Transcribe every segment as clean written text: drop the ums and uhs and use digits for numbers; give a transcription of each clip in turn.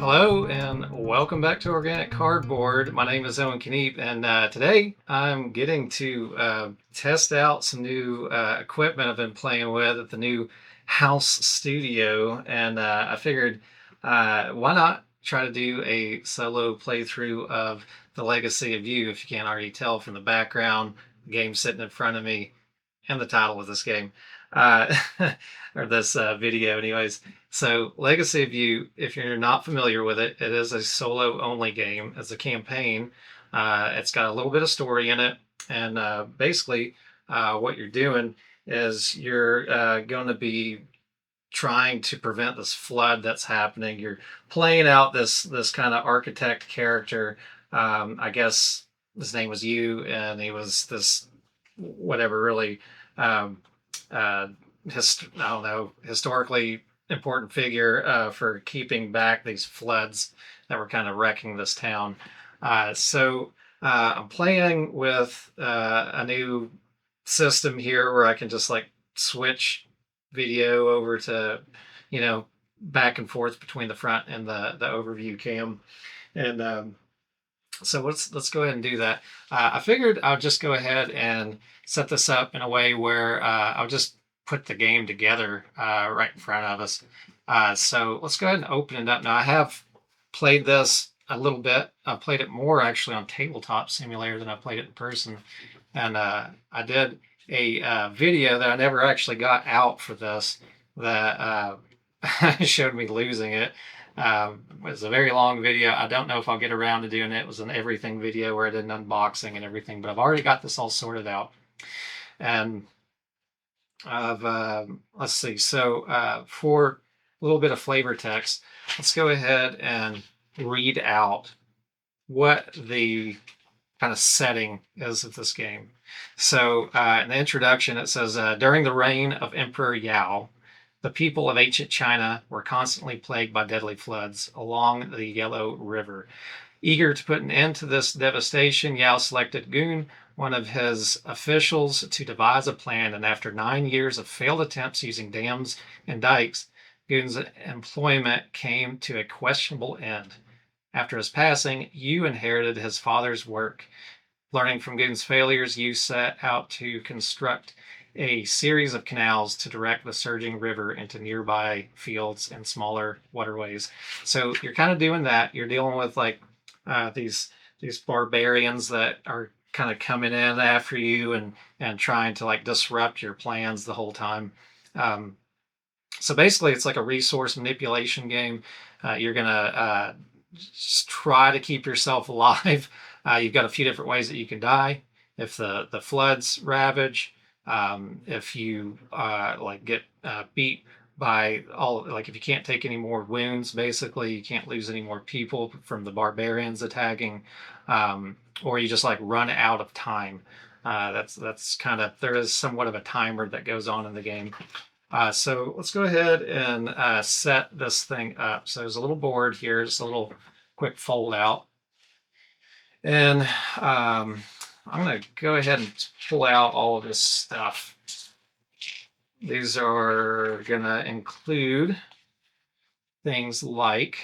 Hello and welcome back to Organic Cardboard. My name is Owen Kneep, and today I'm getting to test out some new equipment I've been playing with at the new house studio. And I figured, why not try to do a solo playthrough of The Legacy of You? If you can't already tell from the background, the game sitting in front of me, and the title of this game, uh, or this video, anyways. So, Legacy of You, if you're not familiar with it, it is a solo only game. It's a campaign. It's got a little bit of story in it, and basically, what you're doing is you're going to be trying to prevent this flood that's happening. You're playing out this kind of architect character. I guess his name was You, and he was this whatever really um, uh, I don't know, historically important figure for keeping back these floods that were kind of wrecking this town. I'm playing with a new system here where I can just like switch video over to, you know, back and forth between the front and the overview cam. And so let's go ahead and do that. I figured I'll just go ahead and set this up in a way where I'll just put the game together right in front of us. So let's go ahead and open it up. Now I have played this a little bit. I've played it more actually on Tabletop Simulator than I played it in person. And I did a video that I never actually got out for this that showed me losing it. It was a very long video. I don't know if I'll get around to doing it. It was an everything video where I did an unboxing and everything, but I've already got this all sorted out. And I've, let's see. So for a little bit of flavor text, let's go ahead and read out what the kind of setting is of this game. So in the introduction, it says, during the reign of Emperor Yao, the people of ancient China were constantly plagued by deadly floods along the Yellow River. Eager to put an end to this devastation, Yao selected Gun, one of his officials, to devise a plan, and after 9 years of failed attempts using dams and dikes, Gun's employment came to a questionable end. After his passing, Yu inherited his father's work. Learning from Gun's failures, Yu set out to construct a series of canals to direct the surging river into nearby fields and smaller waterways. So you're kind of doing that. You're dealing with like these barbarians that are kind of coming in after you and trying to like disrupt your plans the whole time. So basically, it's like a resource manipulation game. You're gonna just try to keep yourself alive. You've got a few different ways that you can die. If the floods ravage, if you like get beat by all, like if you can't take any more wounds, basically you can't lose any more people from the barbarians attacking, or you just like run out of time. That's kind of, there is somewhat of a timer that goes on in the game. So let's go ahead and set this thing up. So there's a little board here, just a little quick fold out. And I'm going to go ahead and pull out all of this stuff. These are going to include things like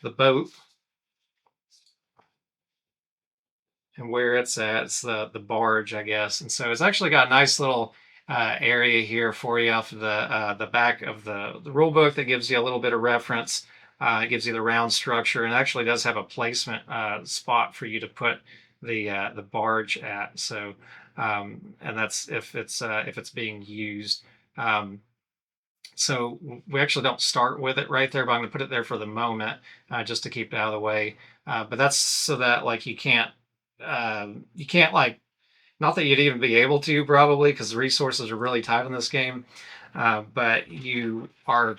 the boat and where it's at. It's the barge, I guess. And so it's actually got a nice little area here for you off of the back of the rule book that gives you a little bit of reference. It gives you the round structure, and actually does have a placement spot for you to put the barge at. So, and that's if it's being used. So we actually don't start with it right there, but I'm going to put it there for the moment, just to keep it out of the way. But that's so that like you can't like, not that you'd even be able to probably, because the resources are really tight in this game, but you are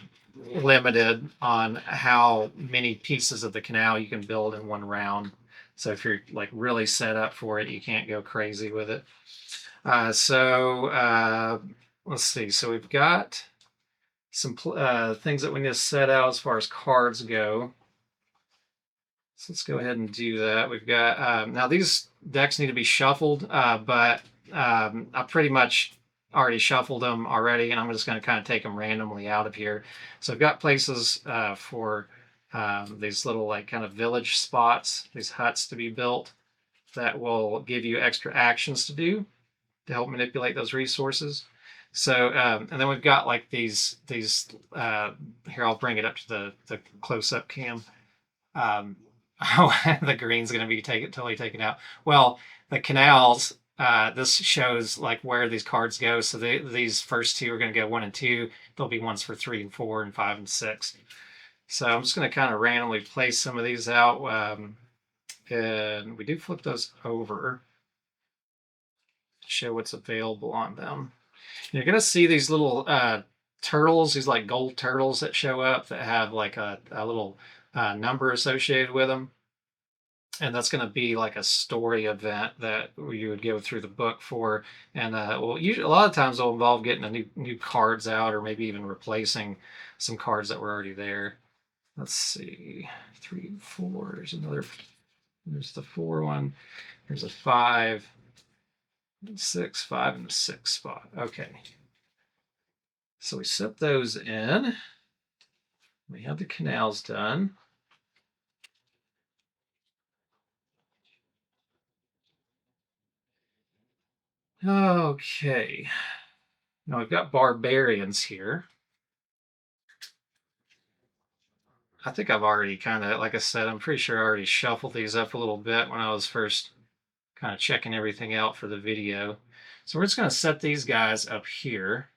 limited on how many pieces of the canal you can build in one round. So if you're like really set up for it, you can't go crazy with it. Let's see. So we've got some things that we need to set out as far as cards go. So let's go ahead and do that. We've got, now these decks need to be shuffled, but I pretty much already shuffled them already, and I'm just going to kind of take them randomly out of here. So I've got places for these little like kind of village spots, these huts to be built that will give you extra actions to do to help manipulate those resources. So, and then we've got like these here, I'll bring it up to the close up cam. Oh, the green's going to be totally taken out. Well, the canals, this shows like where these cards go. So these first two are going to go 1 and 2. There'll be ones for 3 and 4 and 5 and 6. So I'm just going to kind of randomly place some of these out. And we do flip those over to show what's available on them. You're going to see these little turtles, these like gold turtles that show up that have like a little number associated with them. And that's going to be like a story event that you would go through the book for. And well, usually a lot of times it'll involve getting a new cards out, or maybe even replacing some cards that were already there. Let's see, 3, 4. There's another. There's the 4 one. There's a 5, 6, 5, and a 6 spot. Okay. So we set those in. We have the canals done. Okay. Now we've got barbarians here. I think I've already kind of, like I said, I'm pretty sure I already shuffled these up a little bit when I was first kind of checking everything out for the video. So we're just going to set these guys up here.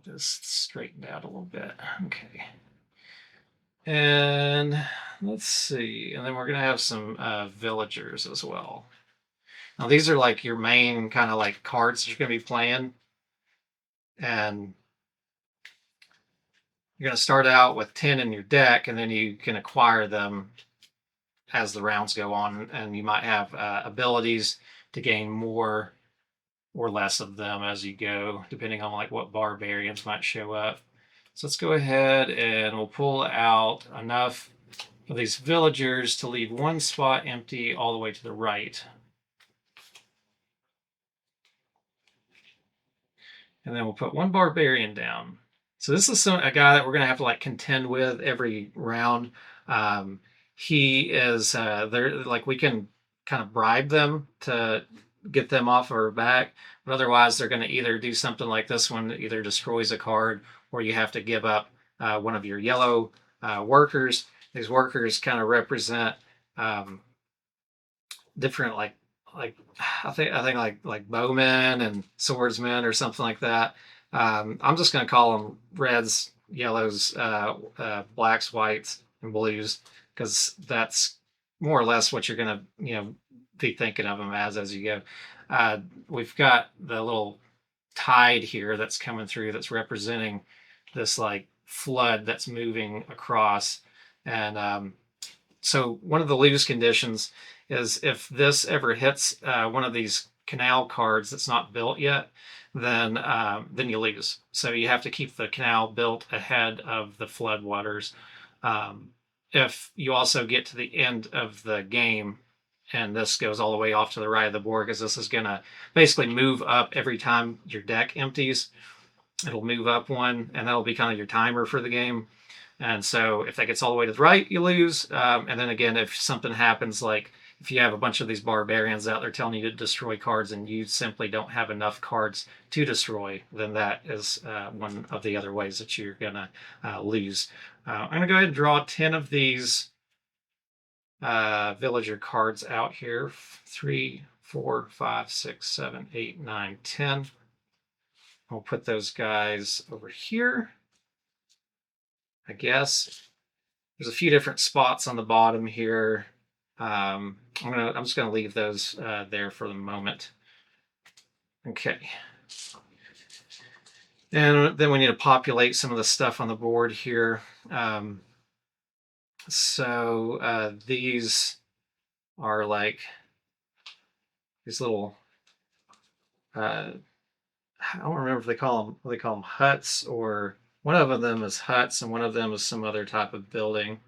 Just straightened out a little bit. Okay. And let's see. And then we're going to have some villagers as well. Now these are like your main kind of like cards that you're going to be playing. And you're going to start out with 10 in your deck, and then you can acquire them as the rounds go on. And you might have abilities to gain more or less of them as you go, depending on like what barbarians might show up. So let's go ahead and we'll pull out enough of these villagers to leave 1 spot empty all the way to the right. And then we'll put 1 barbarian down. So this is a guy that we're going to have to like contend with every round. He is there, like we can kind of bribe them to get them off of our back, but otherwise they're going to either do something like this one, either destroys a card, or you have to give up one of your yellow workers. These workers kind of represent different I think like bowmen and swordsmen or something like that. I'm just going to call them reds, yellows, blacks, whites, and blues, because that's more or less what you're going to be thinking of them as you go. We've got the little tide here that's coming through that's representing this like flood that's moving across. And so one of the lose conditions is if this ever hits one of these canal cards that's not built yet, then you lose. So you have to keep the canal built ahead of the flood waters. If you also get to the end of the game, and this goes all the way off to the right of the board, because this is going to basically move up every time your deck empties. It'll move up 1, and that'll be kind of your timer for the game. And so if that gets all the way to the right, you lose. And then again, if something happens, like if you have a bunch of these barbarians out there telling you to destroy cards and you simply don't have enough cards to destroy, then that is one of the other ways that you're going to lose. I'm going to go ahead and draw 10 of these villager cards out here. 3, 4, 5, 6, 7, 8, 9, 10. I'll put those guys over here. I guess there's a few different spots on the bottom here. I'm just gonna leave those there for the moment. Okay. And then we need to populate some of the stuff on the board here. So these are like these little I don't remember if they call them huts, or one of them is huts and one of them is some other type of building.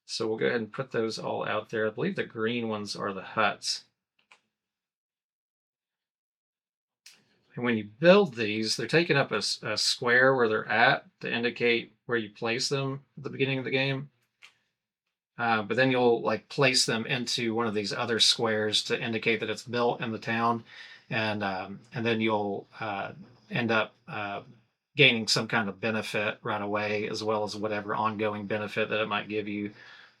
So we'll go ahead and put those all out there. I believe the green ones are the huts. And when you build these, they're taking up a square where they're at to indicate where you place them at the beginning of the game. But then you'll like place them into one of these other squares to indicate that it's built in the town, and then you'll end up gaining some kind of benefit right away, as well as whatever ongoing benefit that it might give you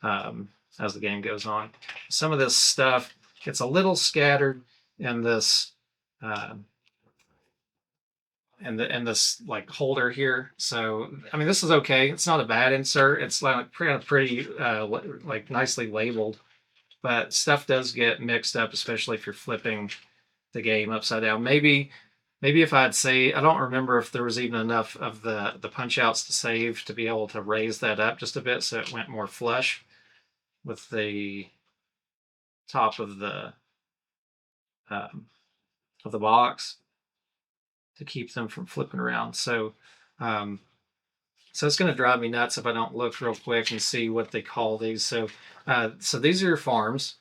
as the game goes on. Some of this stuff gets a little scattered in this uh, and this like holder here. So I mean, this is okay. It's not a bad insert. It's like pretty like nicely labeled, but stuff does get mixed up, especially if you're flipping the game upside down. Maybe if I'd say, I don't remember if there was even enough of the punch outs to save to be able to raise that up just a bit so it went more flush with the top um, of the box to keep them from flipping around. Um, so it's going to drive me nuts if I don't look real quick and see what they call these. So these are your farms,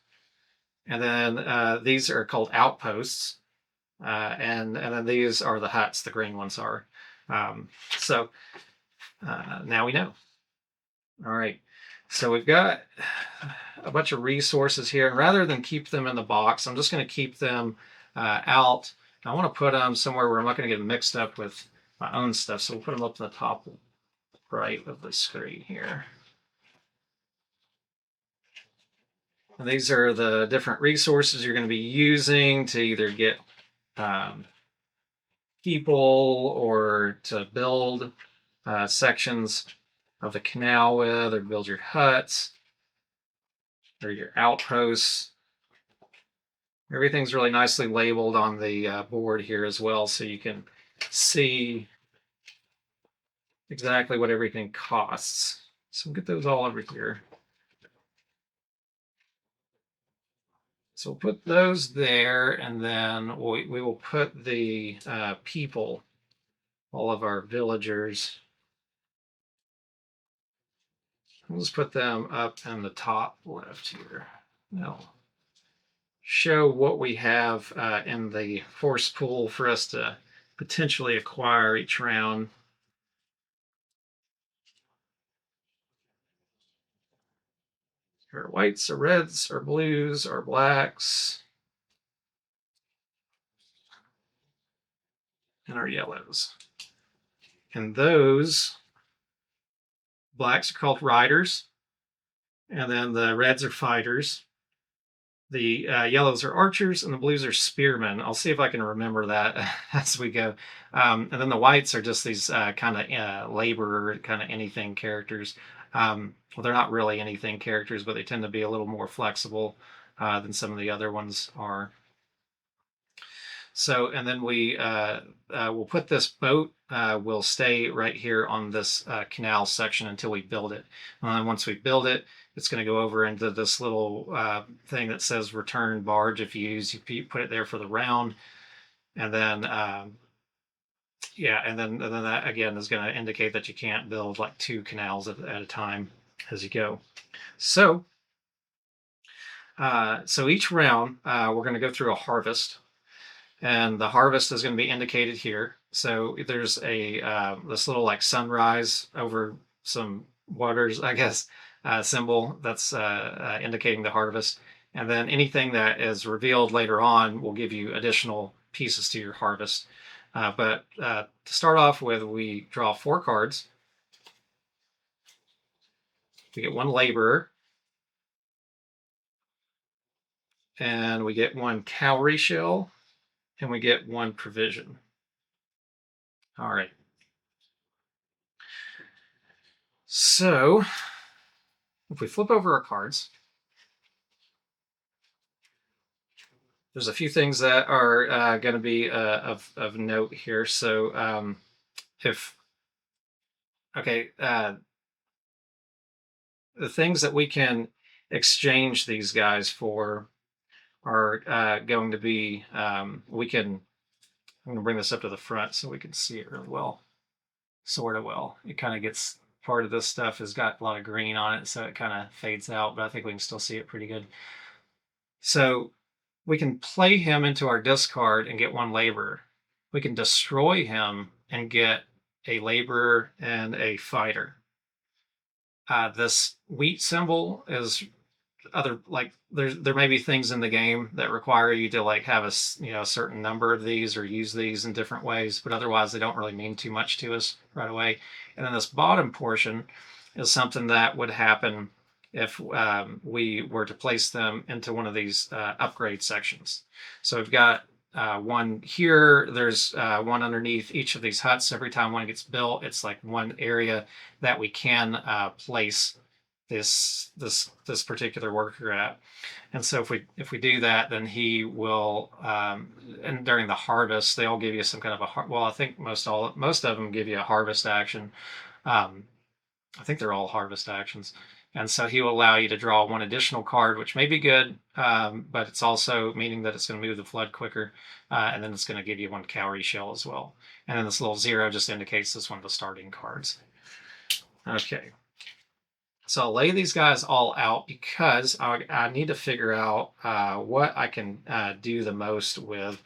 and then these are called outposts, and then these are the huts. The green ones are. So now we know. All right. So we've got a bunch of resources here, and rather than keep them in the box, I'm just going to keep them out. I want to put them somewhere where I'm not going to get mixed up with my own stuff. So we'll put them up to the top right of the screen here. And these are the different resources you're going to be using to either get people or to build sections of the canal with, or build your huts or your outposts. Everything's really nicely labeled on the board here as well, so you can see exactly what everything costs. So we'll get those all over here. So we'll put those there, and then we will put the people, all of our villagers, we'll just put them up in the top left here. Now, show what we have in the force pool for us to potentially acquire each round. Our whites, our reds, our blues, our blacks, and our yellows. And those blacks are called riders, and then the reds are fighters. The yellows are archers, and the blues are spearmen. I'll see if I can remember that as we go. And then the whites are just these kind of laborer, kind of anything characters. Well, they're not really anything characters, but they tend to be a little more flexible than some of the other ones are. So, and then we'll put this boat, will stay right here on this canal section until we build it. Once we build it, it's going to go over into this little thing that says return barge. If you put it there for the round. And then, yeah, and then that again is going to indicate that you can't build like 2 canals at a time as you go. So each round, we're going to go through a harvest. And the harvest is going to be indicated here. So there's a this little like sunrise over some waters, I guess, symbol that's indicating the harvest. And then anything that is revealed later on will give you additional pieces to your harvest. But to start off with, we draw 4 cards. We get 1 laborer. And we get 1 cowrie shell. And we get 1 provision. All right. So if we flip over our cards, there's a few things that are going to be of note here. So the things that we can exchange these guys for are going to be, I'm going to bring this up to the front so we can see it really well, sort of well. It kind of gets, part of this stuff has got a lot of green on it, so it kind of fades out, but I think we can still see it pretty good. So we can play him into our discard and get 1 labor. We can destroy him and get a laborer, and a fighter. This wheat symbol is other, like, there may be things in the game that require you to like have a certain number of these or use these in different ways, but otherwise they don't really mean too much to us right away. And then this bottom portion is something that would happen if we were to place them into one of these upgrade sections. So we've got one here. There's one underneath each of these huts. Every time one gets built, it's like one area that we can place this particular worker at. And so if we do that, then he will and during the harvest they'll give you some kind of well, I think most of them give you a harvest action. I think they're all harvest actions. And so he will allow you to draw one additional card, which may be good, but it's also meaning that it's going to move the flood quicker, and then it's going to give you one cowrie shell as well. And then this little 0 just indicates this one of the starting cards. Okay. So I'll lay these guys all out because I need to figure out what I can do the most with.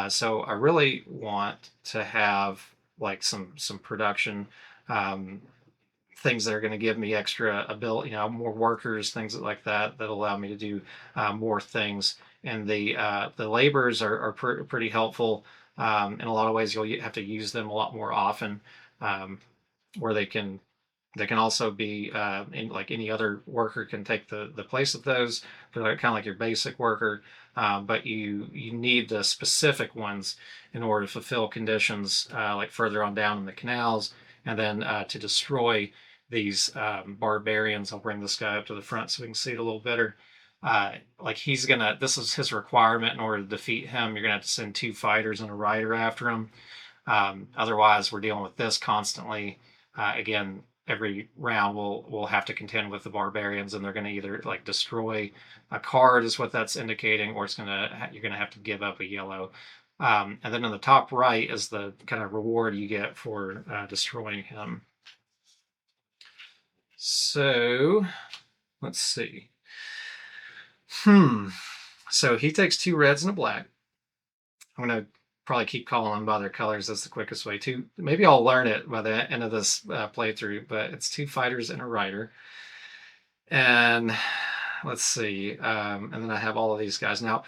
So I really want to have like some production things that are going to give me extra ability, more workers, things like that allow me to do more things. And the laborers are pretty helpful in a lot of ways. You'll have to use them a lot more often, where they can also be like any other worker can take the place of those. They're kind of like your basic worker, but you need the specific ones in order to fulfill conditions like further on down in the canals, and then to destroy these barbarians. I'll bring this guy up to the front so we can see it a little better. Like this is his requirement. In order to defeat him, you're gonna have to send 2 fighters and a rider after him. Otherwise, we're dealing with this constantly. Again, every round we'll have to contend with the barbarians, and they're going to either like destroy a card is what that's indicating, or you're going to have to give up a yellow. And then on the top right is the kind of reward you get for destroying him. So let's see. So he takes 2 reds and a black. I'm going to probably keep calling them by their colors. That's the quickest way to. Maybe I'll learn it by the end of this playthrough, but it's 2 fighters and a rider. And let's see. And then I have all of these guys. Now,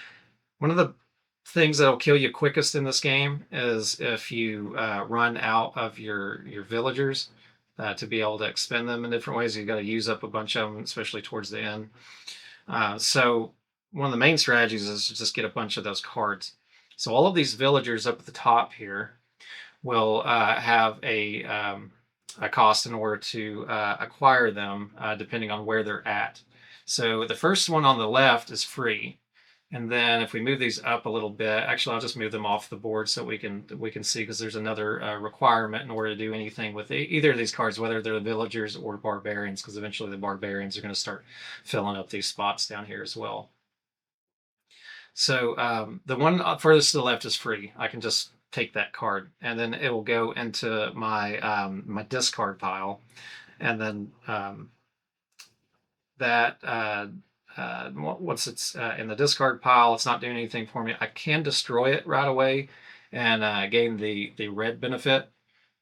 one of the things that'll kill you quickest in this game is if you run out of your villagers. To be able to expend them in different ways, you've got to use up a bunch of them, especially towards the end. So one of the main strategies is to just get a bunch of those cards. So all of these villagers up at the top here will have a cost in order to acquire them, depending on where they're at. So the first one on the left is free. And then if we move these up a little bit, actually, I'll just move them off the board so we can see, because there's another requirement in order to do anything with either of these cards, whether they're the villagers or barbarians, because eventually the barbarians are going to start filling up these spots down here as well. So the one furthest to the left is free. I can just take that card, and then it will go into my my discard pile, and then that. Once it's in the discard pile, it's not doing anything for me. I can destroy it right away and gain the red benefit,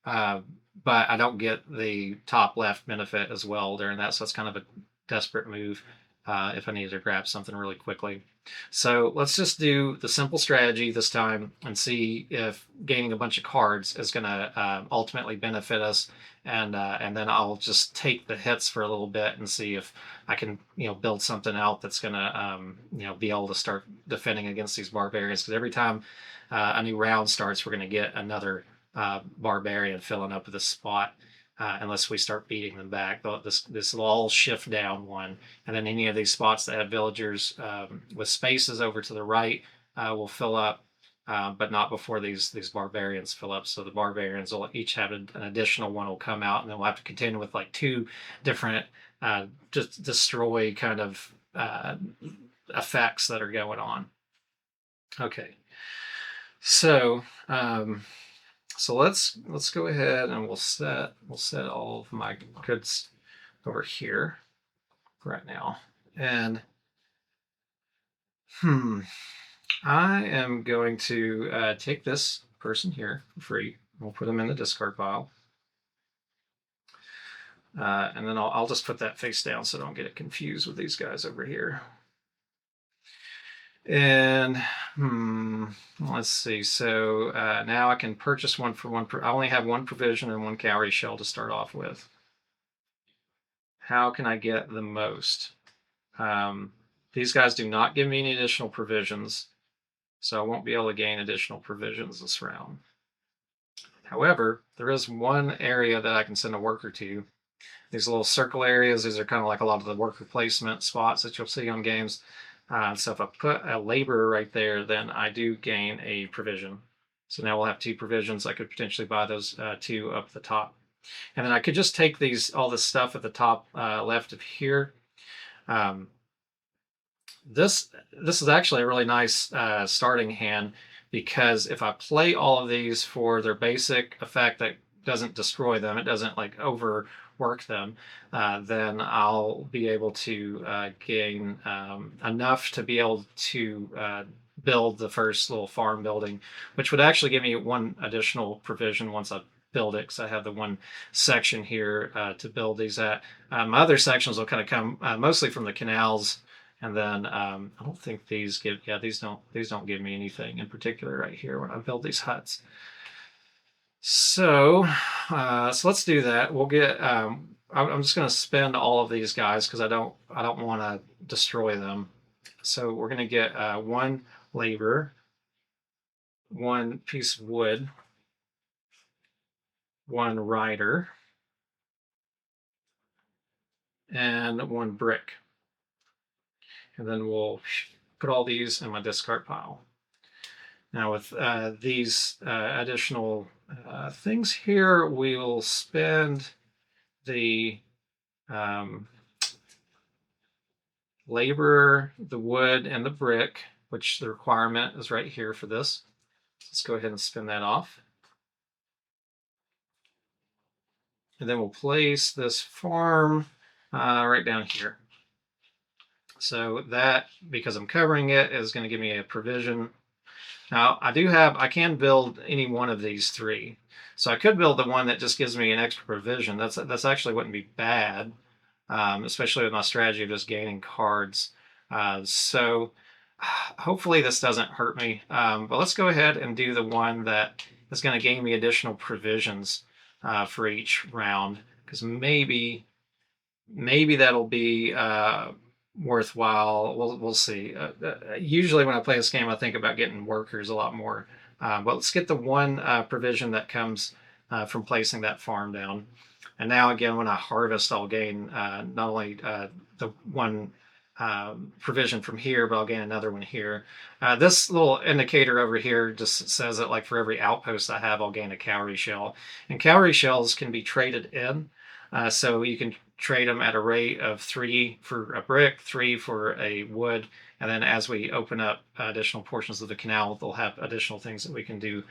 but I don't get the top left benefit as well during that. So it's kind of a desperate move if I need to grab something really quickly. So let's just do the simple strategy this time and see if gaining a bunch of cards is going to ultimately benefit us. And then I'll just take the hits for a little bit and see if I can build something out that's going to be able to start defending against these barbarians. Because every time a new round starts, we're going to get another barbarian filling up this spot. Unless we start beating them back. This will all shift down one. And then any of these spots that have villagers with spaces over to the right will fill up, but not before these barbarians fill up. So the barbarians will each have an additional one will come out, and then we'll have to contend with like 2 different just destroy kind of effects that are going on. Okay. So so let's go ahead and we'll set all of my goods over here right now. And I am going to take this person here for free. We'll put them in the discard pile. And then I'll just put that face down so I don't get it confused with these guys over here. And let's see. So now I can purchase one for one. I only have one provision and one cowrie shell to start off with. How can I get the most? These guys do not give me any additional provisions, so I won't be able to gain additional provisions this round. However, there is one area that I can send a worker to. These little circle areas, these are kind of like a lot of the worker placement spots that you'll see on games. So if I put a laborer right there, then I do gain a provision. So now we'll have 2 provisions. I could potentially buy those 2 up the top. And then I could just take all this stuff at the top left of here. This is actually a really nice starting hand, because if I play all of these for their basic effect that doesn't destroy them, it doesn't like overwork them, then I'll be able to gain enough to be able to build the first little farm building, which would actually give me 1 additional provision once I build it, because I have the 1 section here to build these at. My other sections will kind of come mostly from the canals. And then I don't think these give, these don't give me anything in particular right here when I build these huts. So let's do that. We'll get. I'm just going to spend all of these guys because I don't want to destroy them. So we're going to get 1 labor, 1 piece of wood, 1 rider, and 1 brick. And then we'll put all these in my discard pile. Now with these additional things here, we will spend the labor, the wood, and the brick, which the requirement is right here for this. Let's go ahead and spin that off. And then we'll place this farm right down here. So that, because I'm covering it, is going to give me a provision. Now I can build any one of these 3. So I could build the one that just gives me an extra provision. That's actually wouldn't be bad, especially with my strategy of just gaining cards. So hopefully this doesn't hurt me. But let's go ahead and do the one that is going to gain me additional provisions for each round, because maybe that'll be worthwhile. We'll see. Usually when I play this game, I think about getting workers a lot more. But let's get the 1 provision that comes from placing that farm down. And now again, when I harvest, I'll gain not only the 1 provision from here, but I'll gain another one here. This little indicator over here just says that like for every outpost I have, I'll gain a cowrie shell. And cowrie shells can be traded in. So you can trade them at a rate of 3 for a brick, 3 for a wood, and then as we open up additional portions of the canal, they'll have additional things that we can do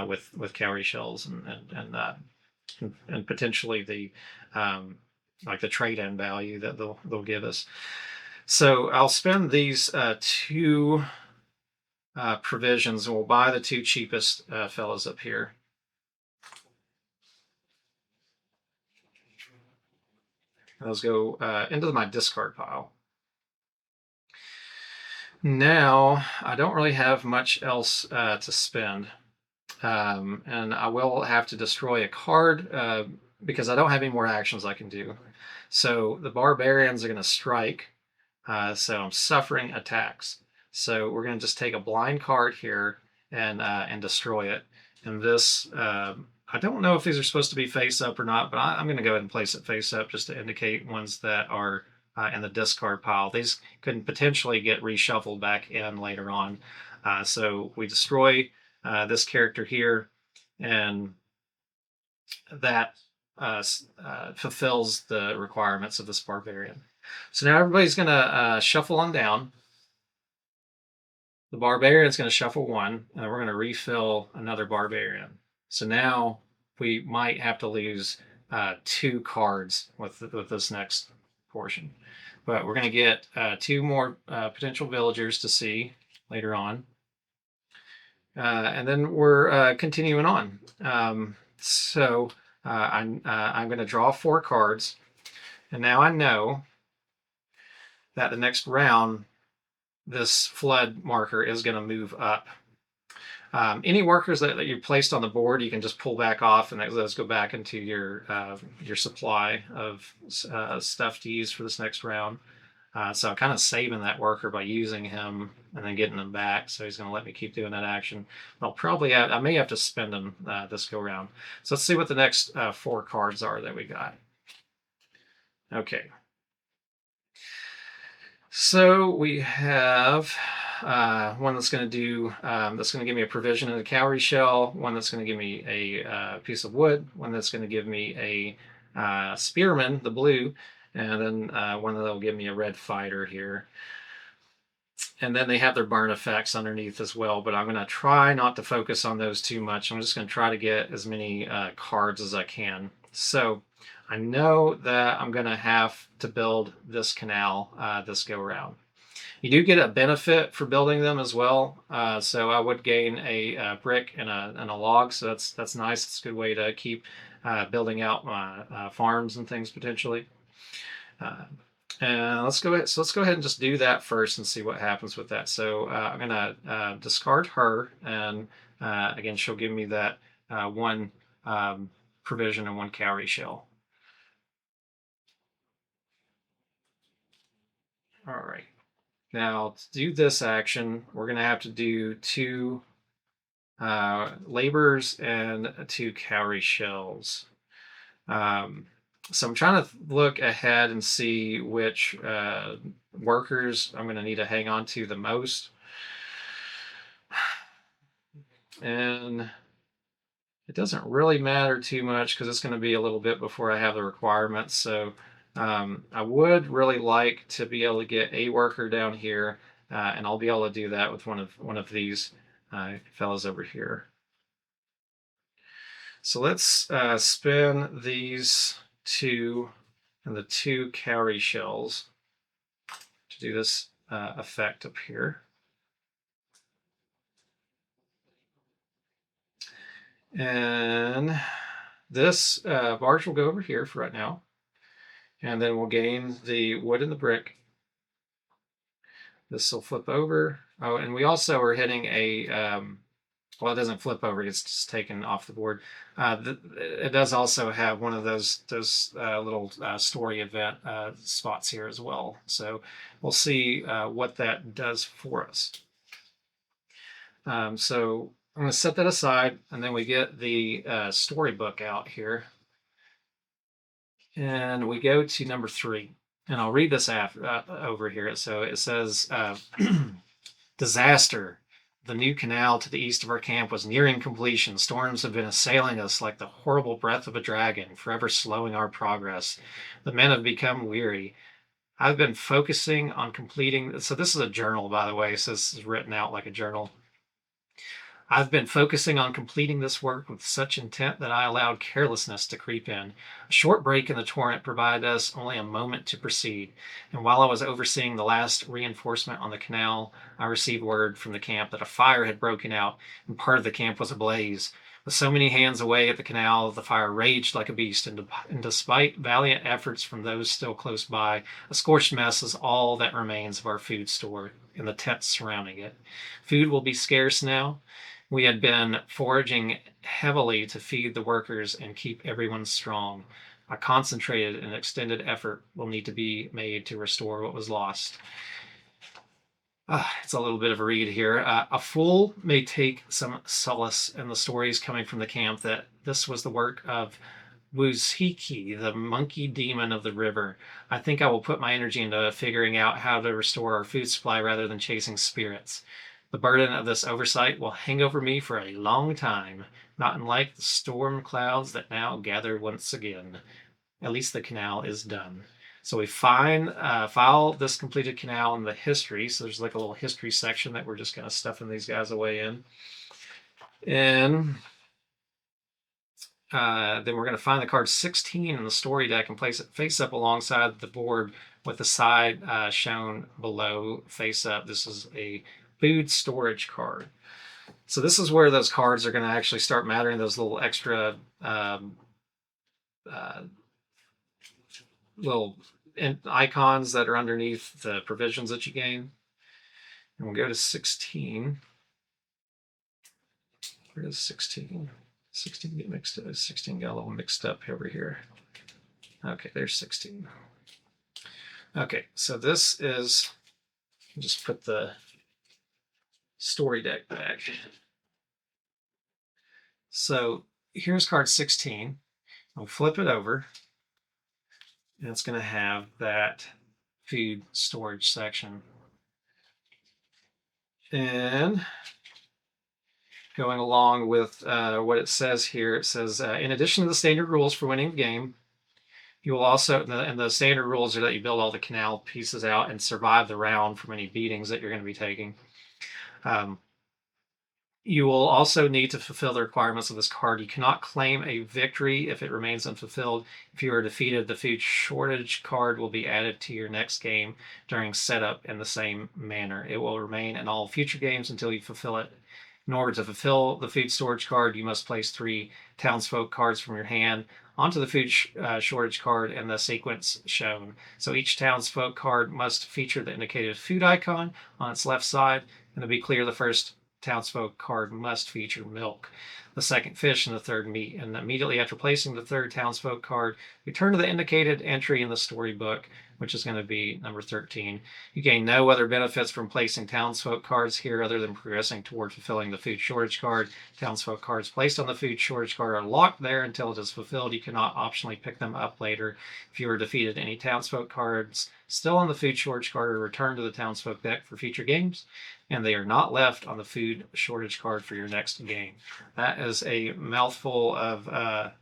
with cowrie shells and potentially the like the trade-in value that they'll give us. So I'll spend these 2 provisions, and we'll buy the 2 cheapest fellas up here. Those go into my discard pile. Now, I don't really have much else to spend. And I will have to destroy a card because I don't have any more actions I can do. So the barbarians are going to strike. So I'm suffering attacks. So we're going to just take a blind card here and destroy it. And this... I don't know if these are supposed to be face up or not, but I'm going to go ahead and place it face up just to indicate ones that are in the discard pile. These could potentially get reshuffled back in later on. So we destroy this character here, and that fulfills the requirements of this barbarian. So now everybody's going to shuffle on down. The barbarian's going to shuffle 1, and we're going to refill another barbarian. So now we might have to lose 2 cards with this next portion. But we're going to get 2 more potential villagers to see later on. And then we're continuing on. So I'm going to draw 4 cards, and now I know that the next round this flood marker is going to move up. Any workers that you placed on the board, you can just pull back off, and those go back into your supply of stuff to use for this next round. So I'm kind of saving that worker by using him and then getting him back. So he's going to let me keep doing that action. I may have to spend him this go round. So let's see what the next 4 cards are that we got. Okay. So we have one that's going to give me a provision in a cowrie shell, one that's going to give me a piece of wood, one that's going to give me a spearman, the blue, and then one that'll give me a red fighter here. And then they have their burn effects underneath as well, but I'm going to try not to focus on those too much. I'm just going to try to get as many cards as I can. So I know that I'm going to have to build this canal this go around. You do get a benefit for building them as well. So I would gain a brick and a log. So that's nice. It's a good way to keep building out my farms and things potentially. And let's go ahead and just do that first and see what happens with that. So I'm gonna discard her, and again, she'll give me that one provision and one cowrie shell. All right. Now to do this action, we're gonna have to do 2 laborers and 2 cowrie shells. So I'm trying to look ahead and see which workers I'm going to need to hang on to the most. And it doesn't really matter too much because it's going to be a little bit before I have the requirements. So I would really like to be able to get a worker down here, and I'll be able to do that with one of these fellas over here. So let's spin these 2 and the 2 cowrie shells to do this effect up here. And this barge will go over here for right now. And then we'll gain the wood and the brick. This will flip over. Oh, and we also are hitting a, well, it doesn't flip over, it's just taken off the board. It does also have one of those little story event spots here as well. So we'll see what that does for us. So I'm going to set that aside, and then we get the storybook out here. And we go to number 3. And I'll read this over here. So it says, disaster. The new canal to the east of our camp was nearing completion. Storms have been assailing us like the horrible breath of a dragon, forever slowing our progress. The men have become weary. I've been focusing on completing. So this is a journal, by the way. So this is written out like a journal. I've been focusing on completing this work with such intent that I allowed carelessness to creep in. A short break in the torrent provided us only a moment to proceed, and while I was overseeing the last reinforcement on the canal, I received word from the camp that a fire had broken out and part of the camp was ablaze. With so many hands away at the canal, the fire raged like a beast, and despite valiant efforts from those still close by, a scorched mess is all that remains of our food store and the tents surrounding it. Food will be scarce now. We had been foraging heavily to feed the workers and keep everyone strong. A concentrated and extended effort will need to be made to restore what was lost. It's a little bit of a read here. A fool may take some solace in the stories coming from the camp that this was the work of Wuzhiki, the monkey demon of the river. I think I will put my energy into figuring out how to restore our food supply rather than chasing spirits. The burden of this oversight will hang over me for a long time, not unlike the storm clouds that now gather once again. At least the canal is done. So we file this completed canal in the history. So there's like a little history section that we're just kind of stuffing these guys away in. And then we're going to find the card 16 in the story deck and place it face up alongside the board with the side shown below face up. This is a food storage card. So this is where those cards are going to actually start mattering, those little extra little icons that are underneath the provisions that you gain. And we'll go to 16. Where is 16? 16 get mixed up. 16 got a little mixed up over here. Okay, there's 16. Okay, so this is, just put the story deck back. So here's card 16. I'll flip it over, and it's going to have that food storage section. And going along with what it says here, it says, in addition to the standard rules for winning the game, you will also, and the standard rules are that you build all the canal pieces out and survive the round from any beatings that you're going to be taking. You will also need to fulfill the requirements of this card. You cannot claim a victory if it remains unfulfilled. If you are defeated, the food shortage card will be added to your next game during setup in the same manner. It will remain in all future games until you fulfill it. In order to fulfill the food storage card, you must place 3 townsfolk cards from your hand onto the food shortage card in the sequence shown. So each townsfolk card must feature the indicated food icon on its left side. And to be clear, the first townsfolk card must feature milk, the second fish, and the third meat. And immediately after placing the third townsfolk card, return to the indicated entry in the storybook, which is going to be number 13. You gain no other benefits from placing townsfolk cards here other than progressing toward fulfilling the food shortage card. Townsfolk cards placed on the food shortage card are locked there until it is fulfilled. You cannot optionally pick them up later. If you are defeated, any townsfolk cards still on the food shortage card are returned to the townsfolk deck for future games, and they are not left on the food shortage card for your next game. That is a mouthful of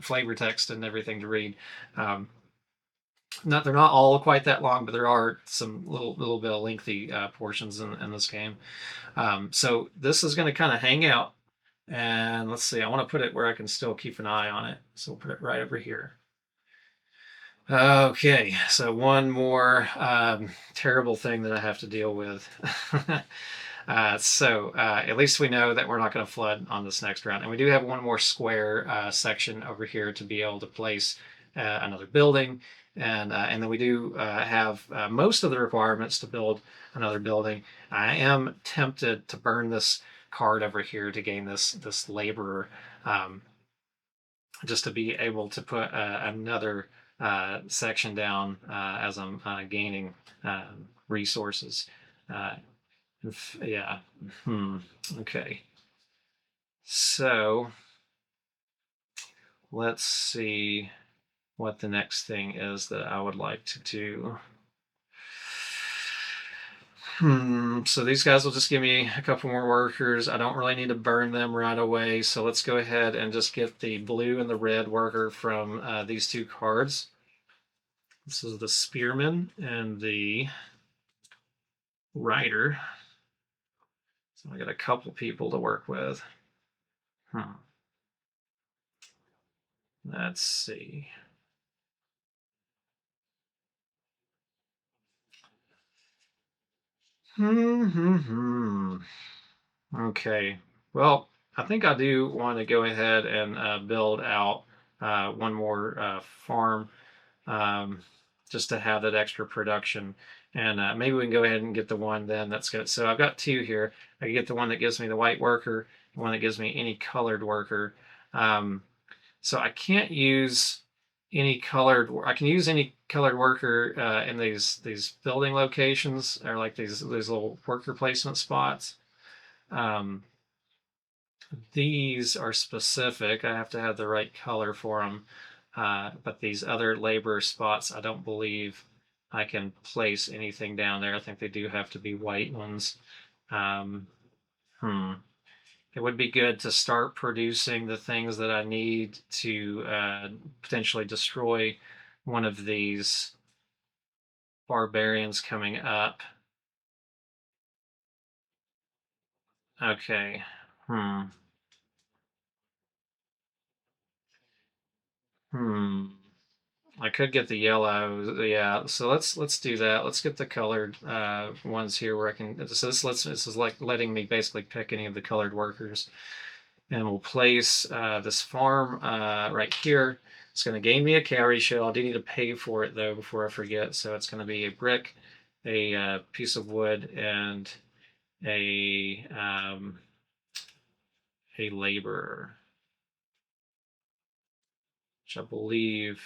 flavor text and everything to read. They're not all quite that long, but there are some little bit of lengthy portions in this game. So this is going to kind of hang out, and let's see. I want to put it where I can still keep an eye on it, so we'll put it right over here. Okay, so one more terrible thing that I have to deal with. So at least we know that we're not going to flood on this next round, and we do have one more square section over here to be able to place another building. And then we do have most of the requirements to build another building. I am tempted to burn this card over here to gain this laborer, just to be able to put another section down as I'm gaining resources. Yeah. Okay. So let's see what the next thing is that I would like to do. So these guys will just give me a couple more workers. I don't really need to burn them right away. So let's go ahead and just get the blue and the red worker from these 2 cards. This is the spearman and the rider. So I got a couple people to work with. Let's see. Okay. Well, I think I do want to go ahead and build out one more farm, just to have that extra production. And maybe we can go ahead and get the one then that's good. So I've got 2 here. I can get the one that gives me the white worker, the one that gives me any colored worker. So I can't use any colored. I can use any colored worker in these building locations, or like these little worker placement spots. These are specific. I have to have the right color for them. But these other labor spots, I don't believe I can place anything down there. I think they do have to be white ones. It would be good to start producing the things that I need to potentially destroy one of these barbarians coming up. Okay. I could get the yellow. Yeah, so let's do that. Let's get the colored ones here where I can. So this is like letting me basically pick any of the colored workers, and we'll place this farm right here. It's going to gain me a cowrie shell. I do need to pay for it though before I forget. So it's going to be a brick, a piece of wood, and a laborer, which I believe.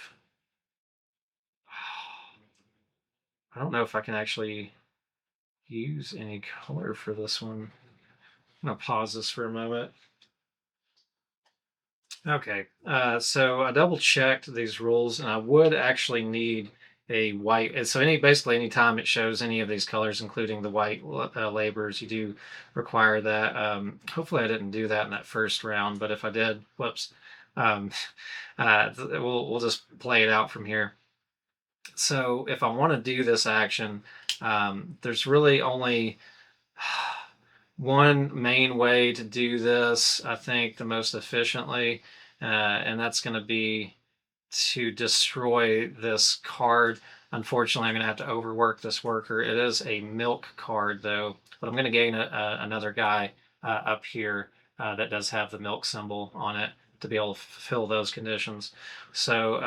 I don't know if I can actually use any color for this one. I'm gonna pause this for a moment. Okay, so I double checked these rules, and I would actually need a white. And so basically any time it shows any of these colors, including the white laborers, you do require that. Hopefully I didn't do that in that first round, but if I did, whoops. Um, we'll just play it out from here. So if I want to do this action, there's really only one main way to do this, I think, the most efficiently, and that's going to be to destroy this card. Unfortunately, I'm going to have to overwork this worker. It is a milk card, though, but I'm going to gain another guy up here that does have the milk symbol on it to be able to fulfill those conditions. So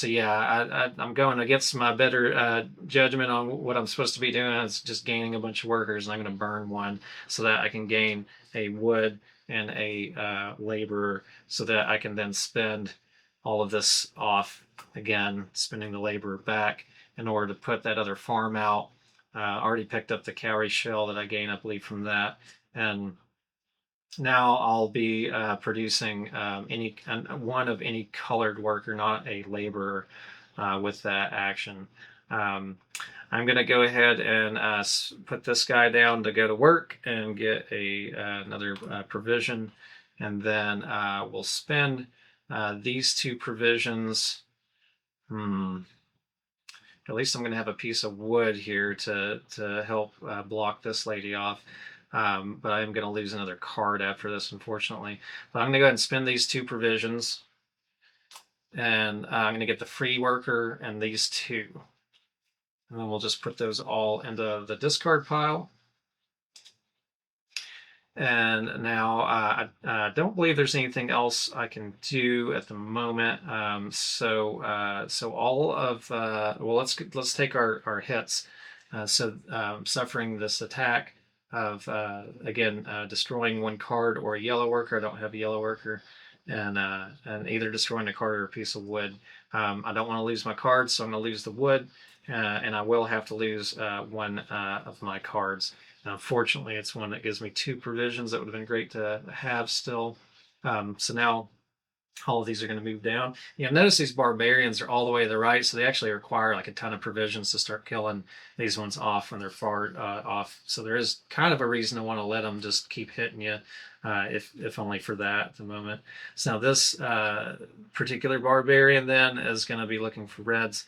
yeah, I'm going against my better judgment on what I'm supposed to be doing. It's just gaining a bunch of workers, and I'm going to burn one so that I can gain a wood and a laborer, so that I can then spend all of this off again, spending the labor back in order to put that other farm out. Already picked up the cowrie shell that I gain, I believe, from that. And now I'll be producing one of any colored worker, not a laborer, with that action. Um, I'm going to go ahead and put this guy down to go to work and get another provision, and then we'll spend these two provisions. At least I'm going to have a piece of wood here to help block this lady off. But I am going to lose another card after this, unfortunately. But I'm going to go ahead and spend these two provisions. And I'm going to get the free worker and these two. And then we'll just put those all into the discard pile. And now I don't believe there's anything else I can do at the moment. So all of well, let's take our hits. Suffering this attack of again destroying one card or a yellow worker. I don't have a yellow worker, and either destroying a card or a piece of wood. I don't want to lose my cards, so I'm going to lose the wood, and I will have to lose one of my cards. Unfortunately, it's one that gives me two provisions that would have been great to have still. So now all of these are going to move down. Notice these barbarians are all the way to the right, so they actually require like a ton of provisions to start killing these ones off when they're far off. So there is kind of a reason to want to let them just keep hitting you, if only for that at the moment. So now this particular barbarian then is going to be looking for reds.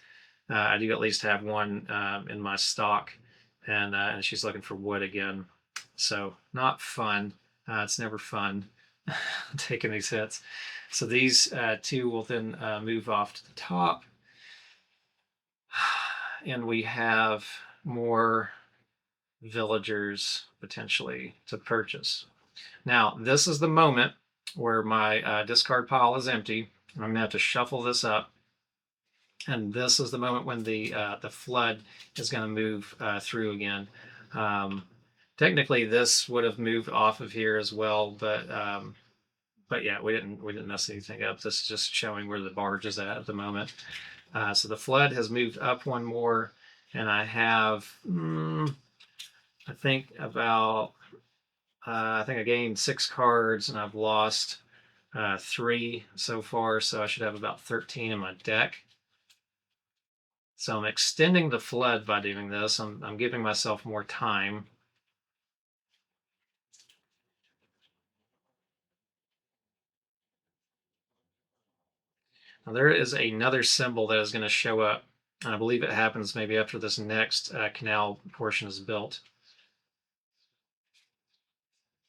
I do at least have one in my stock, and she's looking for wood again. So not fun. It's never fun taking these hits. So these two will then move off to the top. And we have more villagers potentially to purchase. Now, this is the moment where my discard pile is empty. I'm going to have to shuffle this up. And this is the moment when the flood is going to move through again. Technically, this would have moved off of here as well, but yeah, we didn't mess anything up. This is just showing where the barge is at the moment. So the flood has moved up one more, and I have I think I gained 6 cards, and I've lost 3 so far, so I should have about 13 in my deck. So I'm extending the flood by doing this. I'm giving myself more time. Now there is another symbol that is going to show up, and I believe it happens maybe after this next canal portion is built.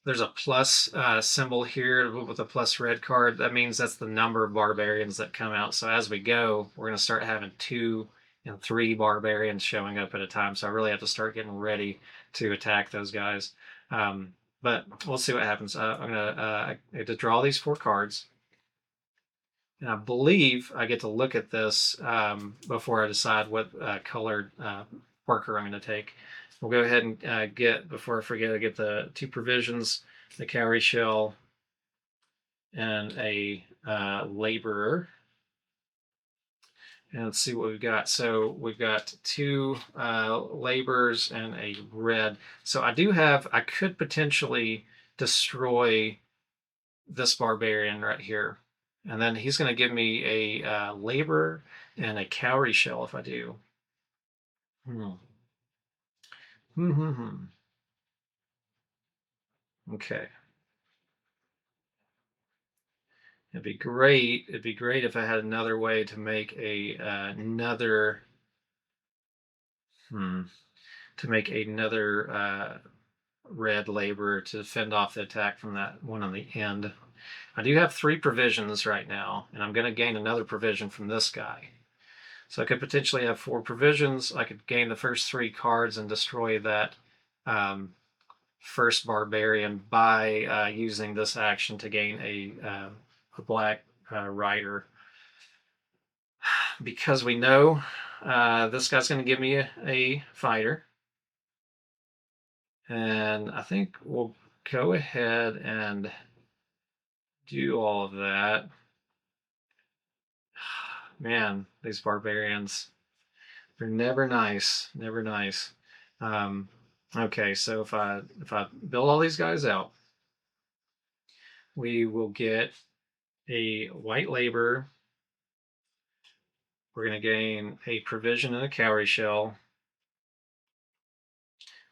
There's a plus symbol here with a plus red card. That means that's the number of barbarians that come out. So as we go, we're going to start having 2 and 3 barbarians showing up at a time. So I really have to start getting ready to attack those guys. But we'll see what happens. I'm going to draw these 4 cards. And I believe I get to look at this before I decide what colored marker I'm going to take. We'll go ahead and get, before I forget, I get the 2 provisions, the cowrie shell, and a laborer. And let's see what we've got. So we've got 2 laborers and a red. So I could potentially destroy this barbarian right here. And then he's going to give me a laborer and a cowrie shell if I do. Hmm. Okay. It'd be great. It'd be great if I had another way to make another to make another red laborer to fend off the attack from that one on the end. I do have 3 provisions right now, and I'm going to gain another provision from this guy. So I could potentially have 4 provisions. I could gain the first 3 cards and destroy that first barbarian by using this action to gain a black rider. Because we know this guy's going to give me a fighter. And I think we'll go ahead and do all of that. Man, these barbarians, they're never nice, never nice. Okay, so if I build all these guys out, we will get a white labor. We're going to gain a provision and a cowrie shell.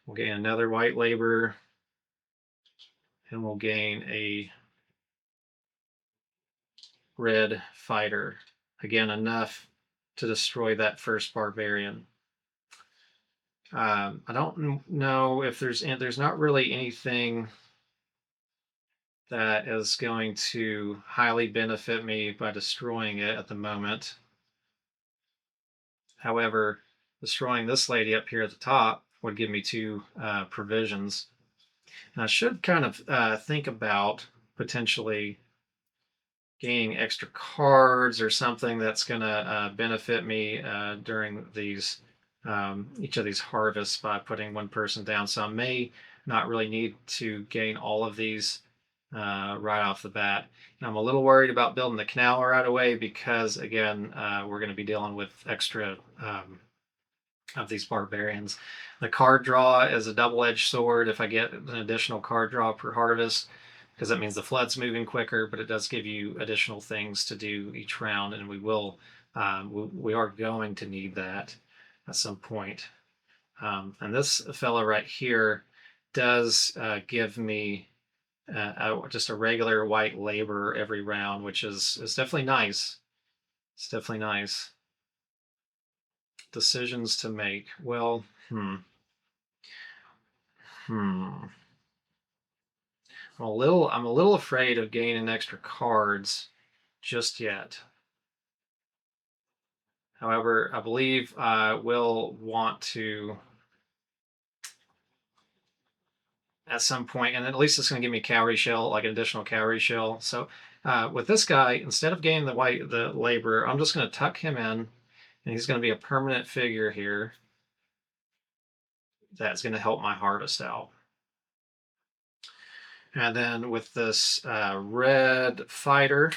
We'll gain another white labor, and we'll gain a red fighter. Again, enough to destroy that first barbarian. I don't know if there's not really anything that is going to highly benefit me by destroying it at the moment. However, destroying this lady up here at the top would give me 2 provisions. And I should kind of think about potentially gaining extra cards or something that's going to benefit me during these each of these harvests by putting 1 person down. So I may not really need to gain all of these right off the bat. And I'm a little worried about building the canal right away because, again, we're going to be dealing with extra of these barbarians. The card draw is a double-edged sword if I get an additional card draw per harvest, because that means the flood's moving quicker, but it does give you additional things to do each round, and we are going to need that at some point. And this fellow right here does give me just a regular white labor every round, which is definitely nice. It's definitely nice. Decisions to make. Well, I'm a little afraid of gaining extra cards just yet. However, I believe I will want to at some point, and at least it's going to give me a cowrie shell, like an additional cowrie shell. So with this guy, instead of gaining the laborer, I'm just going to tuck him in, and he's going to be a permanent figure here. That's going to help my harvest out. And then with this red fighter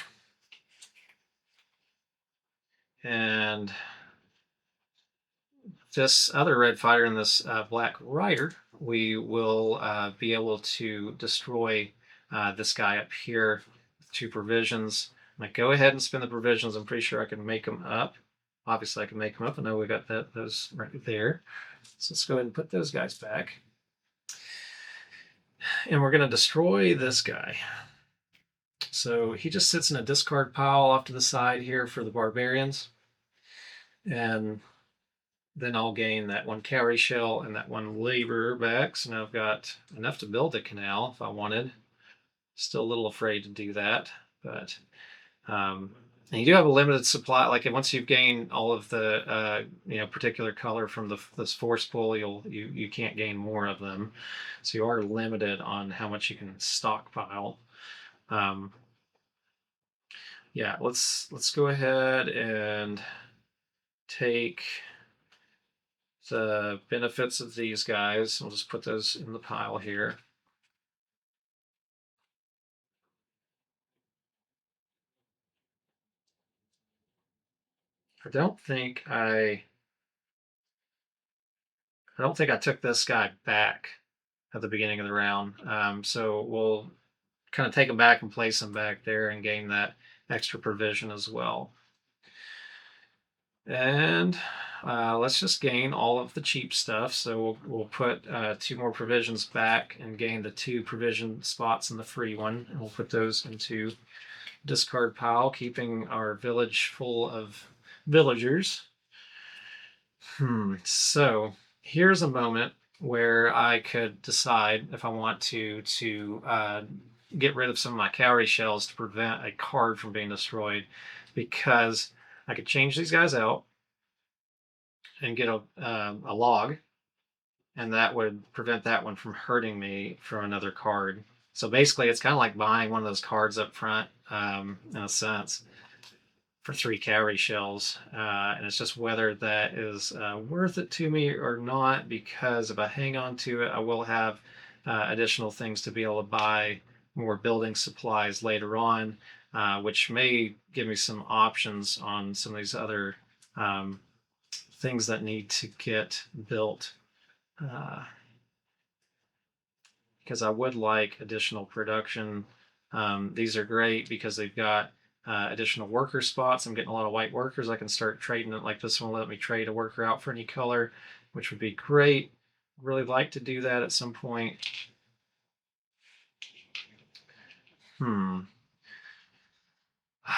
and this other red fighter and this black rider, we will be able to destroy this guy up here with 2 provisions. I'm going to go ahead and spend the provisions. I'm pretty sure I can make them up. Obviously, I can make them up. I know we got those right there. So let's go ahead and put those guys back. And we're going to destroy this guy. So he just sits in a discard pile off to the side here for the barbarians. And then I'll gain that 1 cowrie shell and that 1 labor back. So now I've got enough to build a canal if I wanted. Still a little afraid to do that, but and you do have a limited supply. Like once you've gained all of the particular color from this force pool, you can't gain more of them. So you are limited on how much you can stockpile. Yeah, let's go ahead and take the benefits of these guys. We'll just put those in the pile here. I don't think I took this guy back at the beginning of the round. So we'll kind of take him back and place him back there and gain that extra provision as well. And let's just gain all of the cheap stuff. So we'll put 2 more provisions back and gain the 2 provision spots in the free one. And we'll put those into discard pile, keeping our village full of villagers. So here's a moment where I could decide if I want to get rid of some of my cowrie shells to prevent a card from being destroyed, because I could change these guys out and get a log, and that would prevent that one from hurting me for another card. So basically, it's kind of like buying one of those cards up front, in a sense, for 3 cowrie shells, and it's just whether that is worth it to me or not. Because if I hang on to it, I will have additional things to be able to buy more building supplies later on, which may give me some options on some of these other things that need to get built. Because I would like additional production. These are great because they've got additional worker spots. I'm getting a lot of white workers. I can start trading it. Like this one will let me trade a worker out for any color, which would be great. Really like to do that at some point.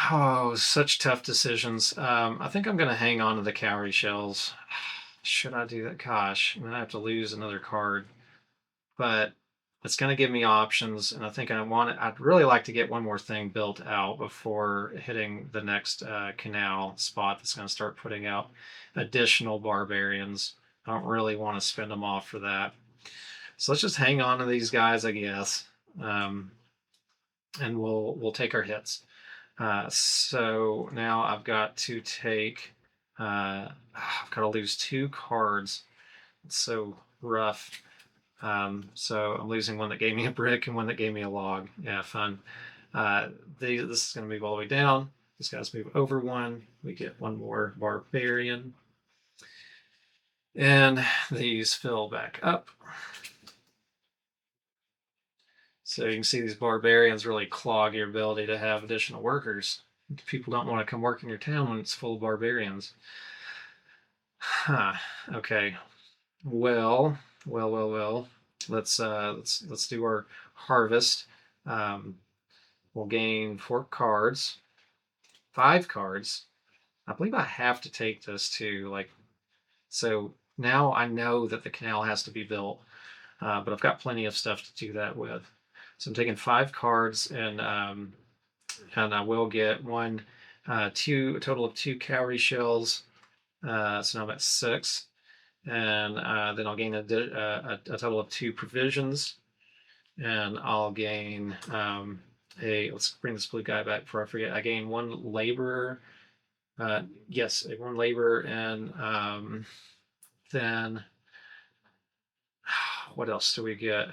Oh, such tough decisions. I think I'm going to hang on to the cowrie shells. Should I do that? Gosh, I'm going to have to lose another card. But it's going to give me options, and I think I'd really like to get one more thing built out before hitting the next canal spot that's going to start putting out additional barbarians. I don't really want to spend them off for that. So let's just hang on to these guys, I guess, and we'll take our hits. So now I've got to take. I've got to lose 2 cards. It's so rough. So I'm losing one that gave me a brick and one that gave me a log. Yeah, fun. This is going to move all the way down. These guys move over 1. We get 1 more barbarian. And these fill back up. So you can see these barbarians really clog your ability to have additional workers. People don't want to come work in your town when it's full of barbarians. Huh. Okay. Well. Let's do our harvest. We'll gain 4 cards, 5 cards. I believe I have to take this too. So now I know that the canal has to be built, but I've got plenty of stuff to do that with. So I'm taking 5 cards, and I will get a total of 2 cowrie shells. So now I'm at 6. And then I'll gain a total of 2 provisions, and I'll gain let's bring this blue guy back before I forget. I gain 1 laborer. Yes, 1 laborer, and then what else do we get?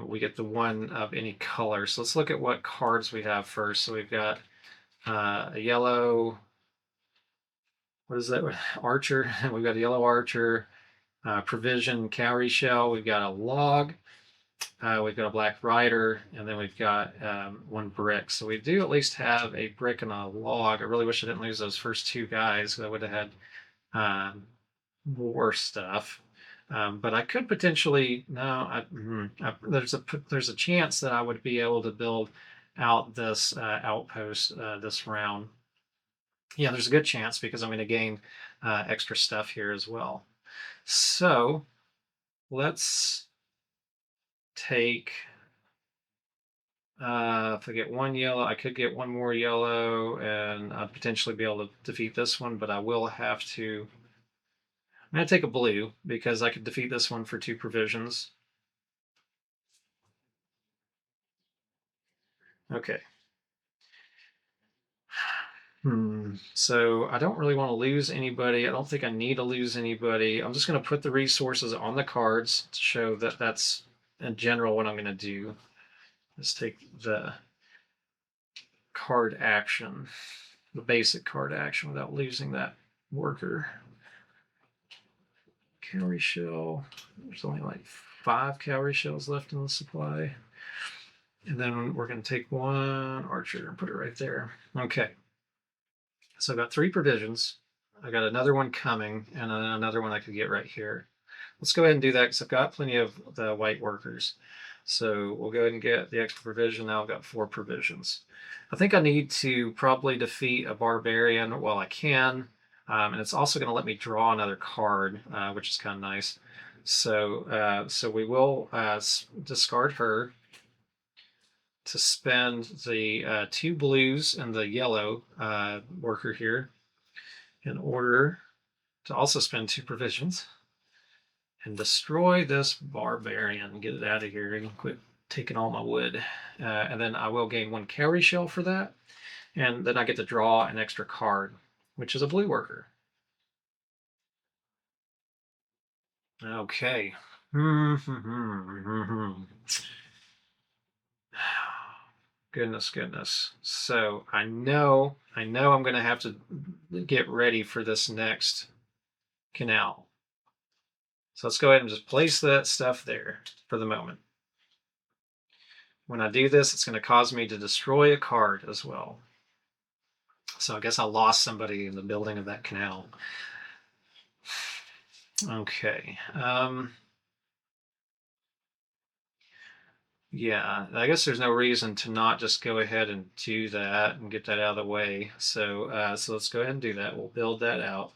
We get the 1 of any color. So let's look at what cards we have first. So we've got a yellow. What is that? Archer. We've got a yellow archer. Provision cowrie shell. We've got a log. We've got a black rider, and then we've got 1 brick. So we do at least have a brick and a log. I really wish I didn't lose those first 2 guys, because I would have had more stuff. But I could potentially there's a chance that I would be able to build out this outpost this round. Yeah, there's a good chance, because I'm going to gain extra stuff here as well. So let's take. If I get 1 yellow, I could get 1 more yellow, and I'd potentially be able to defeat this one, but I will have to. I'm going to take a blue, because I could defeat this one for 2 provisions. Okay. So I don't really want to lose anybody. I don't think I need to lose anybody. I'm just going to put the resources on the cards to show that that's in general what I'm going to do. Let's take the card action, the basic card action without losing that worker. Cowrie shell. There's only like 5 cowrie shells left in the supply. And then we're going to take one archer and put it right there. Okay. So I've got 3 provisions. I got another one coming and another one I could get right here. Let's go ahead and do that because I've got plenty of the white workers. So we'll go ahead and get the extra provision. Now I've got 4 provisions. I think I need to probably defeat a barbarian while I can. And it's also going to let me draw another card, which is kind of nice. So we will discard her to spend the 2 blues and the yellow worker here in order to also spend 2 provisions and destroy this barbarian. Get it out of here and quit taking all my wood. And then I will gain 1 cowrie shell for that. And then I get to draw an extra card, which is a blue worker. Okay. Goodness. So I know I'm going to have to get ready for this next canal. So let's go ahead and just place that stuff there for the moment. When I do this, it's going to cause me to destroy a card as well. So I guess I lost somebody in the building of that canal. Okay. Yeah, I guess there's no reason to not just go ahead and do that and get that out of the way. So let's go ahead and do that. We'll build that out.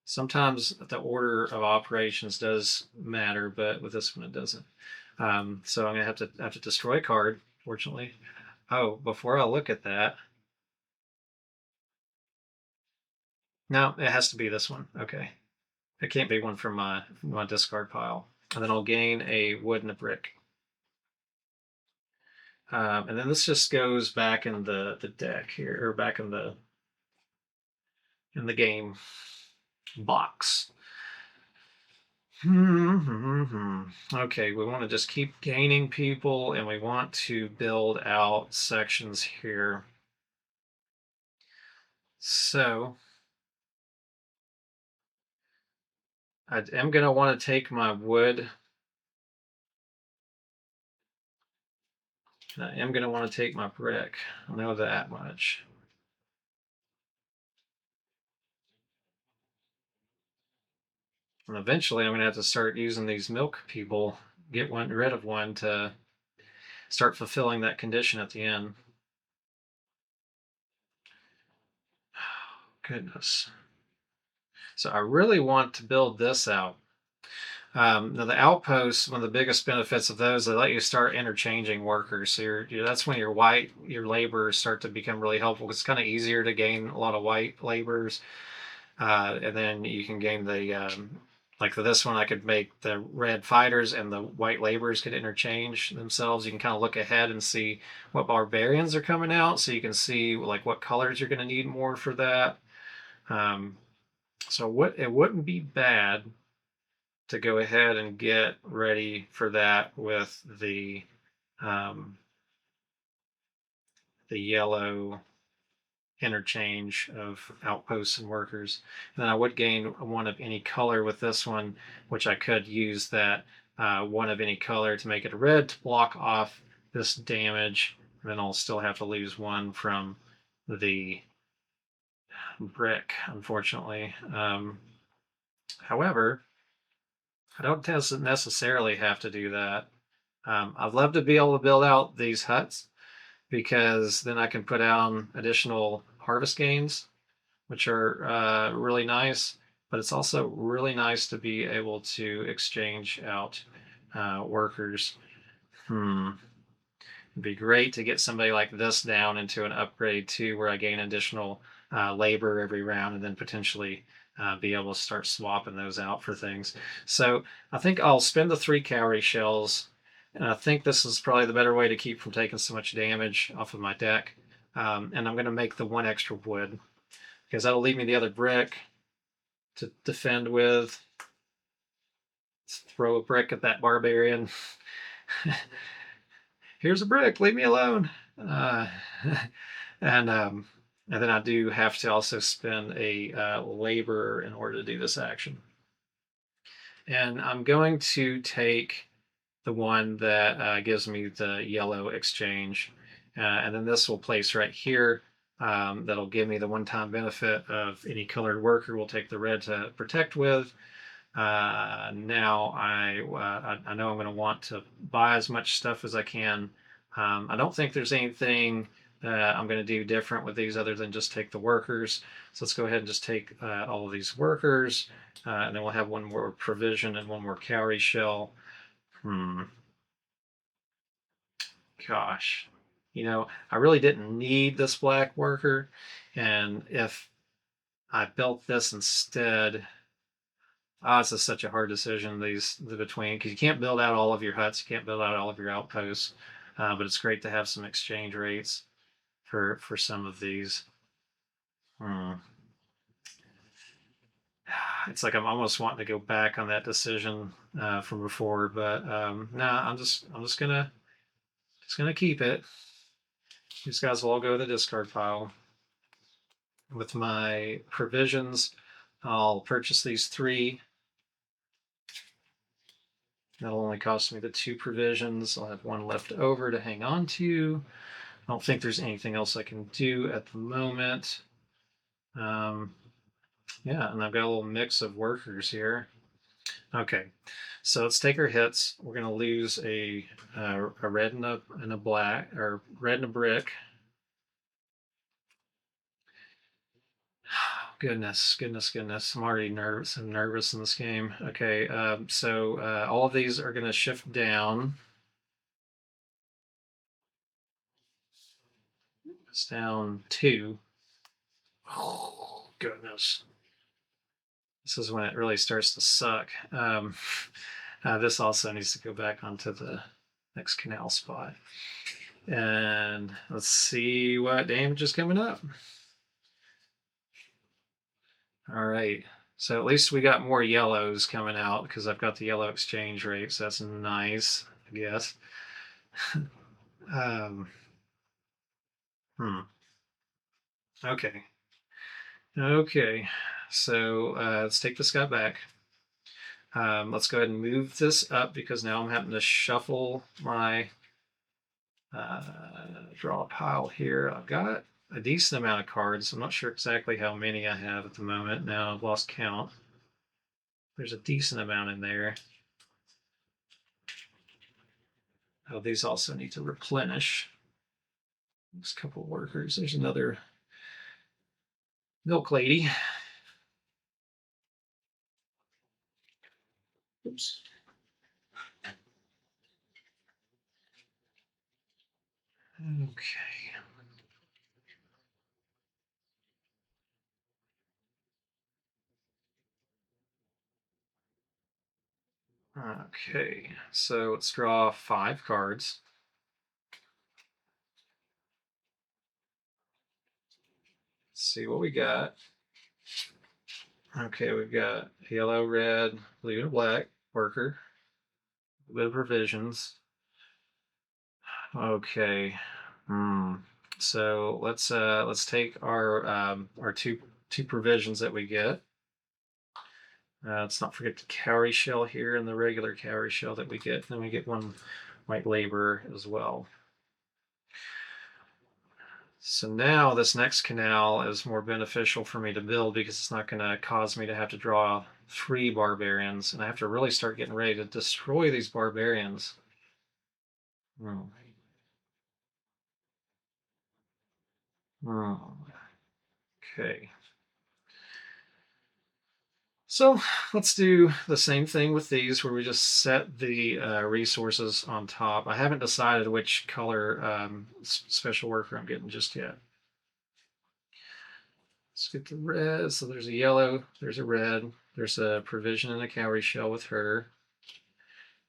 Sometimes the order of operations does matter, but with this one it doesn't. So I'm gonna have to destroy a card, fortunately. Oh, before I look at that, no, it has to be this one. Okay, it can't be one from my discard pile. And then I'll gain a wood and a brick. And then this just goes back in the deck here, or back in the game box. Okay, we want to just keep gaining people, and we want to build out sections here. So I am going to want to take my wood. I am going to want to take my brick. I know that much. And eventually I'm going to have to start using these milk people, get rid of one to start fulfilling that condition at the end. Goodness. So I really want to build this out. Now the outposts, one of the biggest benefits of those, they let you start interchanging workers. So that's when your laborers start to become really helpful. It's kind of easier to gain a lot of white laborers, and then you can gain the like for this one, I could make the red fighters and the white laborers could interchange themselves. You can kind of look ahead and see what barbarians are coming out, so you can see like what colors you're going to need more for that. So it wouldn't be bad to go ahead and get ready for that with the yellow interchange of outposts and workers. And then I would gain 1 of any color with this one, which I could use that 1 of any color to make it a red to block off this damage. And then I'll still have to lose 1 from the brick, unfortunately. However, I don't necessarily have to do that. I'd love to be able to build out these huts because then I can put down additional harvest gains, which are really nice. But it's also really nice to be able to exchange out workers. It'd be great to get somebody like this down into an upgrade too, where I gain additional labor every round, and then potentially be able to start swapping those out for things. So I think I'll spend the 3 cowrie shells, and I think this is probably the better way to keep from taking so much damage off of my deck. And I'm going to make the one extra wood because that'll leave me the other brick to defend with. Let's throw a brick at that barbarian. Here's a brick, leave me alone. Uh, and um, and then I do have to also spend a labor in order to do this action. And I'm going to take the one that gives me the yellow exchange. And then this will place right here. That'll give me the one-time benefit of any colored worker will take the red to protect with. Now I know I'm going to want to buy as much stuff as I can. I don't think there's anything I'm going to do different with these other than just take the workers. So let's go ahead and just take all of these workers, and then we'll have one more provision and one more cowrie shell. Gosh, I really didn't need this black worker, and if I built this instead, this is such a hard decision between, because you can't build out all of your huts, you can't build out all of your outposts, but it's great to have some exchange rates for some of these. It's like I'm almost wanting to go back on that decision from before, but nah, I'm just gonna keep it. These guys will all go to the discard pile. With my provisions, I'll purchase these 3. That'll only cost me the 2 provisions. I'll have 1 left over to hang on to. I don't think there's anything else I can do at the moment. Yeah, and I've got a little mix of workers here. Okay, so let's take our hits. We're going to lose a red and a black, or red and a brick. Goodness. I'm already nervous. I'm nervous in this game. Okay, so all of these are going to shift down. It's down 2. Oh, goodness. This is when it really starts to suck. This also needs to go back onto the next canal spot. And let's see what damage is coming up. All right. So at least we got more yellows coming out because I've got the yellow exchange rate. So that's nice, I guess. um, Okay. Okay. So let's take this guy back. Let's go ahead and move this up because now I'm having to shuffle my draw a pile here. I've got a decent amount of cards. I'm not sure exactly how many I have at the moment. Now I've lost count. There's a decent amount in there. Oh, these also need to replenish. There's a couple of workers. There's another milk lady. Oops. Okay. Okay, so let's draw 5 cards. Let's see what we got. Okay, we've got yellow, red, blue, and black worker. A bit of provisions. Okay. So let's take our two provisions that we get. Let's not forget the cowrie shell here and the regular cowrie shell that we get. Then we get 1 white labor as well. So now this next canal is more beneficial for me to build because it's not going to cause me to have to draw 3 barbarians, and I have to really start getting ready to destroy these barbarians. Okay. So let's do the same thing with these where we just set the resources on top. I haven't decided which color special worker I'm getting just yet. Let's get the red. So there's a yellow, there's a red, there's a provision and a cowrie shell with her.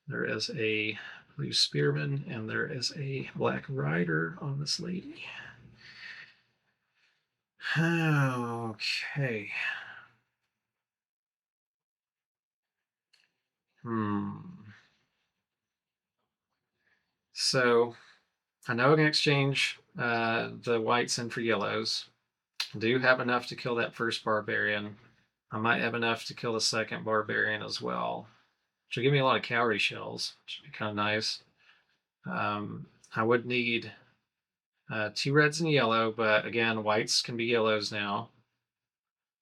There is a blue spearman, and there is a black rider on this lady. Okay. Hmm. So I know I can exchange the whites in for yellows. I do have enough to kill that first barbarian. I might have enough to kill the second barbarian as well, which will give me a lot of cowrie shells, which would be kind of nice. I would need two reds and yellow, but again, whites can be yellows now.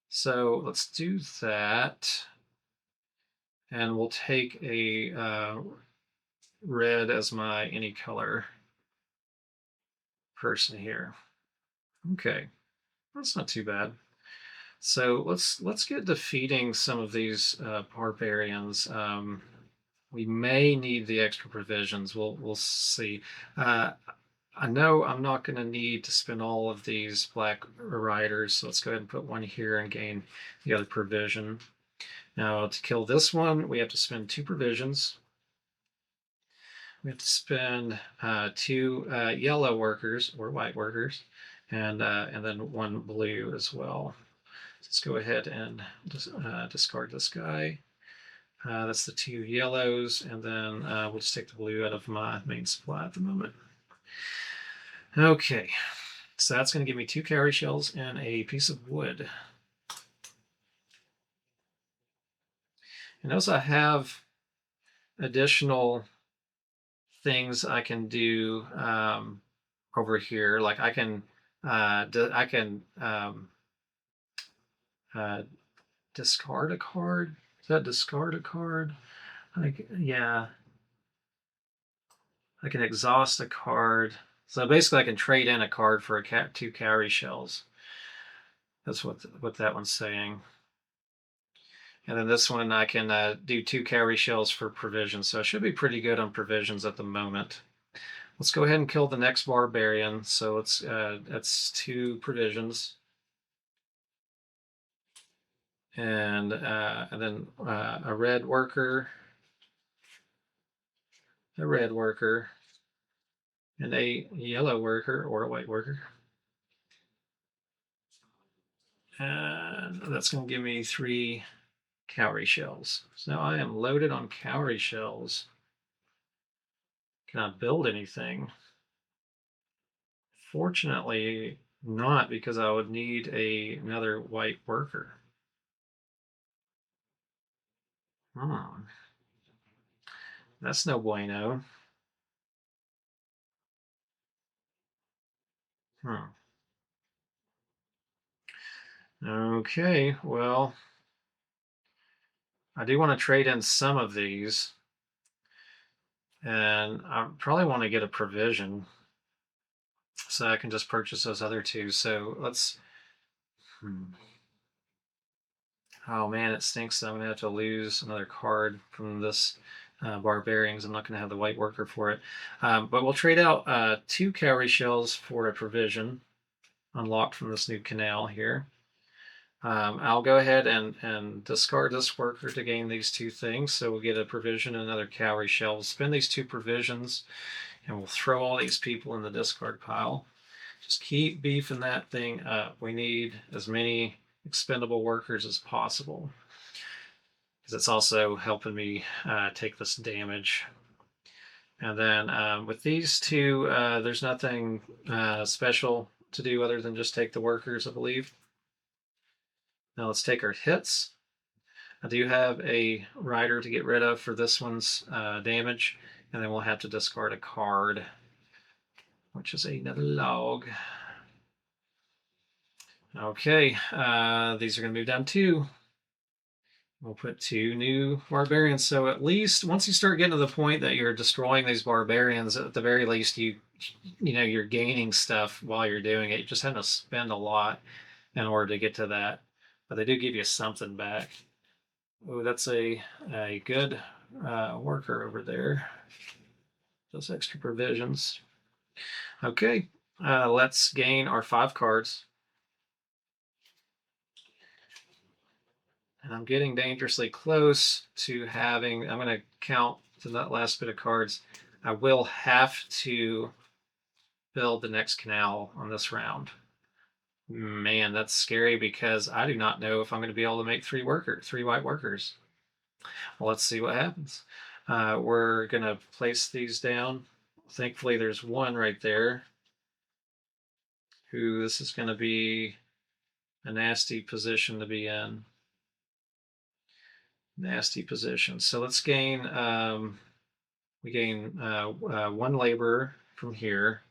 So let's do that. And we'll take a red as my any color person here. Okay, that's not too bad. So let's get defeating some of these barbarians. We may need the extra provisions. We'll see. Uh, I know I'm not going to need to spend all of these black riders, so let's go ahead and put one here and gain the other provision. Now to kill this one, we have to spend two provisions. We have to spend two yellow workers or white workers, and then one blue as well. Let's go ahead and discard this guy. That's the two yellows, and then we'll just take the blue out of my main supply at the moment. Okay, so that's going to give me two cowrie shells and a piece of wood. And notice I have additional things I can do over here. Like I can uh, discard a card. Is that discard a card? Yeah, I can exhaust a card. So basically, I can trade in a card for two cowrie shells. That's what that one's saying. And then this one, I can do two cowrie shells for provisions. So I should be pretty good on provisions at the moment. Let's go ahead and kill the next barbarian. So that's two provisions. And then a red worker, and a yellow worker or a white worker. And that's going to give me three cowrie shells. So now I am loaded on cowrie shells. Can I build anything? Fortunately, not, because I would need another white worker. Hmm. That's no bueno. Hmm. Okay, well, I do want to trade in some of these, and I probably want to get a provision so I can just purchase those other two. So let's. Oh man, it stinks that I'm gonna have to lose another card from this barbarians. I'm not gonna have the white worker for it, but we'll trade out two cowrie shells for a provision unlocked from this new canal here. I'll go ahead and discard this worker to gain these two things. So we'll get a provision and another cowrie shell. We'll spend these two provisions and we'll throw all these people in the discard pile. Just keep beefing that thing up. We need as many expendable workers as possible, because it's also helping me take this damage. And then with these two, there's nothing special to do other than just take the workers, I believe. Now let's take our hits. I do have a rider to get rid of for this one's damage, and then we'll have to discard a card, which is another log. Okay, these are going to move down two. We'll put two new barbarians. So at least once you start getting to the point that you're destroying these barbarians, at the very least you're gaining stuff while you're doing it. You just have to spend a lot in order to get to that. But they do give you something back. Oh, that's a good worker over there. Those extra provisions. Okay, let's gain our 5 cards. And I'm getting dangerously close to having, I'm going to count to that last bit of cards. I will have to build the next canal on this round. Man, that's scary because I do not know if I'm going to be able to make three white workers. Well, let's see what happens. We're going to place these down. Thankfully, there's one right there who this is going to be a nasty position to be in. Nasty position. So let's gain, we gain one laborer from here.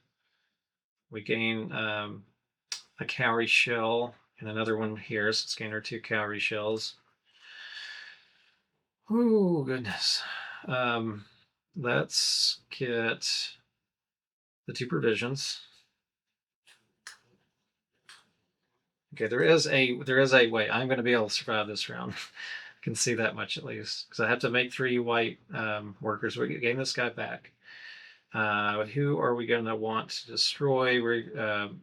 We gain a cowrie shell and another one here. So let's gain our 2 cowrie shells. Oh, goodness. Let's get the 2 provisions. Okay, there is a way I'm going to be able to survive this round. I can see that much at least, because I have to make 3 white workers. We're getting this guy back. Who are we going to want to destroy? I'm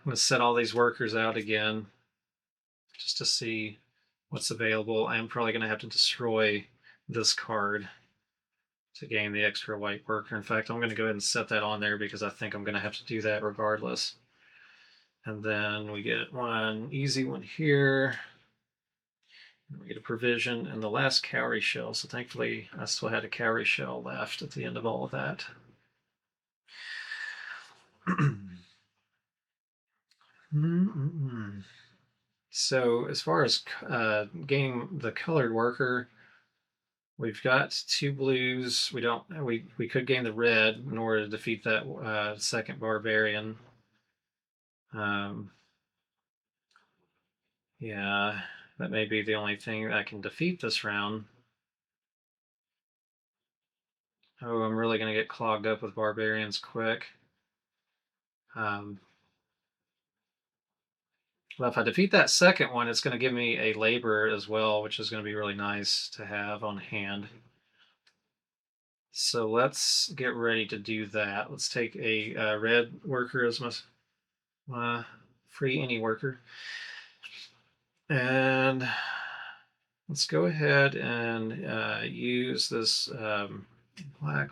going to set all these workers out again just to see what's available. I'm probably going to have to destroy this card to gain the extra white worker. In fact, I'm going to go ahead and set that on there because I think I'm going to have to do that regardless. And then we get one easy one here. We get a provision and the last cowrie shell. So thankfully, I still had a cowrie shell left at the end of all of that. So as far as gaining the colored worker, we've got 2 blues. We could gain the red in order to defeat that second barbarian. Yeah, that may be the only thing I can defeat this round. Oh, I'm really going to get clogged up with barbarians quick. Well, if I defeat that second one, it's going to give me a laborer as well, which is going to be really nice to have on hand. So let's get ready to do that. Let's take a red worker as my free any worker. And let's go ahead and use this black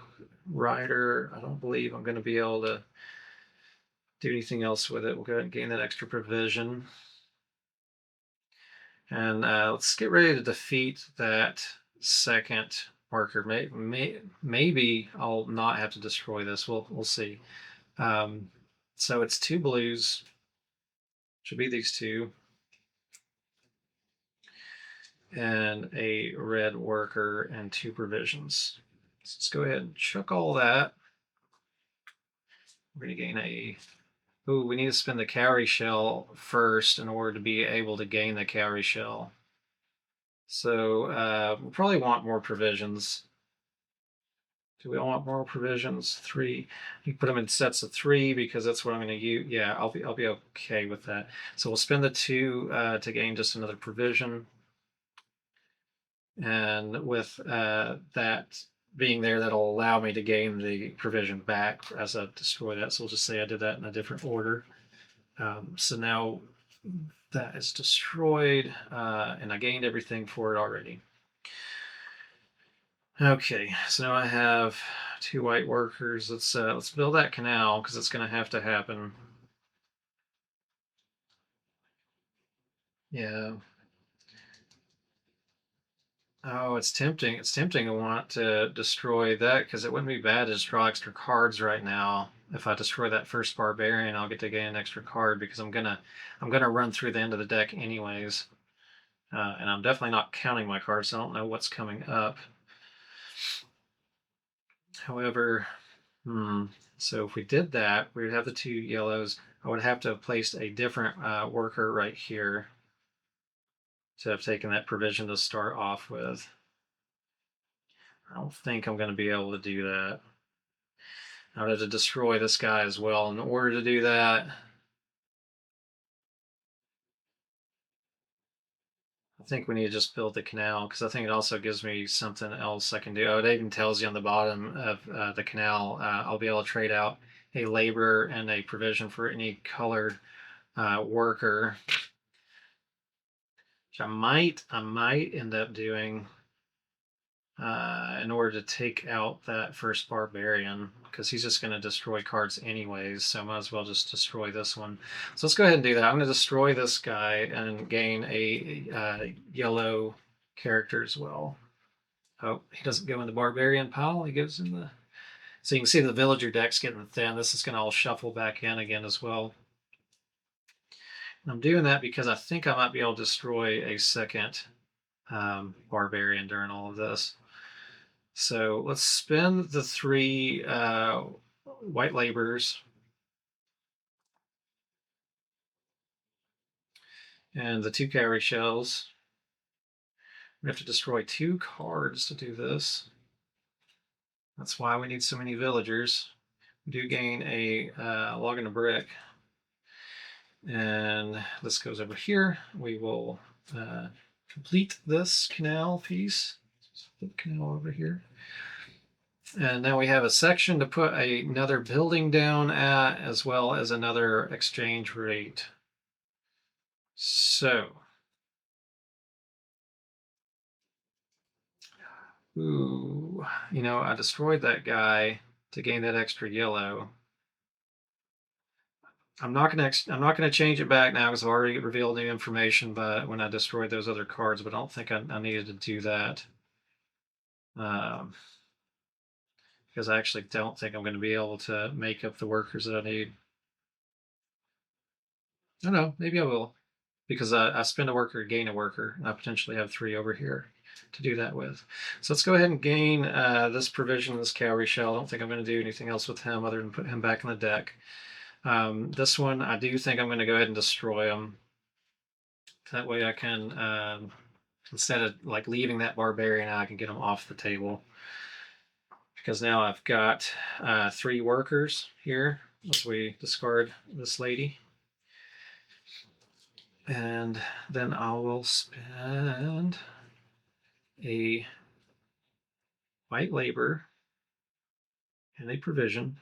rider. I don't believe I'm going to be able to do anything else with it. We'll go ahead and gain that extra provision. And let's get ready to defeat that second marker. Maybe I'll not have to destroy this. We'll see. So it's 2 blues. Should be these 2. And a red worker and 2 provisions. So let's go ahead and chuck all that. We're going to gain a... Ooh, we need to spend the cowrie shell first in order to be able to gain the cowrie shell. So we'll probably want more provisions. Do we want more provisions? 3. You put them in sets of 3 because that's what I'm going to use. Yeah, I'll be okay with that. So we'll spend the 2 to gain just another provision. And with that being there, that'll allow me to gain the provision back as I destroy that. So we'll just say I did that in a different order. So now that is destroyed, and I gained everything for it already. Okay, so now I have 2 white workers. Let's build that canal because it's going to have to happen. Yeah. Oh, it's tempting. It's tempting to want to destroy that because it wouldn't be bad to just draw extra cards right now. If I destroy that first barbarian, I'll get to gain an extra card because I'm gonna run through the end of the deck anyways, and I'm definitely not counting my cards. So I don't know what's coming up. However, so if we did that, we would have the 2 yellows. I would have to have placed a different worker right here to have taken that provision to start off with. I don't think I'm going to be able to do that. I would have to destroy this guy as well in order to do that. I think we need to just build the canal because I think it also gives me something else I can do. Oh, it even tells you on the bottom of the canal, I'll be able to trade out a labor and a provision for any colored worker, which I might end up doing in order to take out that first barbarian because he's just going to destroy cards anyways, so I might as well just destroy this one. So let's go ahead and do that. I'm going to destroy this guy and gain a yellow character as well. Oh, he doesn't go in the barbarian pile. He goes in the... So you can see the villager deck's getting thin. This is going to all shuffle back in again as well. And I'm doing that because I think I might be able to destroy a second barbarian during all of this. So let's spend the 3 white laborers and the 2 cowrie shells. We have to destroy 2 cards to do this. That's why we need so many villagers. We do gain a log and a brick. And this goes over here. We will complete this canal piece. Put the canal over here. And now we have a section to put another building down at, as well as another exchange rate. So, ooh, you know, I destroyed that guy to gain that extra yellow. I'm not gonna change it back now because I've already revealed new information. But when I destroyed those other cards, but I don't think I needed to do that. Because I actually don't think I'm going to be able to make up the workers that I need. I don't know, maybe I will, because I spend a worker, gain a worker, and I potentially have 3 over here to do that with. So let's go ahead and gain this provision, this cowrie shell. I don't think I'm going to do anything else with him other than put him back in the deck. This one, I do think I'm going to go ahead and destroy him. That way I can, instead of like leaving that barbarian, I can get him off the table. Because now I've got 3 workers here as we discard this lady. And then I will spend a white labor and a provision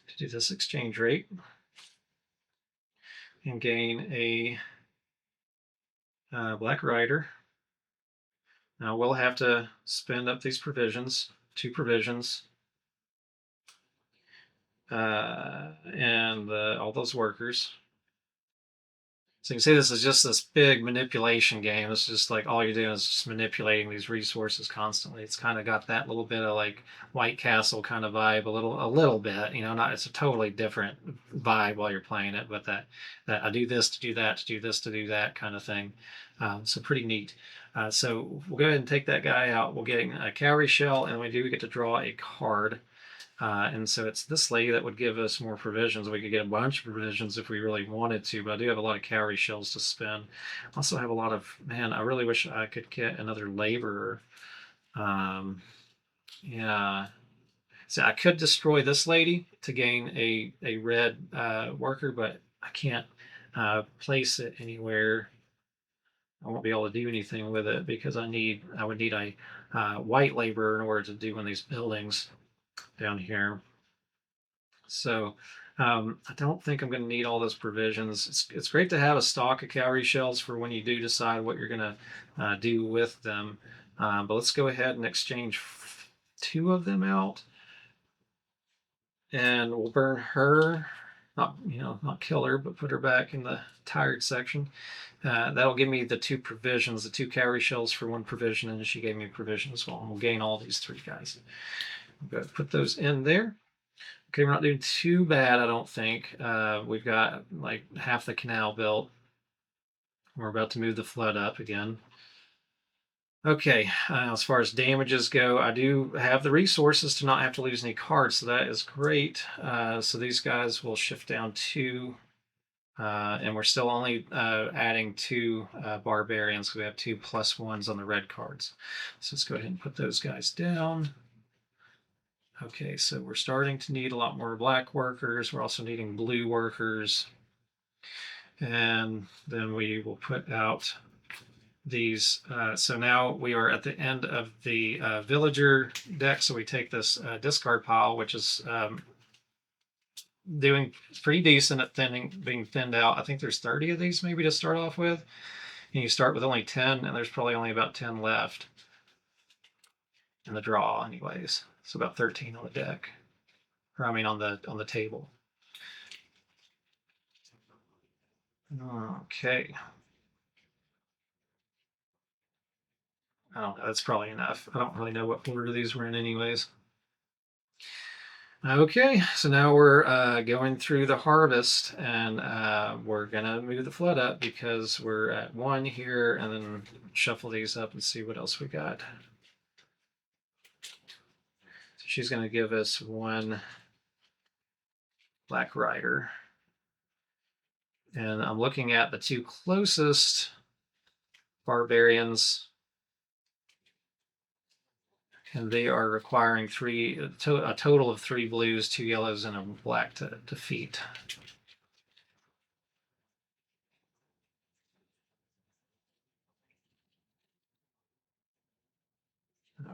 to do this exchange rate and gain a black rider. Now we'll have to spend up these provisions, 2 provisions, and all those workers. So you can see this is just this big manipulation game. It's just like all you're doing is just manipulating these resources constantly. It's kind of got that little bit of like White Castle kind of vibe, a little bit, you know, not, it's a totally different vibe while you're playing it, but that I do this to do that, to do this to do that kind of thing. So pretty neat. So we'll go ahead and take that guy out. We'll get a cowrie shell, and we get to draw a card. And so it's this lady that would give us more provisions. We could get a bunch of provisions if we really wanted to, but I do have a lot of cowrie shells to spend. I also have a lot of, man, I really wish I could get another laborer. Yeah. So I could destroy this lady to gain a red worker, but I can't place it anywhere. I won't be able to do anything with it because I would need a white laborer in order to do one of these buildings down here. So I don't think I'm going to need all those provisions. It's great to have a stock of cowrie shells for when you do decide what you're going to do with them. But let's go ahead and exchange 2 of them out, and we'll burn her. Not kill her, but put her back in the tired section. That'll give me the 2 provisions, the 2 cowrie shells for 1 provision, and she gave me a provision as well. And we'll gain all these 3 guys. Go put those in there. Okay, we're not doing too bad, I don't think. We've got like half the canal built. We're about to move the flood up again. Okay, as far as damages go, I do have the resources to not have to lose any cards, so that is great. So these guys will shift down 2, and we're still only adding 2 barbarians, because we have 2 +1s on the red cards. So let's go ahead and put those guys down. Okay, so we're starting to need a lot more black workers. We're also needing blue workers. And then we will put out these. So now we are at the end of the villager deck. So we take this discard pile, which is doing pretty decent at being thinned out. I think there's 30 of these maybe to start off with. And you start with only 10, and there's probably only about 10 left in the draw anyways. So about 13 on the deck, or I mean on the table. Okay. I don't know. That's probably enough. I don't really know what order these were in, anyways. Okay, so now we're going through the harvest, and we're gonna move the flood up because we're at 1 here, and then shuffle these up and see what else we got. So she's gonna give us 1 Black Rider, and I'm looking at the 2 closest barbarians, and they are requiring a total of 3 blues, 2 yellows, and a black to defeat.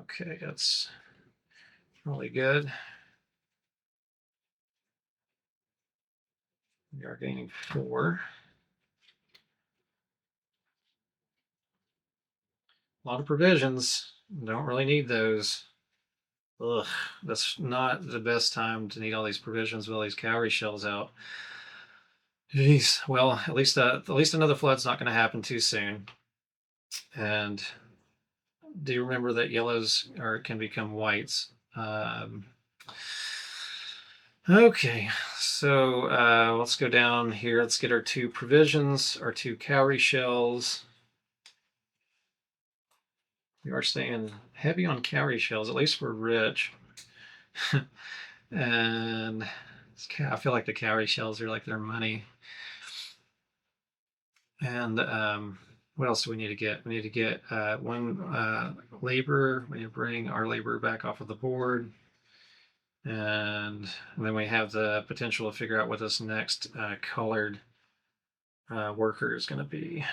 Okay, that's really good. We are gaining 4. A lot of provisions. Don't really need those. Ugh, that's not the best time to need all these provisions with all these cowrie shells out. Jeez. Well, at least another flood's not going to happen too soon. And do you remember that yellows can become whites? Okay, so let's go down here. Let's get our 2 provisions, our 2 cowrie shells. We are staying heavy on cowrie shells. At least we're rich. And I feel like the cowrie shells are like their money. And what else do we need to get? We need to get 1 labor. We need to bring our labor back off of the board. And then we have the potential to figure out what this next colored worker is going to be.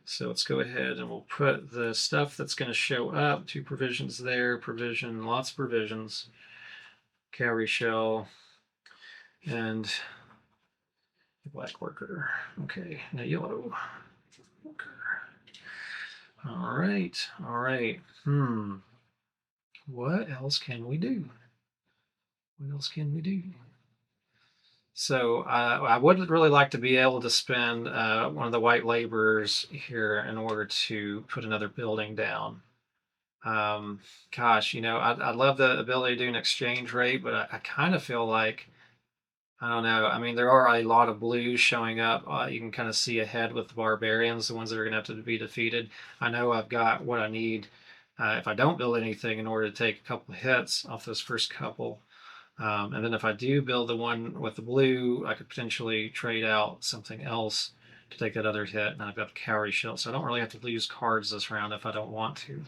So let's go ahead and we'll put the stuff that's going to show up. 2 provisions there, provision, lots of provisions, cowrie shell, and the black worker. Okay, now yellow worker. All right, all right. What else can we do? What else can we do? So I would really like to be able to spend 1 of the white laborers here in order to put another building down. Gosh, I love the ability to do an exchange rate, but I kind of feel like, I don't know. I mean, there are a lot of blues showing up. You can kind of see ahead with the barbarians, the ones that are going to have to be defeated. I know I've got what I need if I don't build anything in order to take a couple of hits off those first couple. And then if I do build the one with the blue, I could potentially trade out something else to take that other hit. And I've got the cowrie shell, so I don't really have to lose cards this round if I don't want to.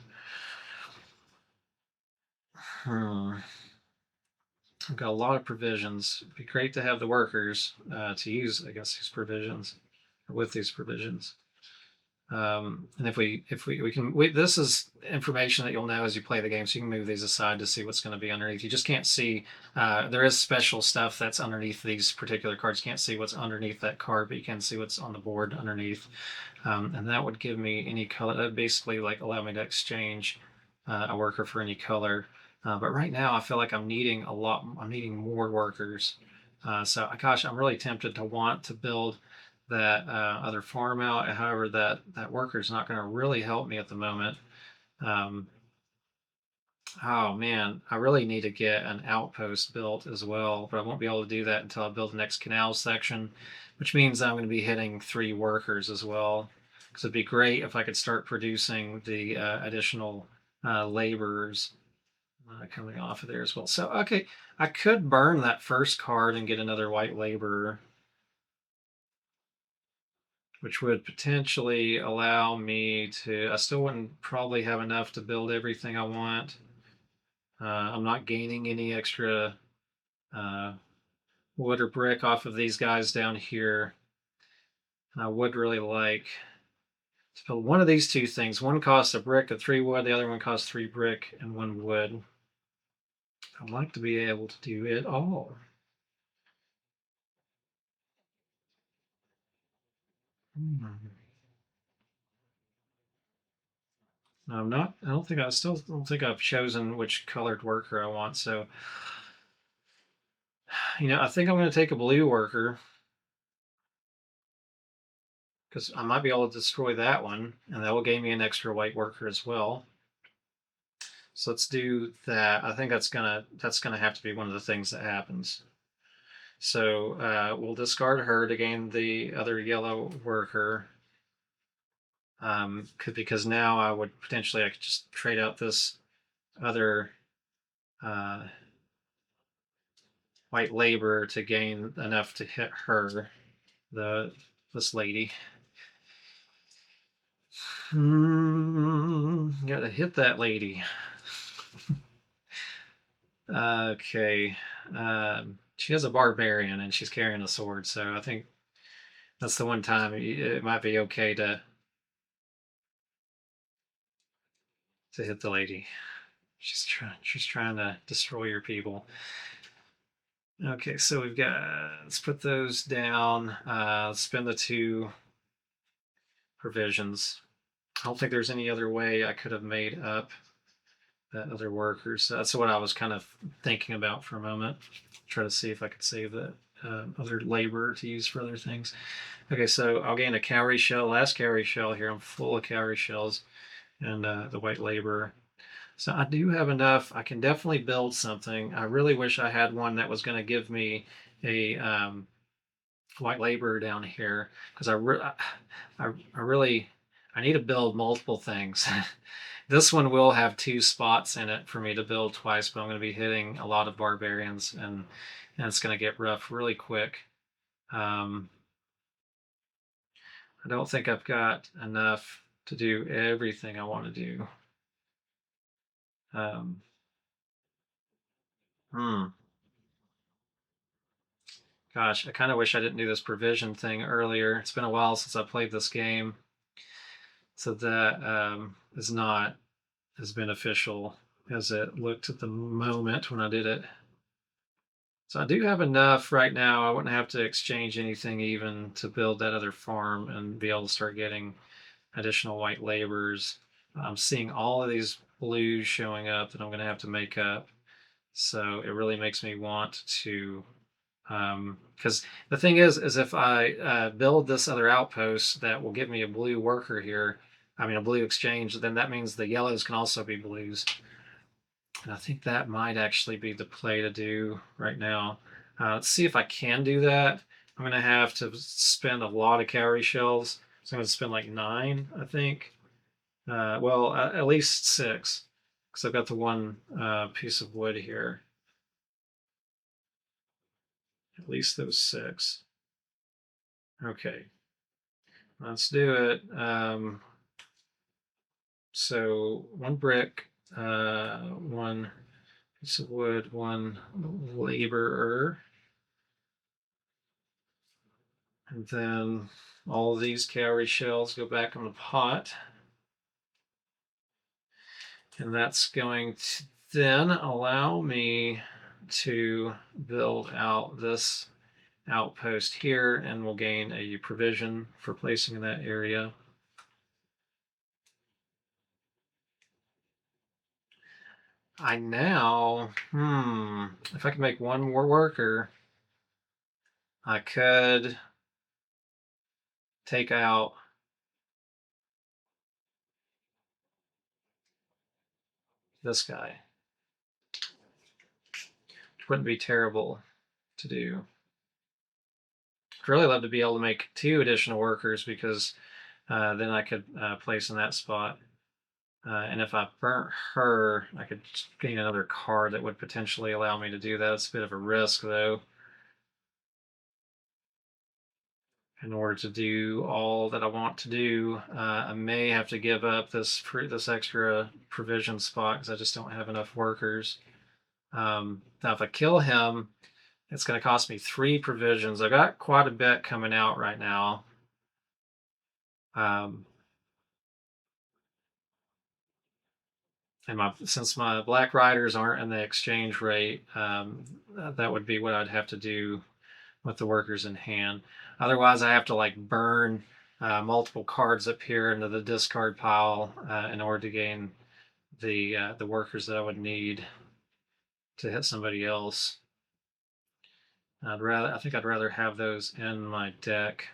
I've got a lot of provisions. It'd be great to have the workers to use against these provisions, or with these provisions. And if we can, this is information that you'll know as you play the game, so you can move these aside to see what's going to be underneath. You just can't see. There is special stuff that's underneath these particular cards. You can't see what's underneath that card, but you can see what's on the board underneath. And that would give me any color. That basically like allow me to exchange a worker for any color. But right now, I feel like I'm needing a lot. I'm needing more workers. So, gosh, I'm really tempted to want to build that other farm out. However, that worker is not going to really help me at the moment. Oh man, I really need to get an outpost built as well, but I won't be able to do that until I build the next canal section, which means I'm going to be hitting 3 workers as well. Because it'd be great if I could start producing the additional laborers coming off of there as well. So, okay, I could burn that first card and get another white laborer, which would potentially allow me to, I still wouldn't probably have enough to build everything I want. I'm not gaining any extra wood or brick off of these guys down here. I would really like to build one of these 2 things. One costs a brick and 3 wood, the other one costs 3 brick and 1 wood. I'd like to be able to do it all. I'm not. I don't think I still don't think I've chosen which colored worker I want. So, I think I'm going to take a blue worker because I might be able to destroy that one, and that will gain me an extra white worker as well. So let's do that. I think that's gonna have to be one of the things that happens. So we'll discard her to gain the other yellow worker. Because now I could just trade out this other uh, white labor to gain enough to hit her, this lady. Gotta hit that lady. Okay. She has a barbarian and she's carrying a sword, so I think that's the one time it might be okay to hit the lady. She's trying to destroy your people. Okay, so we've got, let's put those down. Let's spend the 2 provisions. I don't think there's any other way I could have made up that other worker. So that's what I was kind of thinking about for a moment. Try to see if I could save that other labor to use for other things. Okay, so I'll gain a cowrie shell. Last cowrie shell here. I'm full of cowrie shells and the white labor. So I do have enough. I can definitely build something. I really wish I had one that was going to give me a white labor down here because I really I need to build multiple things. This one will have 2 spots in it for me to build twice, but I'm going to be hitting a lot of barbarians and it's going to get rough really quick. I don't think I've got enough to do everything I want to do. Um, hmm. Gosh, I kind of wish I didn't do this provision thing earlier. It's been a while since I played this game, so that is not as beneficial as it looked at the moment when I did it. So I do have enough right now. I wouldn't have to exchange anything even to build that other farm and be able to start getting additional white laborers. I'm seeing all of these blues showing up that I'm going to have to make up. So it really makes me want to, because the thing is if I build this other outpost that will give me a blue worker here, I mean a blue exchange, then that means the yellows can also be blues. And I think that might actually be the play to do right now. Let's see if I can do that. I'm going to have to spend a lot of cowrie shells. So I'm going to spend like 9, I think. Well, at least 6, because I've got the one piece of wood here. At least those 6. Okay, let's do it. So 1 brick, 1 piece of wood, 1 laborer. And then all of these cowrie shells go back in the pot. And that's going to then allow me to build out this outpost here, and we'll gain a provision for placing in that area. I now, if I can make 1 more worker, I could take out this guy, which wouldn't be terrible to do. I'd really love to be able to make 2 additional workers because then I could place in that spot. And if I burnt her, I could gain another card that would potentially allow me to do that. It's a bit of a risk, though, in order to do all that I want to do. I may have to give up this extra provision spot because I just don't have enough workers. Now, if I kill him, it's going to cost me 3 provisions. I got quite a bit coming out right now. And since my black riders aren't in the exchange rate, that would be what I'd have to do with the workers in hand. Otherwise, I have to like burn multiple cards up here into the discard pile in order to gain the workers that I would need to hit somebody else. I think I'd rather have those in my deck.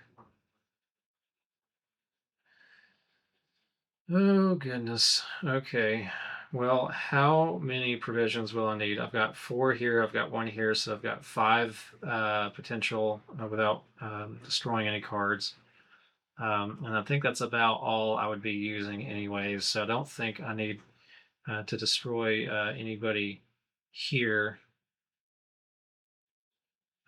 Oh goodness. Okay. Well, how many provisions will I need? I've got 4 here. I've got 1 here, so I've got 5 potential without destroying any cards. And I think that's about all I would be using anyways. So I don't think I need to destroy anybody here.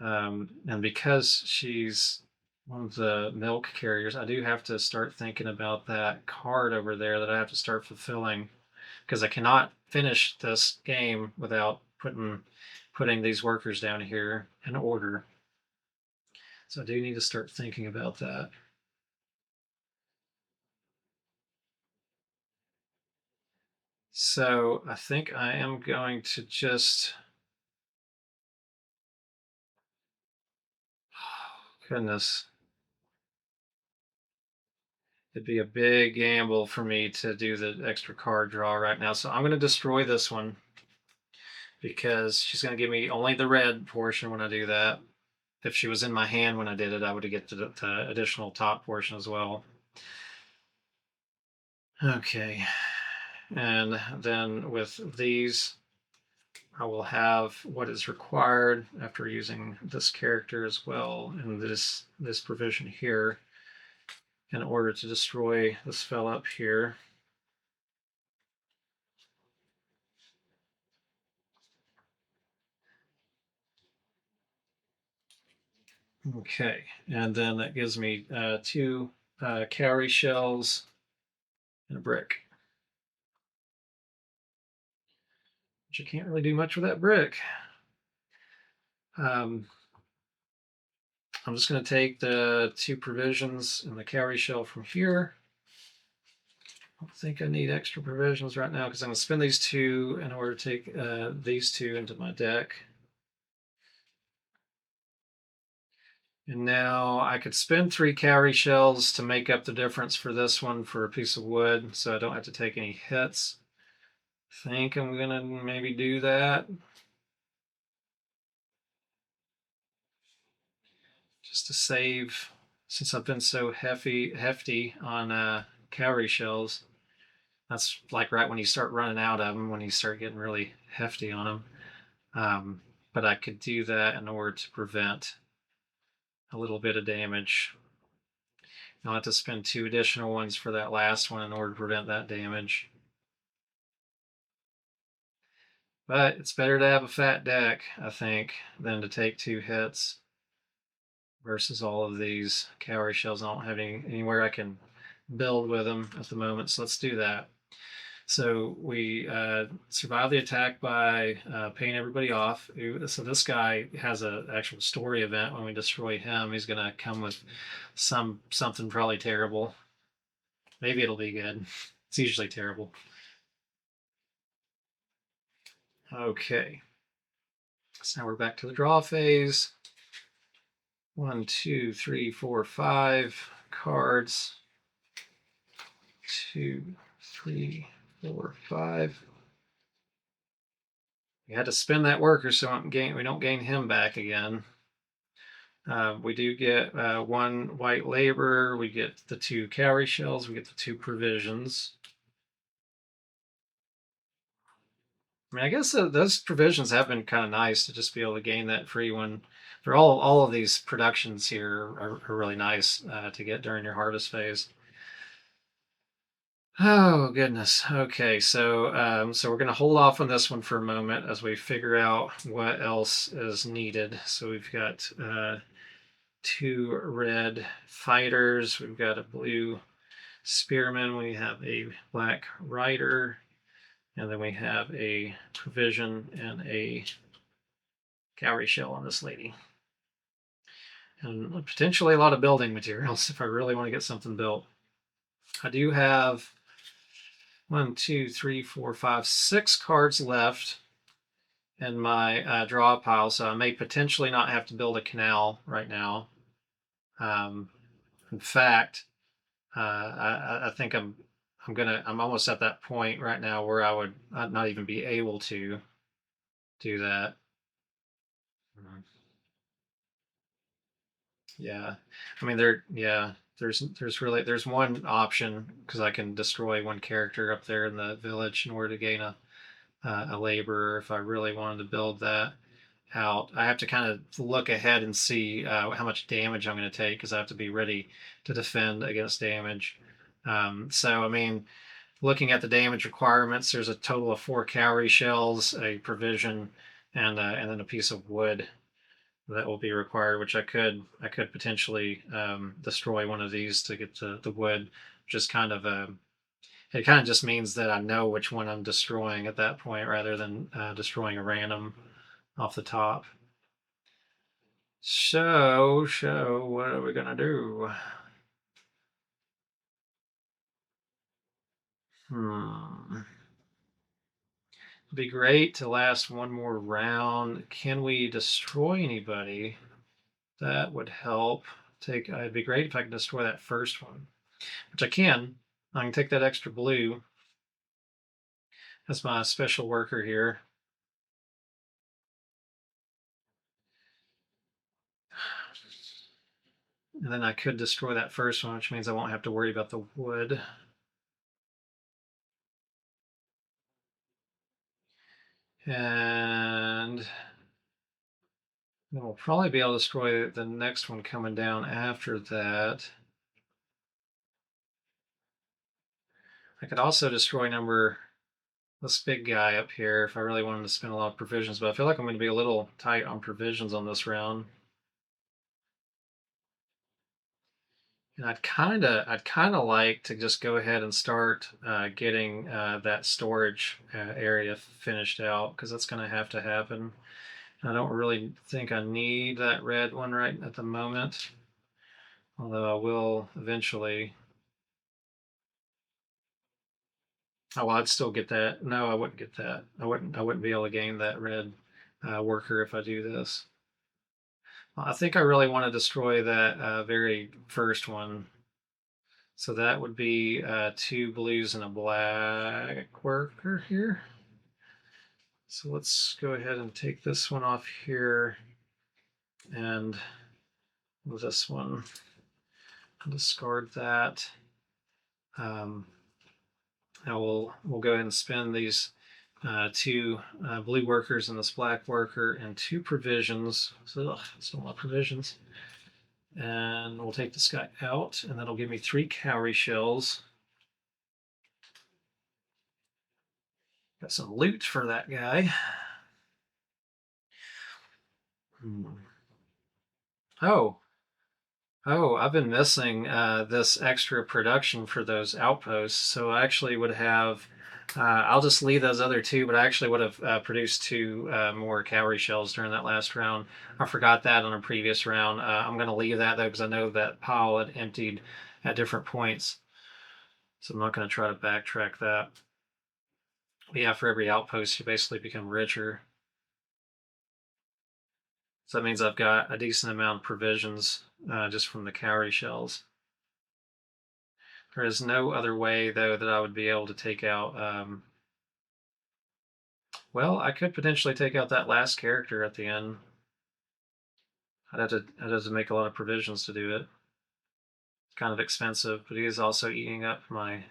And because she's one of the milk carriers, I do have to start thinking about that card over there that I have to start fulfilling, because I cannot finish this game without putting these workers down here in order. So I do need to start thinking about that. So I think I am going to just, oh, goodness, it'd be a big gamble for me to do the extra card draw right now. So I'm going to destroy this one because she's going to give me only the red portion when I do that. If she was in my hand when I did it, I would get the additional top portion as well. Okay. And then with these, I will have what is required after using this character as well and this provision here in order to destroy this fella up here. Okay, and then that gives me 2 cowrie shells and a brick. Which you can't really do much with that brick. I'm just going to take the 2 provisions and the cowrie shell from here. I don't think I need extra provisions right now because I'm going to spend these 2 in order to take these 2 into my deck. And now I could spend 3 cowrie shells to make up the difference for this one for a piece of wood, so I don't have to take any hits. I think I'm going to maybe do that. Just to save, since I've been so hefty on cowrie shells. That's like right when you start running out of them, when you start getting really hefty on them. But I could do that in order to prevent a little bit of damage. I'll have to spend 2 additional ones for that last one in order to prevent that damage. But it's better to have a fat deck, I think, than to take 2 hits versus all of these cowrie shells. I don't have anywhere I can build with them at the moment, so let's do that. So we survive the attack by paying everybody off. So this guy has an actual story event. When we destroy him, he's going to come with something probably terrible. Maybe it'll be good. It's usually terrible. Okay. So now we're back to the draw phase. 1, 2, 3, 4, 5 cards. 2, 3, 4, 5. We had to spend that worker so we don't gain him back again. We do get 1 white labor. We get the 2 cowrie shells. We get the 2 provisions. I mean, I guess those provisions have been kind of nice to just be able to gain that free one. For all of these productions here are really nice to get during your harvest phase. Oh goodness. Okay, so so we're going to hold off on this one for a moment as we figure out what else is needed. So we've got 2 red fighters. We've got a blue spearman. We have a black rider, and then we have a provision and a cowrie shell on this lady. And potentially a lot of building materials if I really want to get something built. I do have 1, 2, 3, 4, 5, 6 cards left in my draw pile, so I may potentially not have to build a canal right now. In fact, I think I'm almost at that point right now where I would not even be able to do that. Mhm. Yeah, I mean yeah, there's one option because I can destroy one character up there in the village in order to gain a laborer if I really wanted to build that out. I have to kind of look ahead and see how much damage I'm going to take because I have to be ready to defend against damage. So, I mean, looking at the damage requirements, there's a total of 4 cowrie shells, a provision, and then a piece of wood that will be required. Which I could potentially destroy one of these to get the wood, which is kind of a it kind of just means that I know which one I'm destroying at that point rather than destroying a random off the top. So, what are we gonna do? Hmm. It'd be great to last one more round. Can we destroy anybody? That would help. It'd be great if I could destroy that first one, which I can. I can take that extra blue. That's my special worker here. And then I could destroy that first one, which means I won't have to worry about the wood. And then we'll probably be able to destroy the next one coming down after that. I could also destroy this big guy up here if I really wanted to spend a lot of provisions, but I feel like I'm going to be a little tight on provisions on this round. And I'd kind of like to just go ahead and start getting that storage area finished out because that's going to happen. I don't really think I need that red one right at the moment, although I will eventually. Oh, well, I'd still get that. No, I wouldn't get that. I wouldn't be able to gain that red worker if I do this. Well, I think I really want to destroy that very first one. So that would be 2 blues and a black worker here. So let's go ahead and take this one off here and this one. Discard that. Now we'll go ahead and spend these 2 blue workers and this black worker and 2 provisions. So that's a lot of provisions. And we'll take this guy out, and that'll give me 3 cowrie shells. Got some loot for that guy. Oh, I've been missing this extra production for those outposts. So I actually would have. I'll just leave those other 2, but I actually would have produced 2 more cowrie shells during that last round. I forgot that on a previous round. I'm going to leave that though because I know that pile had emptied at different points. So I'm not going to try to backtrack that. But yeah, for every outpost, you basically become richer. So that means I've got a decent amount of provisions just from the cowrie shells. There is no other way, though, that I would be able to take out. Well, I could potentially take out that last character at the end. I'd have to make a lot of provisions to do it. It's kind of expensive, but he is also eating up my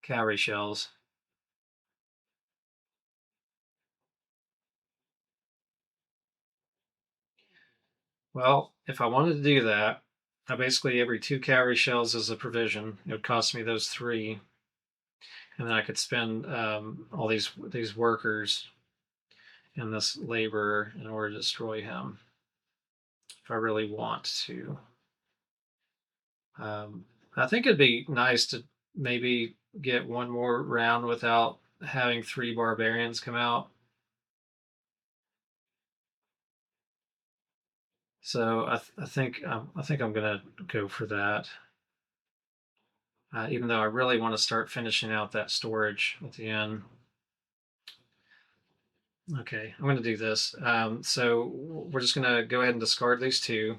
cowrie shells. Well, if I wanted to do that, I basically every 2 cowrie shells is a provision. It would cost me those 3, and then I could spend all these workers and this laborer in order to destroy him if I really want to. I think it'd be nice to maybe get one more round without having 3 barbarians come out. So I think I'm gonna go for that. Even though I really want to start finishing out that storage at the end. Okay, I'm going to do this. So we're just going to go ahead and discard these 2.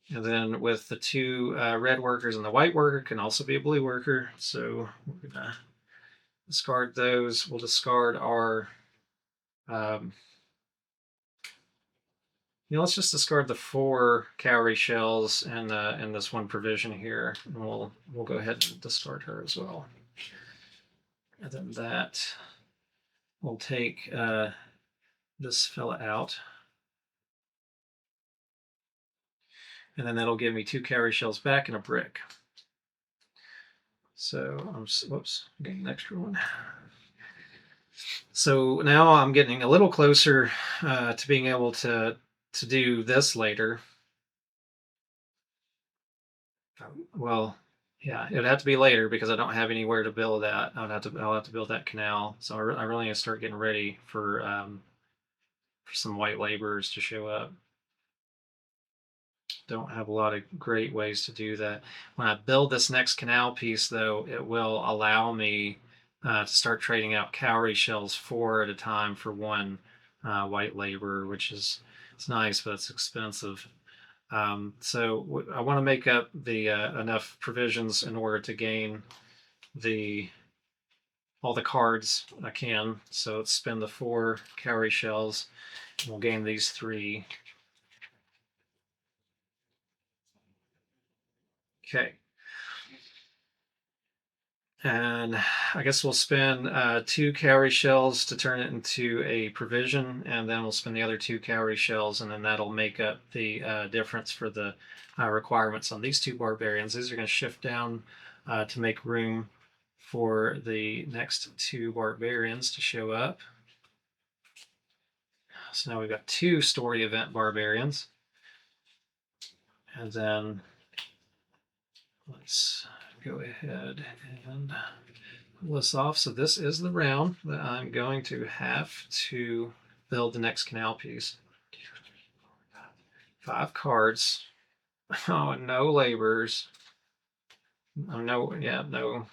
And then with the two red workers and the white worker can also be a blue worker. So we're gonna discard those. We'll discard our let's just discard the 4 cowrie shells and this one provision here, and we'll go ahead and discard her as well. And then that will take this fella out, and then that'll give me 2 cowrie shells back and a brick. So whoops, I'm getting an extra one. So now I'm getting a little closer to being able to do this later. Well, yeah, it'd have to be later because I don't have anywhere to build that. I'll have to build that canal. So I really need to start getting ready for some white laborers to show up. Don't have a lot of great ways to do that. When I build this next canal piece, though, it will allow me to start trading out cowrie shells 4 at a time for 1 white laborer, which is it's nice, but it's expensive. So I want to make up the enough provisions in order to gain all the cards I can. So let's spend the 4 cowrie shells, and we'll gain these 3. Okay. And I guess we'll spend 2 cowrie shells to turn it into a provision, and then we'll spend the other 2 cowrie shells, and then that'll make up the difference for the requirements on these 2 barbarians. These are going to shift down to make room for the next 2 barbarians to show up. So now we've got 2 story event barbarians. And then let's go ahead and pull this off. So this is the round that I'm going to have to build the next canal piece. 5 cards. Oh, no laborers. Oh, no, yeah, no.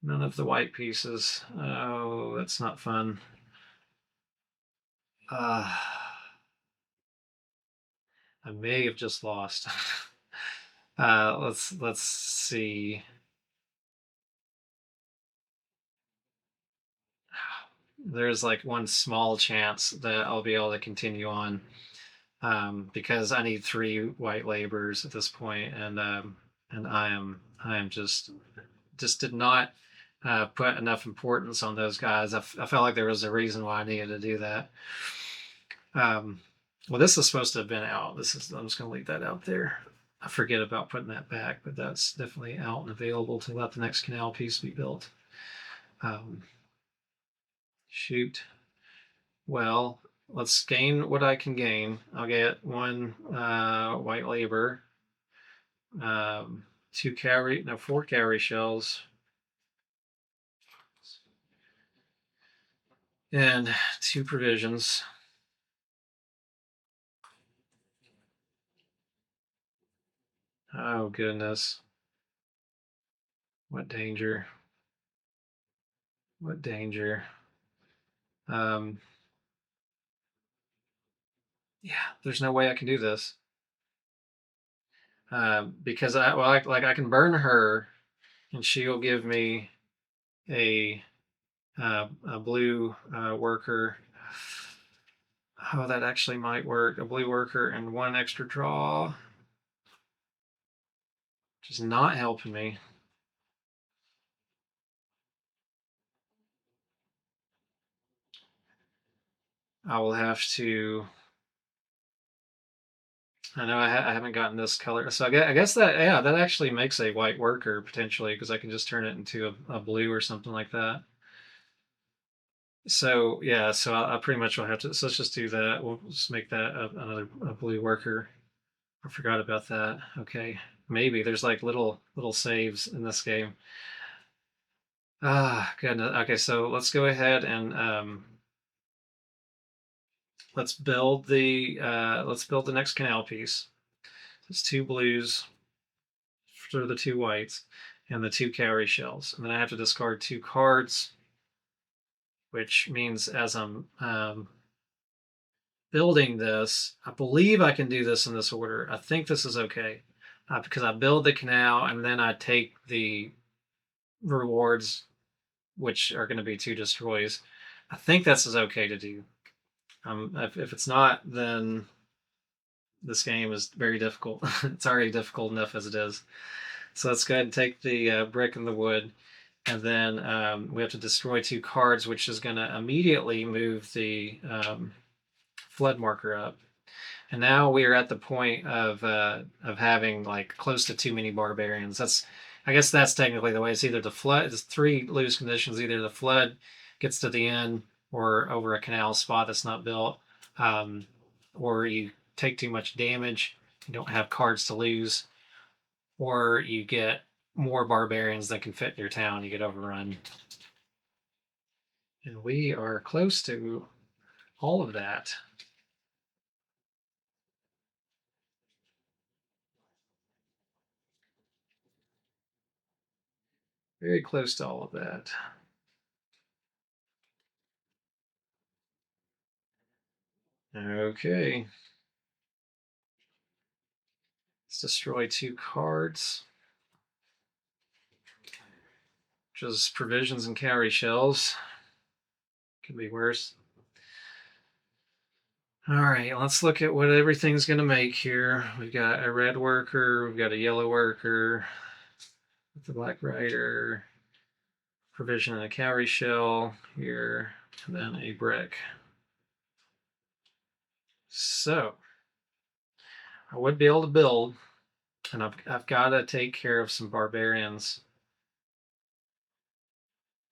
None of the white pieces. Oh, that's not fun. I may have just lost. Let's see. There's like one small chance that I'll be able to continue on because I need 3 white laborers at this point, and I am just did not put enough importance on those guys. I felt like there was a reason why I needed to do that. Well, this is supposed to have been out. I'm just going to leave that out there. I forget about putting that back, but that's definitely out and available to let the next canal piece be built. Shoot. Well, let's gain what I can gain. I'll get 1 white labor, 4 cowrie shells, and 2 provisions. Oh, goodness. What danger. What danger. Yeah, there's no way I can do this. Because I can burn her, and she'll give me a blue worker. Oh, that actually might work. A blue worker and 1 extra draw, which is not helping me. I will have to. I know I haven't gotten this color, so I guess that that actually makes a white worker potentially because I can just turn it into a blue or something like that. So yeah, so I pretty much will have to. So let's just do that. We'll just make that another blue worker. I forgot about that. Okay, maybe there's like little saves in this game. Ah, goodness. Okay, so let's go ahead and let's build the next canal piece. It's 2 blues for the 2 whites and the 2 cowrie shells, and then I have to discard 2 cards, which means as I'm building this, I believe I can do this in this order. I think this is okay because I build the canal and then I take the rewards, which are going to be 2 destroys. I think this is okay to do. If it's not, then this game is very difficult. It's already difficult enough as it is. So let's go ahead and take the brick and the wood. And then we have to destroy 2 cards, which is going to immediately move the flood marker up. And now we are at the point of having like close to too many barbarians. I guess that's technically the way. It's either the flood. It's 3 lose conditions. Either the flood gets to the end, or over a canal spot that's not built, or you take too much damage. You don't have cards to lose, or you get more barbarians that can fit in your town. You get overrun, and we are close to all of that. Very close to all of that. Okay. Let's destroy 2 cards. Which is provisions and cowrie shells. Could be worse. All right, let's look at what everything's going to make here. We've got a red worker, we've got a yellow worker, with the black rider, provision and a cowrie shell here, and then a brick. So I would be able to build, and I've got to take care of some barbarians.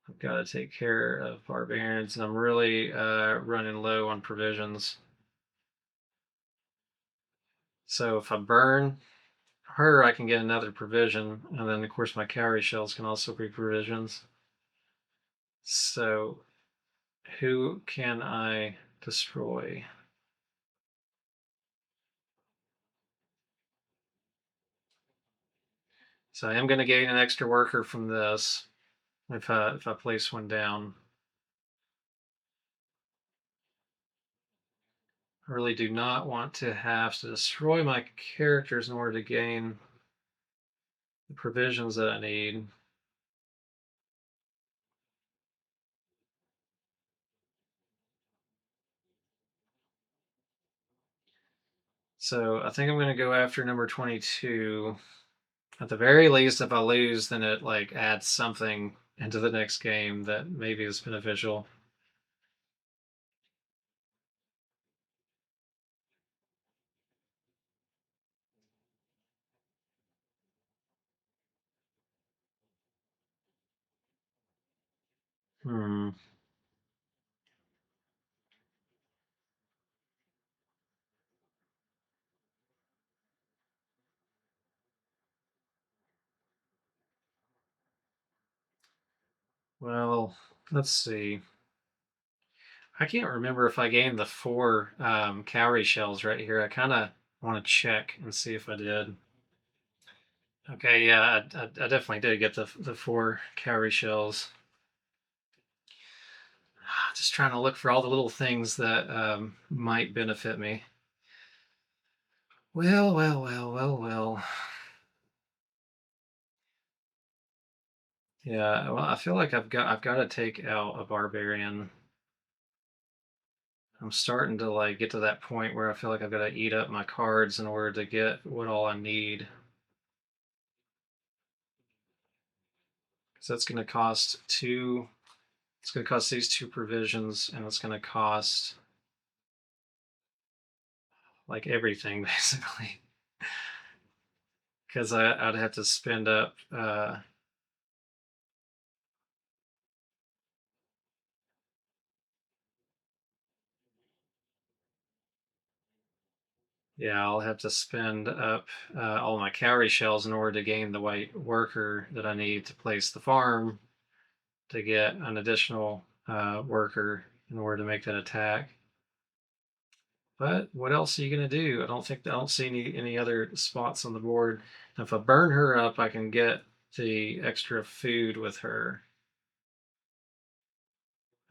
I've got to take care of barbarians, and I'm really running low on provisions. So if I burn her, I can get another provision, and then of course my cowrie shells can also be provisions. So who can I destroy? So I am going to gain an extra worker from this if I place one down. I really do not want to have to destroy my characters in order to gain the provisions that I need. So I think I'm going to go after number 22. At the very least, if I lose, then it like adds something into the next game that maybe is beneficial. Hmm. Well, let's see. I can't remember if I gained the 4 cowrie shells right here. I kind of want to check and see if I did. Okay, yeah, I definitely did get the 4 cowrie shells. Just trying to look for all the little things that might benefit me. Well, well, well, well, well. Yeah, well, I feel like I've got to take out a barbarian. I'm starting to like get to that point where I feel like I've got to eat up my cards in order to get what all I need. So that's going to cost 2. It's going to cost these 2 provisions, and it's going to cost like everything basically, because I'd have to spend up. Yeah, I'll have to spend up all my cowrie shells in order to gain the white worker that I need to place the farm to get an additional worker in order to make that attack. But what else are you going to do? I don't see any other spots on the board. And if I burn her up, I can get the extra food with her,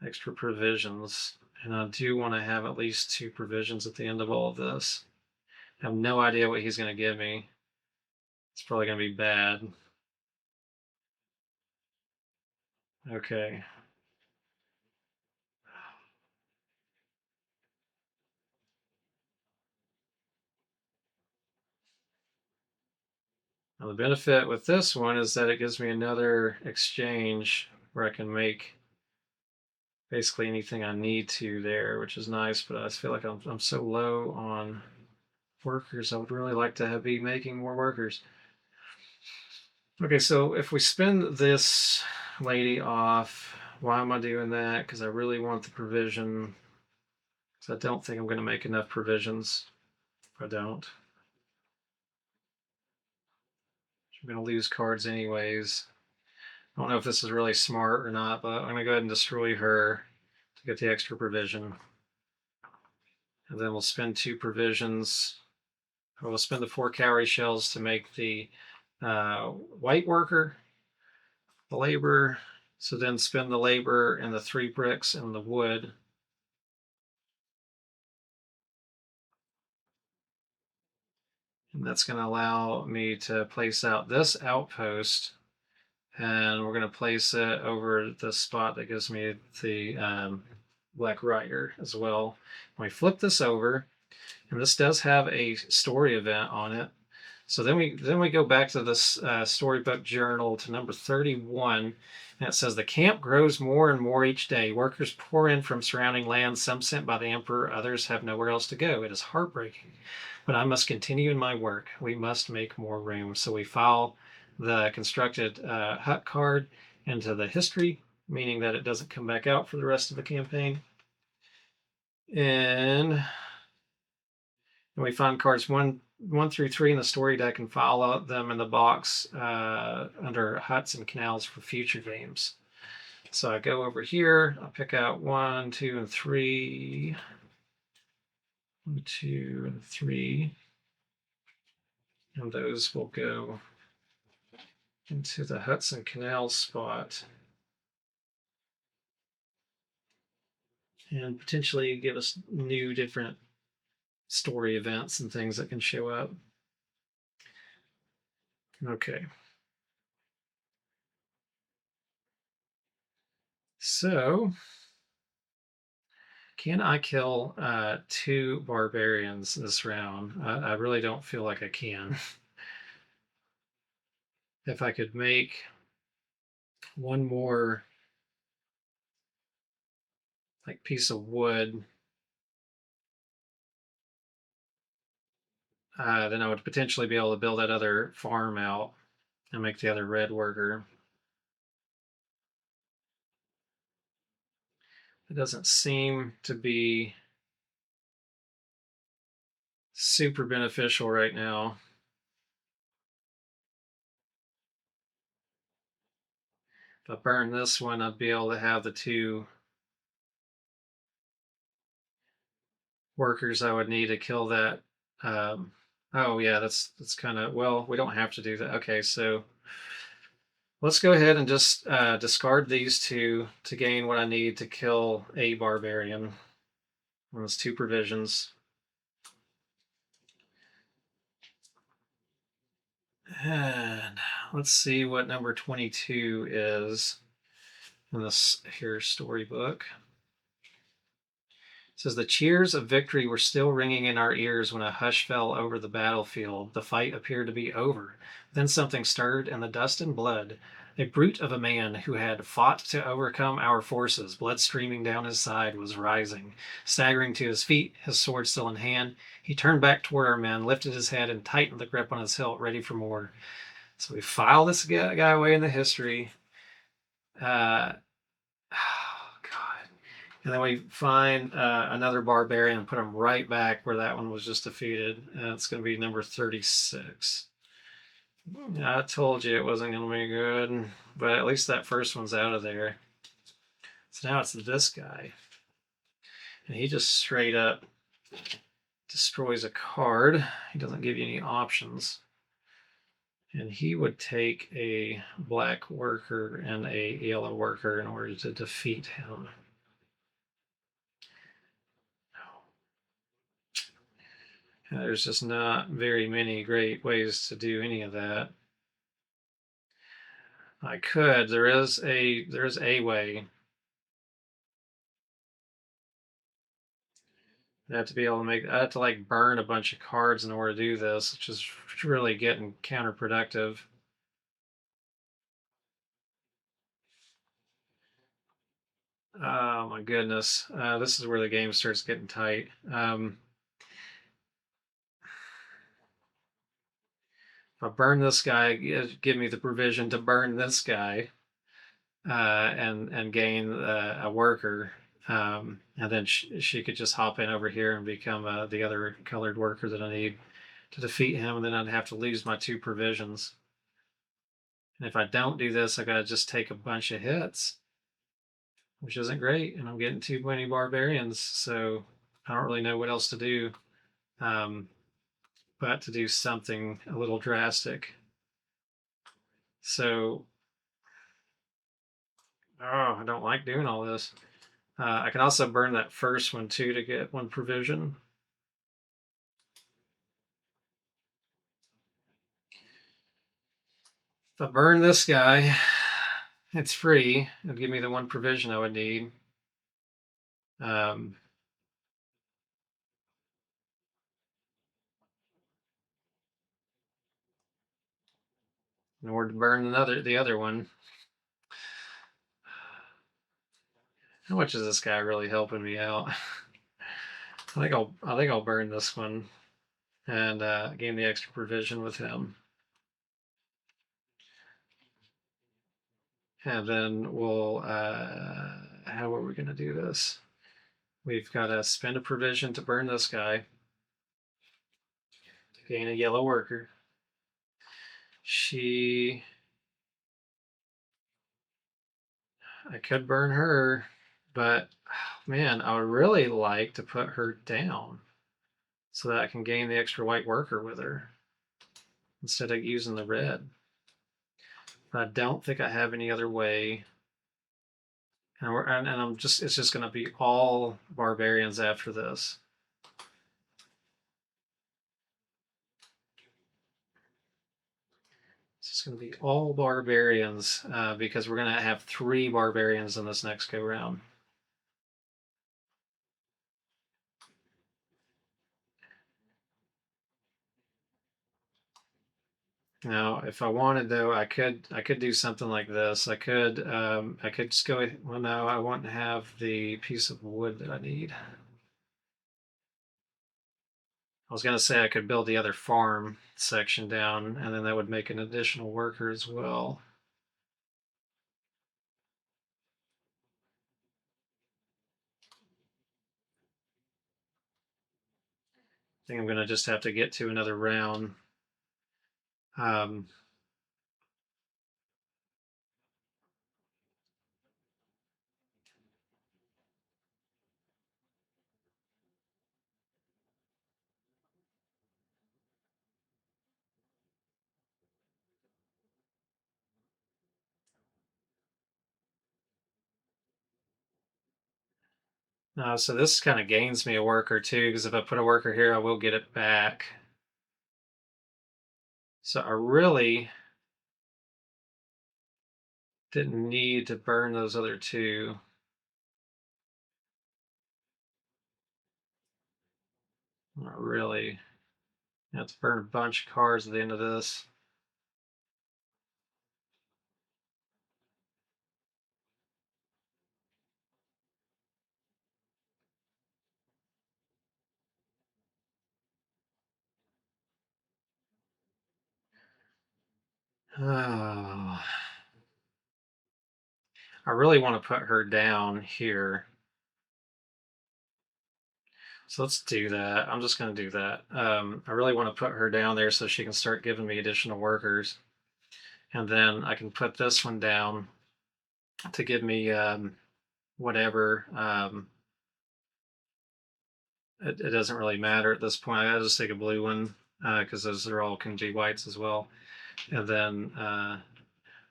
extra provisions, And I do want to have at least 2 provisions at the end of all of this. I have no idea what he's going to give me. It's probably going to be bad. Okay. Now the benefit with this one is that it gives me another exchange where I can make basically anything I need to there, which is nice, but I just feel like I'm so low on workers. I would really like to be making more workers. Okay, so if we spin this lady off, why am I doing that? Because I really want the provision. Because I don't think I'm going to make enough provisions if I don't. I'm going to lose cards anyways. I don't know if this is really smart or not, but I'm going to go ahead and destroy her to get the extra provision. And then we'll spend 2 provisions. We'll spend the 4 cowrie shells to make the white worker, the labor. So then spend the labor and the 3 bricks and the wood. And that's going to allow me to place out this outpost. And we're going to place it over the spot that gives me the Black Rider as well. When we flip this over, and this does have a story event on it. So then we go back to this storybook journal to number 31, and it says the camp grows more and more each day. Workers pour in from surrounding lands, some sent by the emperor, others have nowhere else to go. It is heartbreaking, but I must continue in my work. We must make more room. So we file the constructed hut card into the history, meaning that it doesn't come back out for the rest of the campaign. And we find cards 1 through 3 in the story deck and file them in the box under huts and canals for future games. So I go over here, I'll pick out 1, 2, and 3. 1, 2, and 3. And those will go into the huts and canals spot. And potentially give us new different story events and things that can show up. Okay. So, can I kill 2 barbarians this round? I really don't feel like I can. If I could make 1 more like piece of wood, then I would potentially be able to build that other farm out and make the other red worker. It doesn't seem to be super beneficial right now. If I burn this one, I'd be able to have the 2 workers I would need to kill that. Oh yeah, that's kind of, well, we don't have to do that. Okay, so let's go ahead and just discard these 2 to gain what I need to kill a barbarian. Those 2 provisions. And let's see what number 22 is in this here storybook. It says the cheers of victory were still ringing in our ears when a hush fell over the battlefield. The fight appeared to be over. Then something stirred in the dust and blood. A brute of a man who had fought to overcome our forces, blood streaming down his side, was rising. Staggering to his feet, his sword still in hand, he turned back toward our men, lifted his head, and tightened the grip on his hilt, ready for more. So we file this guy away in the history. Oh, God. And then we find another barbarian and put him right back where that one was just defeated. And it's going to be number 36. I told you it wasn't going to be good, but at least that first one's out of there. So now it's this guy. And he just straight up destroys a card. He doesn't give you any options. And he would take a black worker and a yellow worker in order to defeat him. There's just not very many great ways to do any of that. I could. There is a way. I have to be able to make. I have to like burn a bunch of cards in order to do this, which is really getting counterproductive. Oh my goodness, this is where the game starts getting tight. If I burn this guy, give me the provision to burn this guy, and gain a worker, and then she could just hop in over here and become the other colored worker that I need to defeat him, and then I'd have to lose my 2 provisions. And if I don't do this, I gotta just take a bunch of hits, which isn't great, and I'm getting too many barbarians, so I don't really know what else to do, um, but to do something a little drastic. So, oh, I don't like doing all this. I can also burn that first one too to get 1 provision. If I burn this guy, it's free. It'll give me the 1 provision I would need. Um, in order to burn the other one. How much is this guy really helping me out? I think I'll burn this one and gain the extra provision with him. And then we'll how are we gonna do this? We've got to spend a provision to burn this guy to gain a yellow worker. I could burn her, but man, I would really like to put her down so that I can gain the extra white worker with her instead of using the red. But I don't think I have any other way. And it's just going to be all barbarians after this. It's just going to be all barbarians because we're going to have 3 barbarians in this next go round. Now, if I wanted though, I could do something like this. I could just go. Well, no, I wouldn't have the piece of wood that I need. I was gonna say I could build the other farm section down, and then that would make an additional worker as well. I think I'm gonna just have to get to another round. Um, so this kind of gains me a worker too, because if I put a worker here, I will get it back. So I really didn't need to burn those other 2. Not really. I have to burn a bunch of cards at the end of this. Oh, I really want to put her down here. So let's do that. I'm just going to do that. I really want to put her down there so she can start giving me additional workers. And then I can put this one down to give me whatever. It doesn't really matter at this point. I'll just take a blue one because those are all can be whites as well. And then,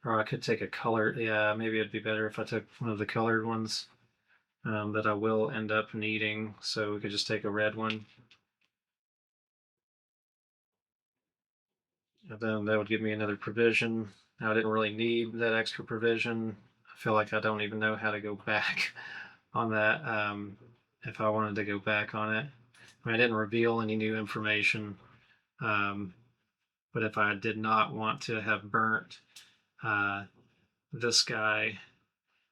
or I could take a color. Yeah, maybe it'd be better if I took one of the colored ones that I will end up needing. So we could just take a red one. And then that would give me another provision. Now I didn't really need that extra provision. I feel like I don't even know how to go back on that, if I wanted to go back on it. I didn't reveal any new information, but if I did not want to have burnt this guy,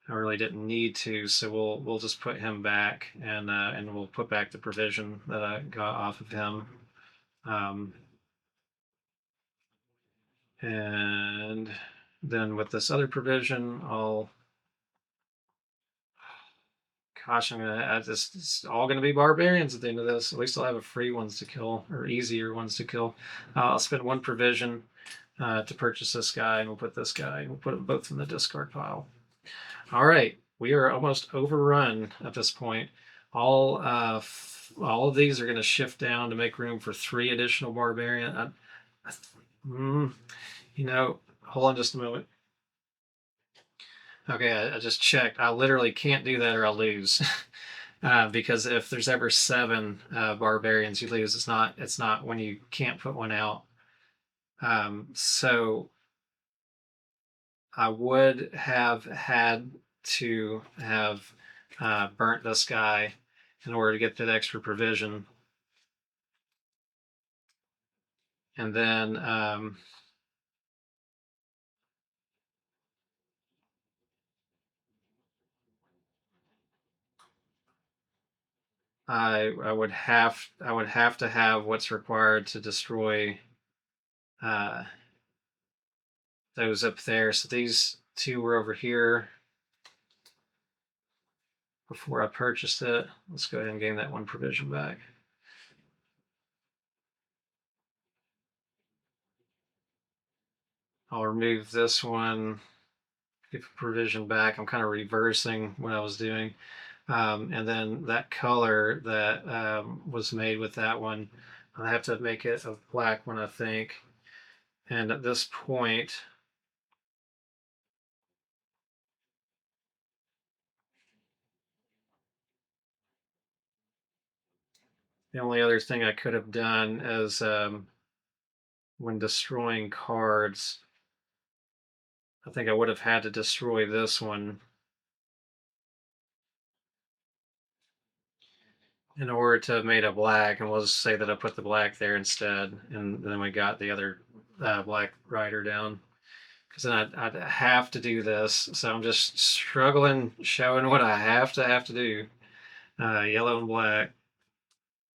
I really didn't need to, so we'll just put him back, and we'll put back the provision that I got off of him. And then with this other provision, it's all gonna be barbarians at the end of this. At least I'll have a free ones to kill, or easier ones to kill. I'll spend one provision to purchase this guy, and we'll put this guy, and we'll put them both in the discard pile. All right, we are almost overrun at this point. All of these are going to shift down to make room for 3 additional barbarian. Hold on just a moment. Okay, I just checked. I literally can't do that or I'll lose. Because if there's ever 7 barbarians, you lose. It's not when you can't put one out. So I would have had to have burnt this guy in order to get that extra provision. And then I would have to have what's required to destroy those up there. So these 2 were over here before I purchased it. Let's go ahead and gain that 1 provision back. I'll remove this one, give a provision back. I'm kind of reversing what I was doing. And then that color that was made with that one, I have to make it a black one, I think. And at this point, the only other thing I could have done is when destroying cards, I think I would have had to destroy this one in order to have made a black, and we'll just say that I put the black there instead, and then we got the other black rider down. Because then I'd have to do this, so I'm just struggling showing what I have to do. Yellow and black.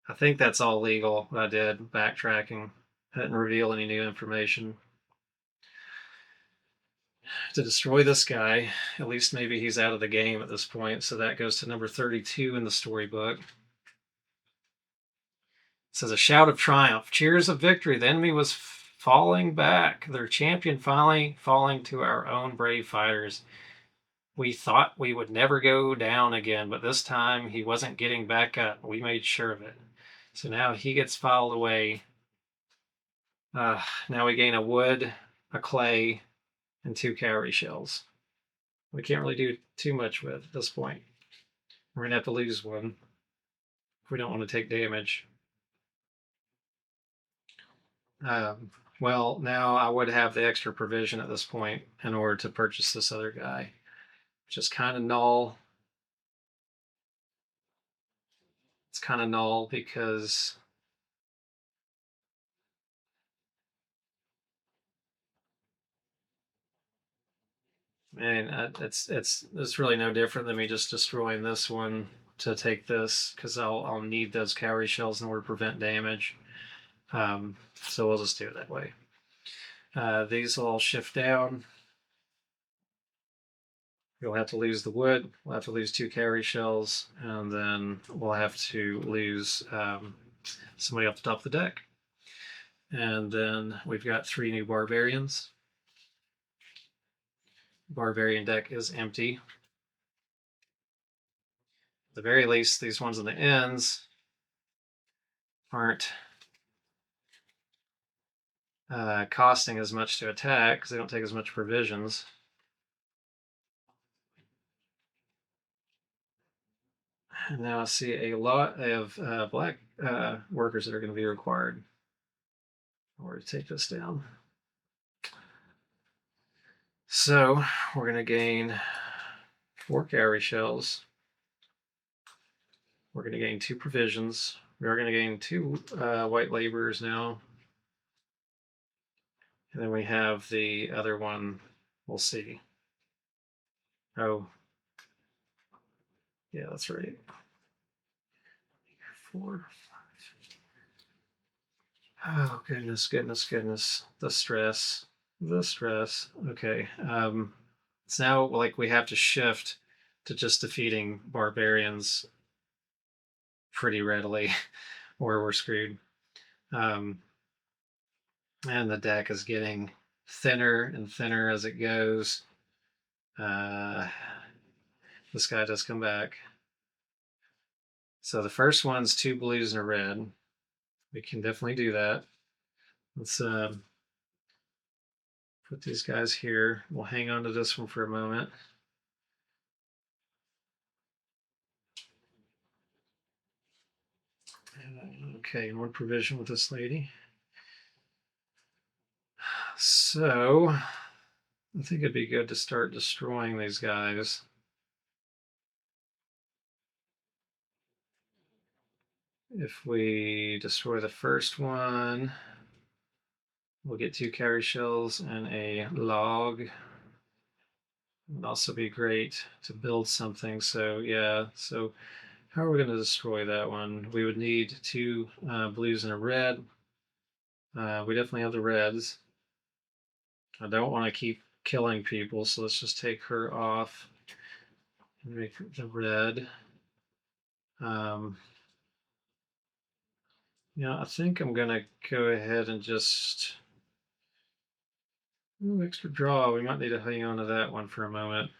I think that's all legal. What I did backtracking. I didn't reveal any new information. To destroy this guy, at least maybe he's out of the game at this point. So that goes to number 32 in the storybook. It says a shout of triumph, cheers of victory. The enemy was falling back, their champion finally falling to our own brave fighters. We thought we would never go down again, but this time he wasn't getting back up. We made sure of it. So now he gets filed away. Now we gain a wood, a clay, and 2 cowrie shells. We can't really do too much with at this point. We're going to have to lose one if we don't want to take damage. Well, now I would have the extra provision at this point in order to purchase this other guy, which is kind of null. It's kind of null because it's really no different than me just destroying this one to take this, because I'll need those cowrie shells in order to prevent damage. So we'll just do it that way. These will all shift down. We'll have to lose the wood. We'll have to lose 2 cowrie shells, and then we'll have to lose somebody off the top of the deck. And then we've got 3 new barbarians. Barbarian deck is empty. At the very least, these ones on the ends aren't costing as much to attack because they don't take as much provisions. And now I see a lot of black workers that are going to be required in order to take this down. So we're going to gain 4 cowrie shells. We're going to gain 2 provisions. We are going to gain 2 white laborers now. And then we have the other one. We'll see. Oh, yeah, that's right. 4, 5. Oh, goodness, goodness, goodness. The stress. The stress. Okay. It's now like we have to shift to just defeating barbarians pretty readily, or we're screwed. And the deck is getting thinner and thinner as it goes. This guy does come back. So the first one's 2 blues and a red. We can definitely do that. Let's put these guys here. We'll hang on to this one for a moment. Okay, 1 provision with this lady. So I think it'd be good to start destroying these guys. If we destroy the first one, we'll get 2 cowrie shells and a log. It would also be great to build something. So yeah, so how are we going to destroy that one? We would need 2 blues and a red. We definitely have the reds. I don't want to keep killing people, so let's just take her off and make the red. Yeah, I think I'm gonna go ahead and just extra draw. We might need to hang on to that one for a moment.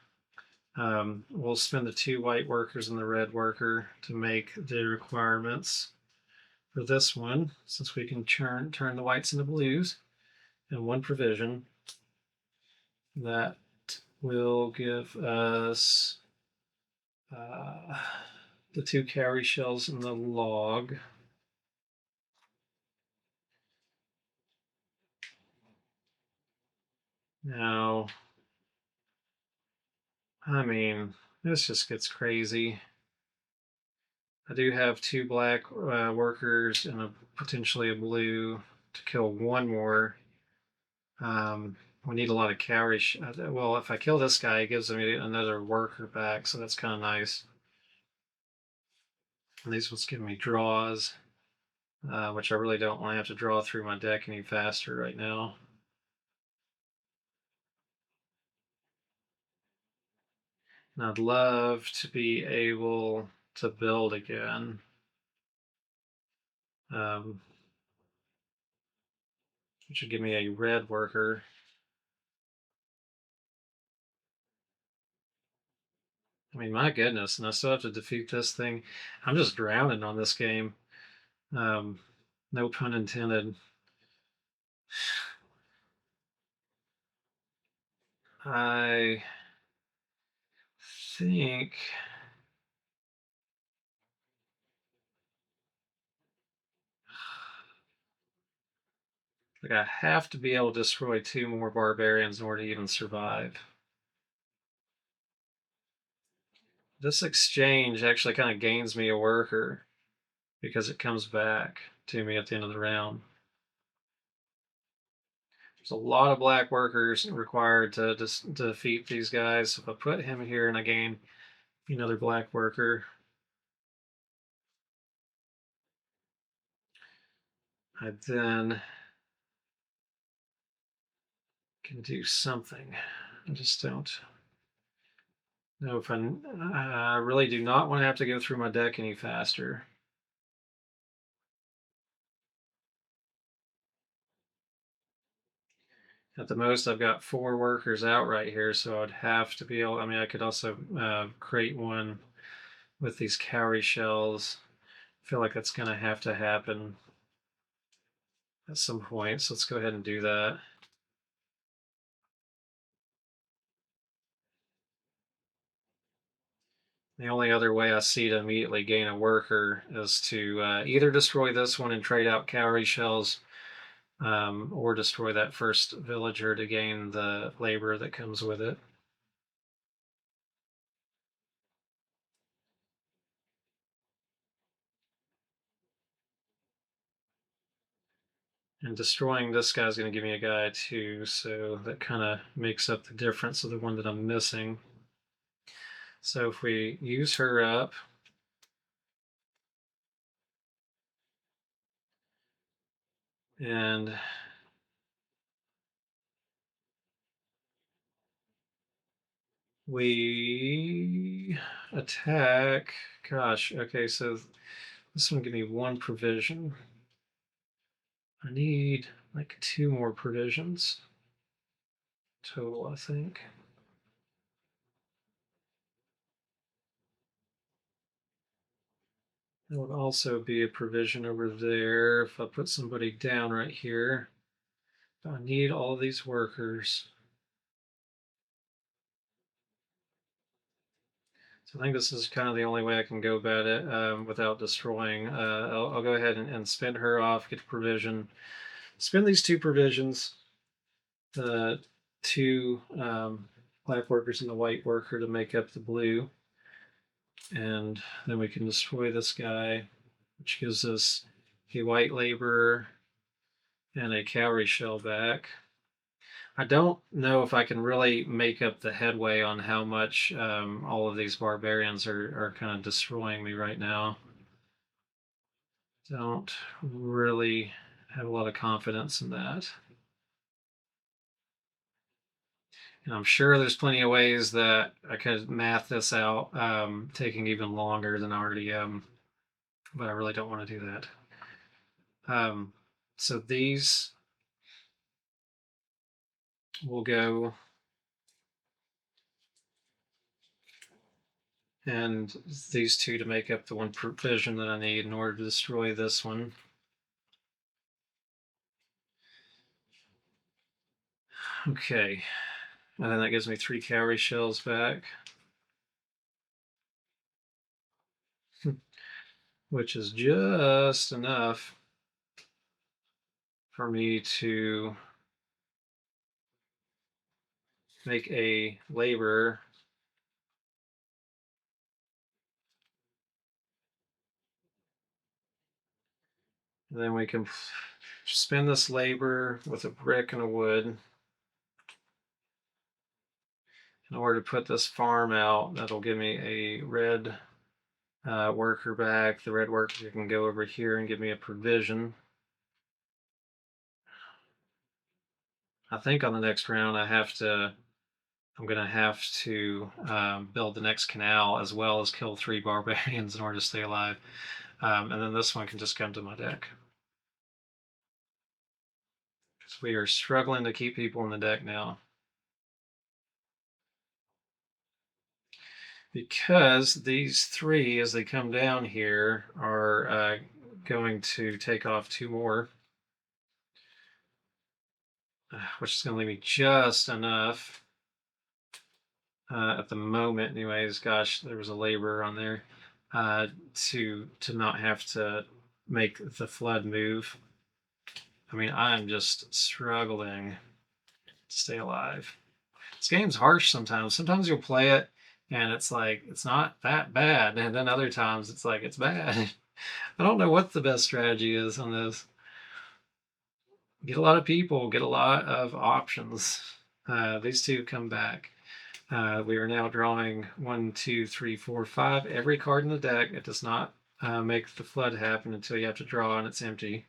We'll spend the 2 white workers and the red worker to make the requirements for this one, since we can turn the whites into blues, and 1 provision. That will give us the 2 cowrie shells and the log. Now, I mean, this just gets crazy. I do have 2 black workers and potentially a blue to kill 1 more. We need a lot of cowrie. Well, if I kill this guy, it gives me another worker back, so that's kind of nice. And these ones give me draws, which I really don't want to have to draw through my deck any faster right now. And I'd love to be able to build again. Which should give me a red worker. I mean, my goodness, and I still have to defeat this thing. I'm just drowning on this game. No pun intended. I think like I have to be able to destroy 2 more barbarians in order to even survive. This exchange actually kind of gains me a worker because it comes back to me at the end of the round. There's a lot of black workers required to defeat these guys. So if I put him here and I gain another black worker, I then can do something. I just don't know if I really do not want to have to go through my deck any faster. At the most, I've got 4 workers out right here, so I'd have to be able. I mean, I could also create one with these cowrie shells. I feel like that's going to have to happen at some point, so let's go ahead and do that. The only other way I see to immediately gain a worker is to either destroy this one and trade out cowrie shells, or destroy that first villager to gain the labor that comes with it. And destroying this guy is going to give me a guy too, so that kind of makes up the difference of the one that I'm missing. So if we use her up, and we attack, gosh, okay, so this one give me 1 provision. I need like 2 more provisions total, I think. There would also be a provision over there if I put somebody down right here. I need all these workers. So I think this is kind of the only way I can go about it without destroying. I'll go ahead and spin her off, get a provision. Spend these 2 provisions, the 2 black workers and the white worker to make up the blue. And then we can destroy this guy, which gives us a white laborer and a cowrie shell back. I don't know if I can really make up the headway on how much all of these barbarians are kind of destroying me right now. Don't really have a lot of confidence in that. And I'm sure there's plenty of ways that I could math this out, taking even longer than I already am, but I really don't want to do that. So these will go, and these 2 to make up the 1 provision that I need in order to destroy this one. Okay, and then that gives me 3 cowrie shells back, which is just enough for me to make a labor. And then we can spin this labor with a brick and a wood in order to put this farm out. That'll give me a red worker back. The red worker can go over here and give me a provision. I think on the next round I'm going to have to build the next canal as well as kill 3 barbarians in order to stay alive. And then this one can just come to my deck. Because we are struggling to keep people in the deck now. Because these 3, as they come down here, are going to take off 2 more. Which is going to leave me just enough. At the moment, anyways, gosh, there was a laborer on there. To not have to make the flood move. I mean, I'm just struggling to stay alive. This game's harsh sometimes. Sometimes you'll play it and it's like, it's not that bad. And then other times it's like, it's bad. I don't know what the best strategy is on this. Get a lot of people, get a lot of options. These 2 come back. We are now drawing 1, 2, 3, 4, 5. Every card in the deck. It does not make the flood happen until you have to draw and it's empty.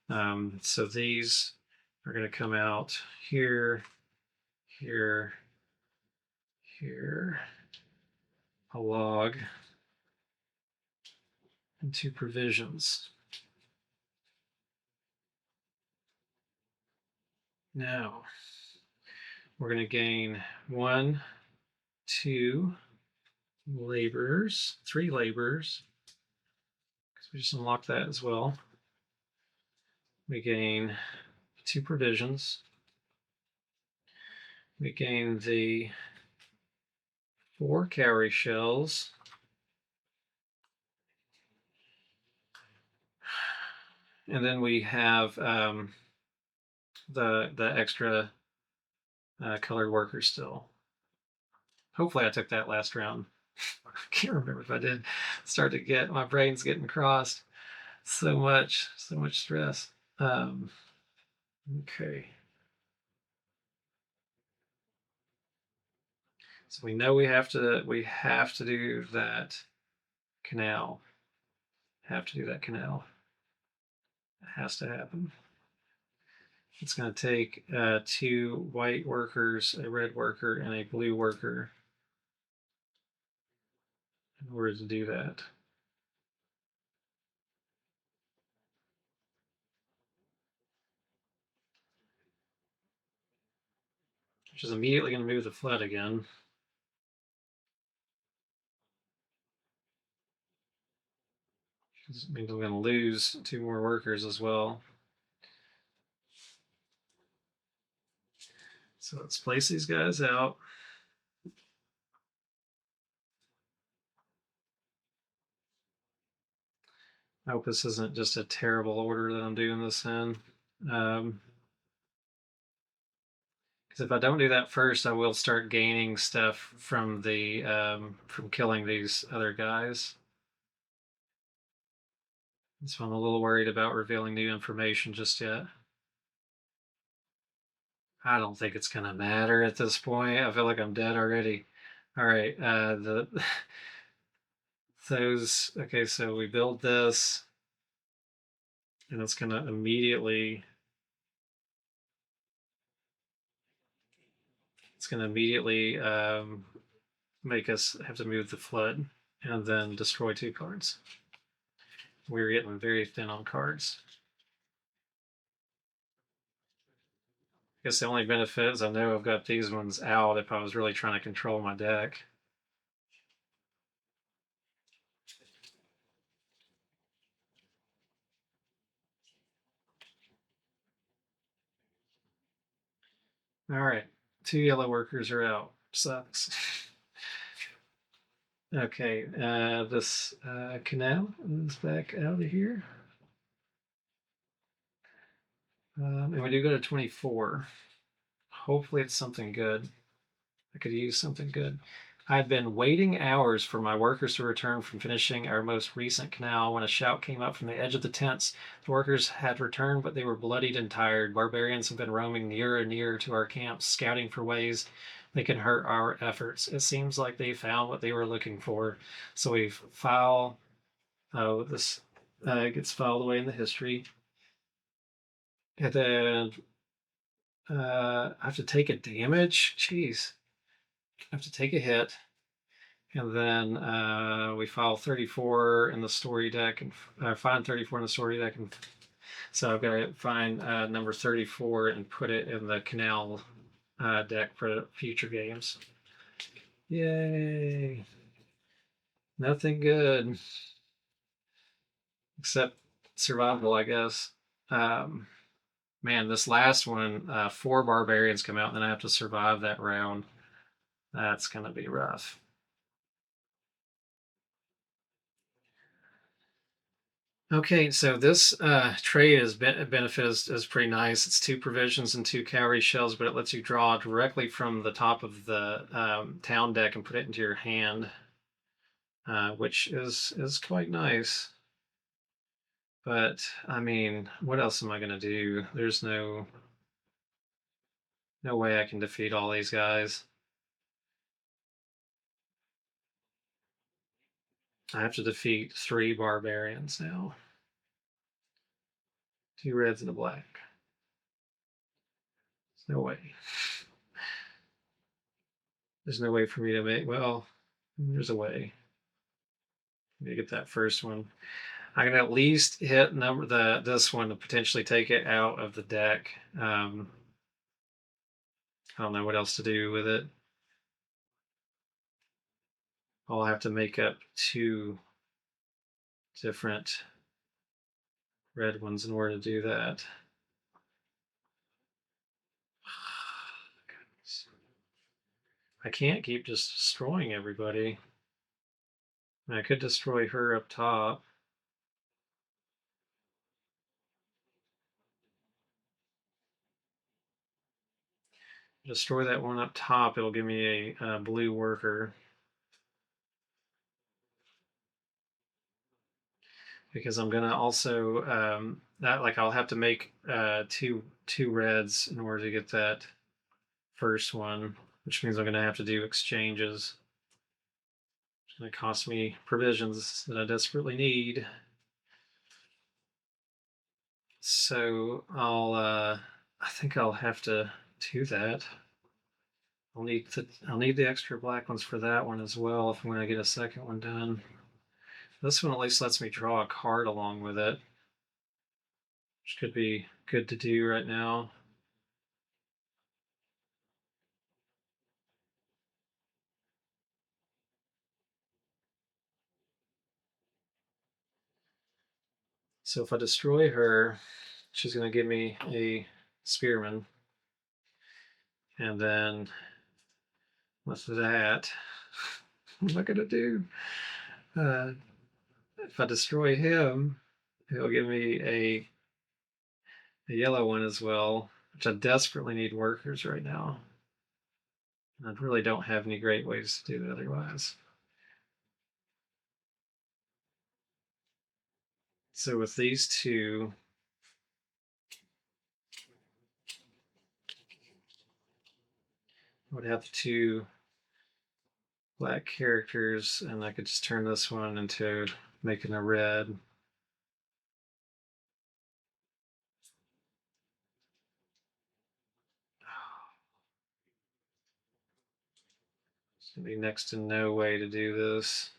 So these are going to come out here, here, here, a log, and 2 provisions. Now, we're going to gain 1, 2 laborers, 3 laborers, because we just unlocked that as well. We gain 2 provisions. We gain the 4 cowrie shells. And then we have the extra colored workers still. Hopefully I took that last round. I can't remember if I did. Start to get, my brain's getting crossed. So much stress. Okay. So we know we have to do that canal. Have to do that canal. It has to happen. It's going to take 2 white workers, a red worker, and a blue worker in order to do that. Which is immediately going to move the flood again. Which means we're going to lose 2 more workers as well. So let's place these guys out. I hope this isn't just a terrible order that I'm doing this in. Because if I don't do that first, I will start gaining stuff from the from killing these other guys. So I'm a little worried about revealing new information just yet. I don't think it's gonna matter at this point. I feel like I'm dead already. All right, those. Okay, so we build this, and it's gonna immediately. It's gonna immediately make us have to move the flood and then destroy 2 cards. We're getting very thin on cards. I guess the only benefit is I know I've got these ones out if I was really trying to control my deck. All right, 2 yellow workers are out. Sucks. Okay, this canal is back out of here. And we do go to 24. Hopefully it's something good. I could use something good. I'd been waiting hours for my workers to return from finishing our most recent canal when a shout came up from the edge of the tents. The workers had returned, but they were bloodied and tired. Barbarians have been roaming nearer and nearer to our camps, scouting for ways they can hurt our efforts. It seems like they found what they were looking for. So we file. Oh, this gets filed away in the history. And then I have to take a damage. Jeez. I have to take a hit. And then we file 34 in the story deck and find 34 in the story deck. And so I've got to find number 34 and put it in the canal deck for future games. Yay. Nothing good. Except survival, I guess. Man, this last one, 4 barbarians come out, and then I have to survive that round. That's going to be rough. Okay, so this trade benefit is pretty nice. It's 2 provisions and 2 cowrie shells, but it lets you draw directly from the top of the town deck and put it into your hand, which is quite nice. But I mean, what else am I going to do? There's no way I can defeat all these guys. I have to defeat 3 barbarians now. 2 reds and a black. There's no way. There's no way for me to make. Well, there's a way. Let me get that first one. I can at least hit this one to potentially take it out of the deck. I don't know what else to do with it. I'll have to make up 2 different red ones in order to do that. I can't keep just destroying everybody. I could destroy her up top. Destroy that one up top, it'll give me a blue worker. Because I'm gonna also that like I'll have to make two reds in order to get that first one, which means I'm gonna have to do exchanges. It's gonna cost me provisions that I desperately need. So I think I'll have to do that. I'll need the extra black ones for that one as well if I'm gonna get a second one done. This one at least lets me draw a card along with it, which could be good to do right now. So if I destroy her, she's going to give me a spearman. And then with that, what am I going to do? If I destroy him, he'll give me a yellow one as well, which I desperately need workers right now. I really don't have any great ways to do it otherwise. So with these two, I would have the two black characters, and I could just turn this one into making a red. There's gonna be next to no way to do this.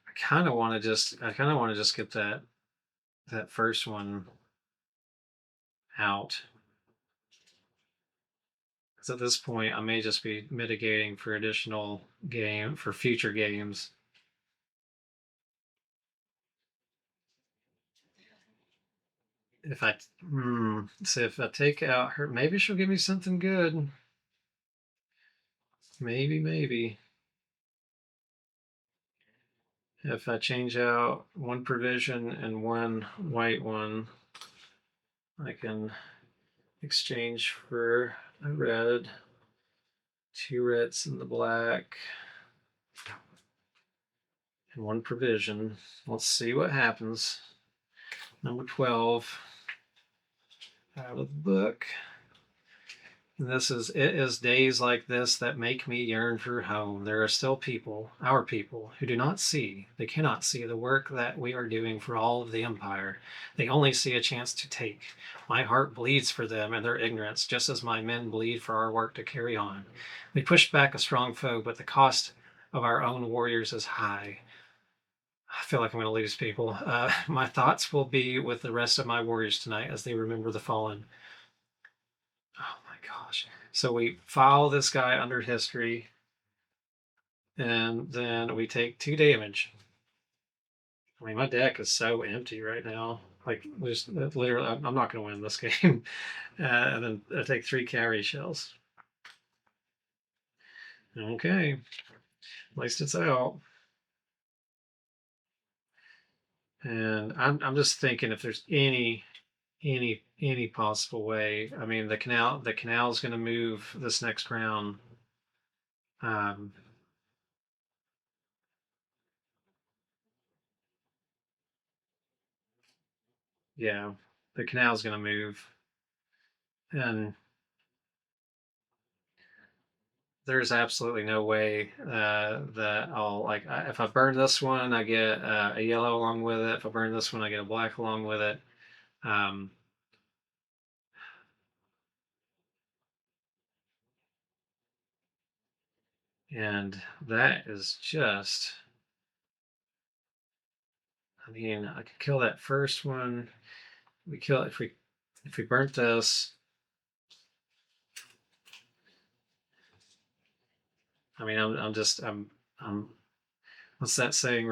I kind of want to just get that first one out. Because at this point, I may just be mitigating for for future games. If I, so if I take out her, maybe she'll give me something good. Maybe. If I change out one provision and one white one, I can exchange for a red, two reds and the black, and one provision. Let's see what happens. Number 12 out of the book. And it is days like this that make me yearn for home. There are still people, our people, who do not see, they cannot see the work that we are doing for all of the empire. They only see a chance to take. My heart bleeds for them and their ignorance, just as my men bleed for our work to carry on. We pushed back a strong foe, but the cost of our own warriors is high. I feel like I'm going to lose people. My thoughts will be with the rest of my warriors tonight as they remember the fallen. Oh my gosh. So we file this guy under history, and then we take 2 damage. I mean, my deck is so empty right now. Like, just literally, I'm not going to win this game. And then I take 3 carry shells. Okay. At least it's out. And I'm just thinking if there's any possible way. I mean, the canal is going to move this next round. Um, yeah, the canal is going to move, and there's absolutely no way that I'll if I burn this one, I get a yellow along with it. If I burn this one, I get a black along with it. Um, and that is just, I mean, I could kill that first one. We kill it if we burnt this. I mean, I'm what's that saying?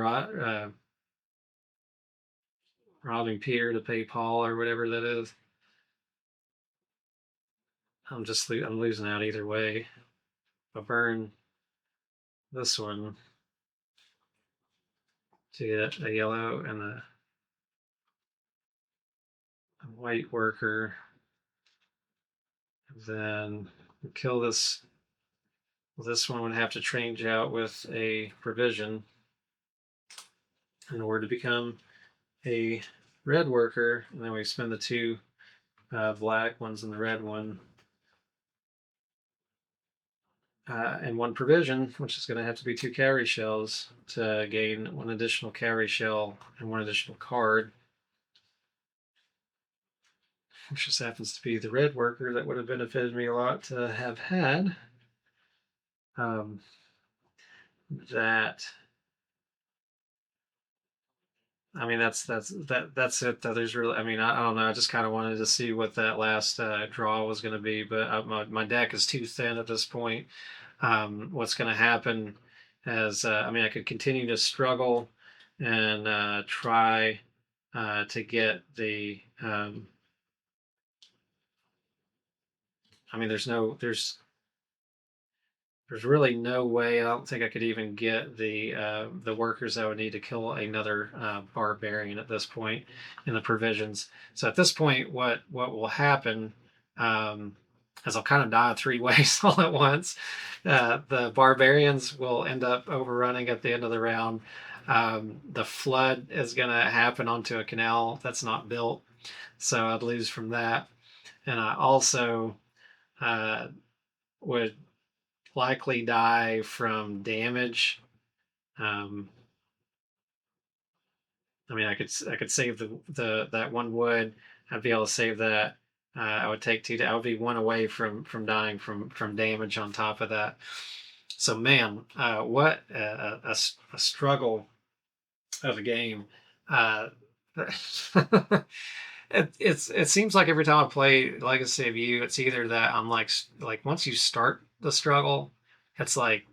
Robbing Peter to pay Paul or whatever that is. I'm losing out either way. If I burn this one to get a yellow and a white worker, Then kill this. This one would have to change out with a provision in order to become a red worker. And then we spend the 2 black ones and the red one. And 1 provision, which is going to have to be 2 cowrie shells to gain 1 additional cowrie shell and 1 additional card. Which just happens to be the red worker that would have benefited me a lot to have had. That I mean, that's it. There's really, I mean, I don't know. I just kind of wanted to see what that last draw was going to be, but my deck is too thin at this point. What's going to happen is, I mean, I could continue to struggle and try to get the. I mean, there's really no way. I don't think I could even get the workers I would need to kill another barbarian at this point in the provisions. So at this point, what will happen is I'll kind of die 3 ways all at once. The barbarians will end up overrunning at the end of the round. The flood is going to happen onto a canal that's not built, so I'd lose from that. And I also would likely die from damage. I mean, I could save the that 1 wood. I'd be able to save that. I would take 2. I would be 1 away from dying from damage on top of that. So man, what a struggle of a game. It seems like every time I play Legacy of You, it's either that I'm like once you start the struggle, it's like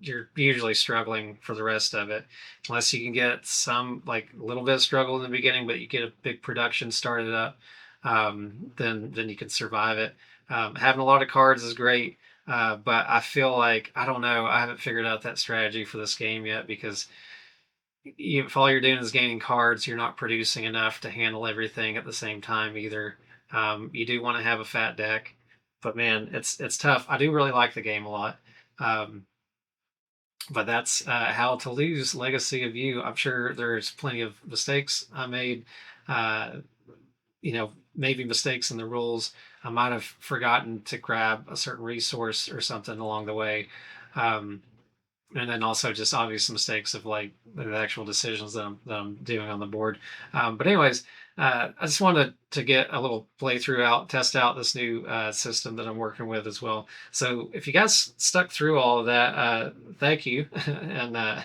you're usually struggling for the rest of it, unless you can get some like a little bit of struggle in the beginning, but you get a big production started up, then you can survive it. Having a lot of cards is great, but I feel like I don't know. I haven't figured out that strategy for this game yet because if all you're doing is gaining cards, you're not producing enough to handle everything at the same time either. You do want to have a fat deck, but man, it's tough. I do really like the game a lot. But that's how to lose Legacy of You. I'm sure there's plenty of mistakes I made. Maybe mistakes in the rules. I might have forgotten to grab a certain resource or something along the way. And then also just obvious mistakes of like the actual decisions that I'm doing on the board. But anyways, I just wanted to get a little playthrough out, test out this new system that I'm working with as well. So if you guys stuck through all of that, thank you, and I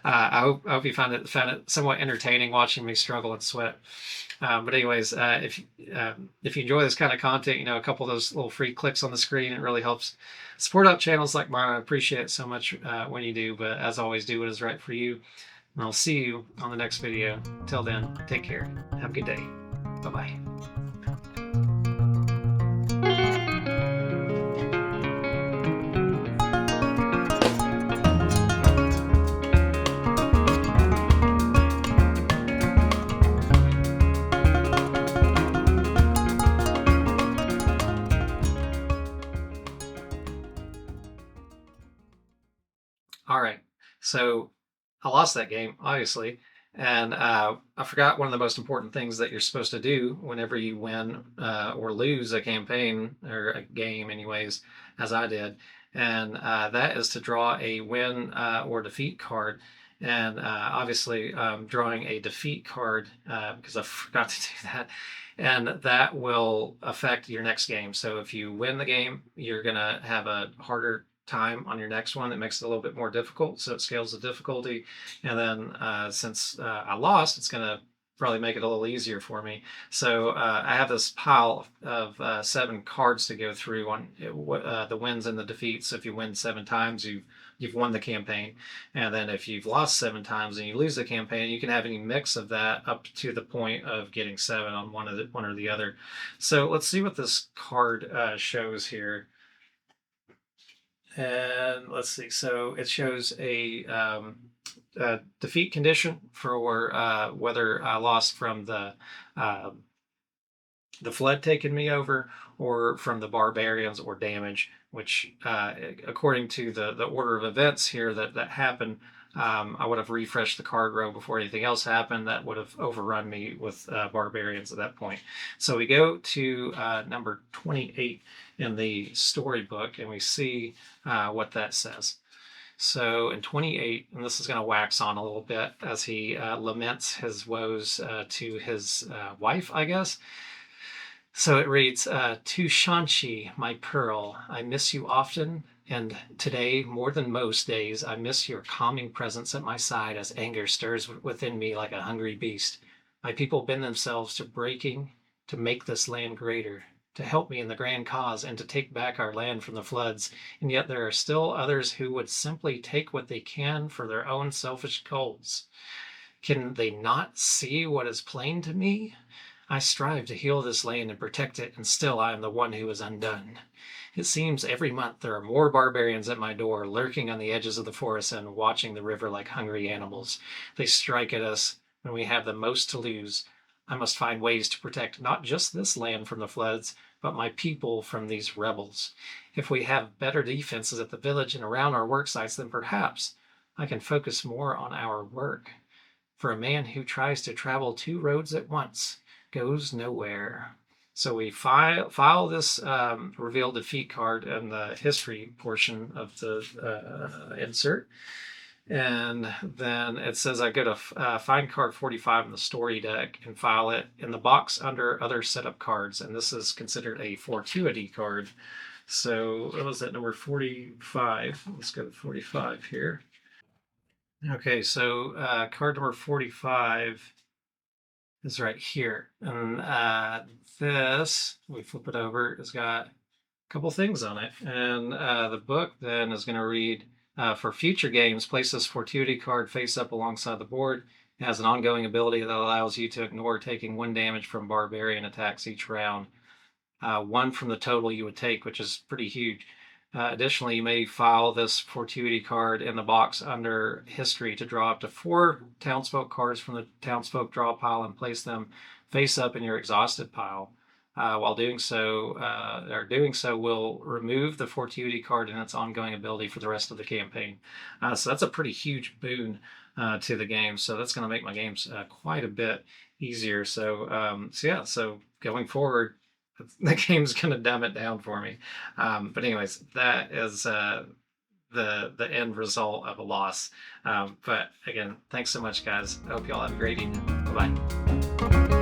hope you found it somewhat entertaining watching me struggle and sweat. But anyways, if you enjoy this kind of content, a couple of those little free clicks on the screen, it really helps support out channels like mine. I appreciate it so much when you do. But as always, do what is right for you. And I'll see you on the next video. Till then, take care. Have a good day. Bye-bye. All right. So I lost that game, obviously. And I forgot one of the most important things that you're supposed to do whenever you win or lose a campaign or a game, anyways, as I did. And that is to draw a win or defeat card. And obviously, drawing a defeat card because I forgot to do that. And that will affect your next game. So if you win the game, you're going to have a harder time on your next one. It makes it a little bit more difficult, so it scales the difficulty. And then since I lost, it's going to probably make it a little easier for me. So I have this pile of 7 cards to go through on the wins and the defeats. So if you win 7 times, you've won the campaign. And then if you've lost 7 times and you lose the campaign, you can have any mix of that up to the point of getting 7 on one or the other. So let's see what this card shows here. And let's see. So it shows a defeat condition for whether I lost from the the flood taking me over, or from the barbarians or damage, which, according to the order of events here that happened, I would have refreshed the card row before anything else happened. That would have overrun me with barbarians at that point. So we go to number 28 in the storybook, and we see what that says. So in 28, and this is going to wax on a little bit as he laments his woes to his wife, I guess. So it reads, to Shanshi, my pearl, I miss you often, and today, more than most days, I miss your calming presence at my side as anger stirs within me like a hungry beast. My people bend themselves to breaking to make this land greater, to help me in the grand cause, and to take back our land from the floods. And yet there are still others who would simply take what they can for their own selfish goals. Can they not see what is plain to me? I strive to heal this land and protect it, and still I am the one who is undone. It seems every month there are more barbarians at my door, lurking on the edges of the forest and watching the river like hungry animals. They strike at us when we have the most to lose. I must find ways to protect not just this land from the floods, but my people from these rebels. If we have better defenses at the village and around our work sites, then perhaps I can focus more on our work. For a man who tries to travel two roads at once goes nowhere. So we file this reveal defeat card in the history portion of the insert. And then it says I go to find card 45 in the story deck and file it in the box under other setup cards. And this is considered a fortuity card. So what was that, number 45? Let's go to 45 here. Okay, so card number 45 is right here. And this, we flip it over, it's got a couple things on it. And the book then is going to read, for future games, place this fortuity card face up alongside the board. It has an ongoing ability that allows you to ignore taking 1 damage from barbarian attacks each round. 1 from the total you would take, which is pretty huge. Additionally, you may file this fortuity card in the box under history to draw up to 4 townsfolk cards from the townsfolk draw pile and place them face up in your exhausted pile. While doing so will remove the fortuity card and its ongoing ability for the rest of the campaign. So that's a pretty huge boon to the game. So that's going to make my games quite a bit easier. So going forward, the game's going to dumb it down for me. But anyways, that is the end result of a loss. But again, thanks so much, guys. I hope you all have a great evening. Bye-bye.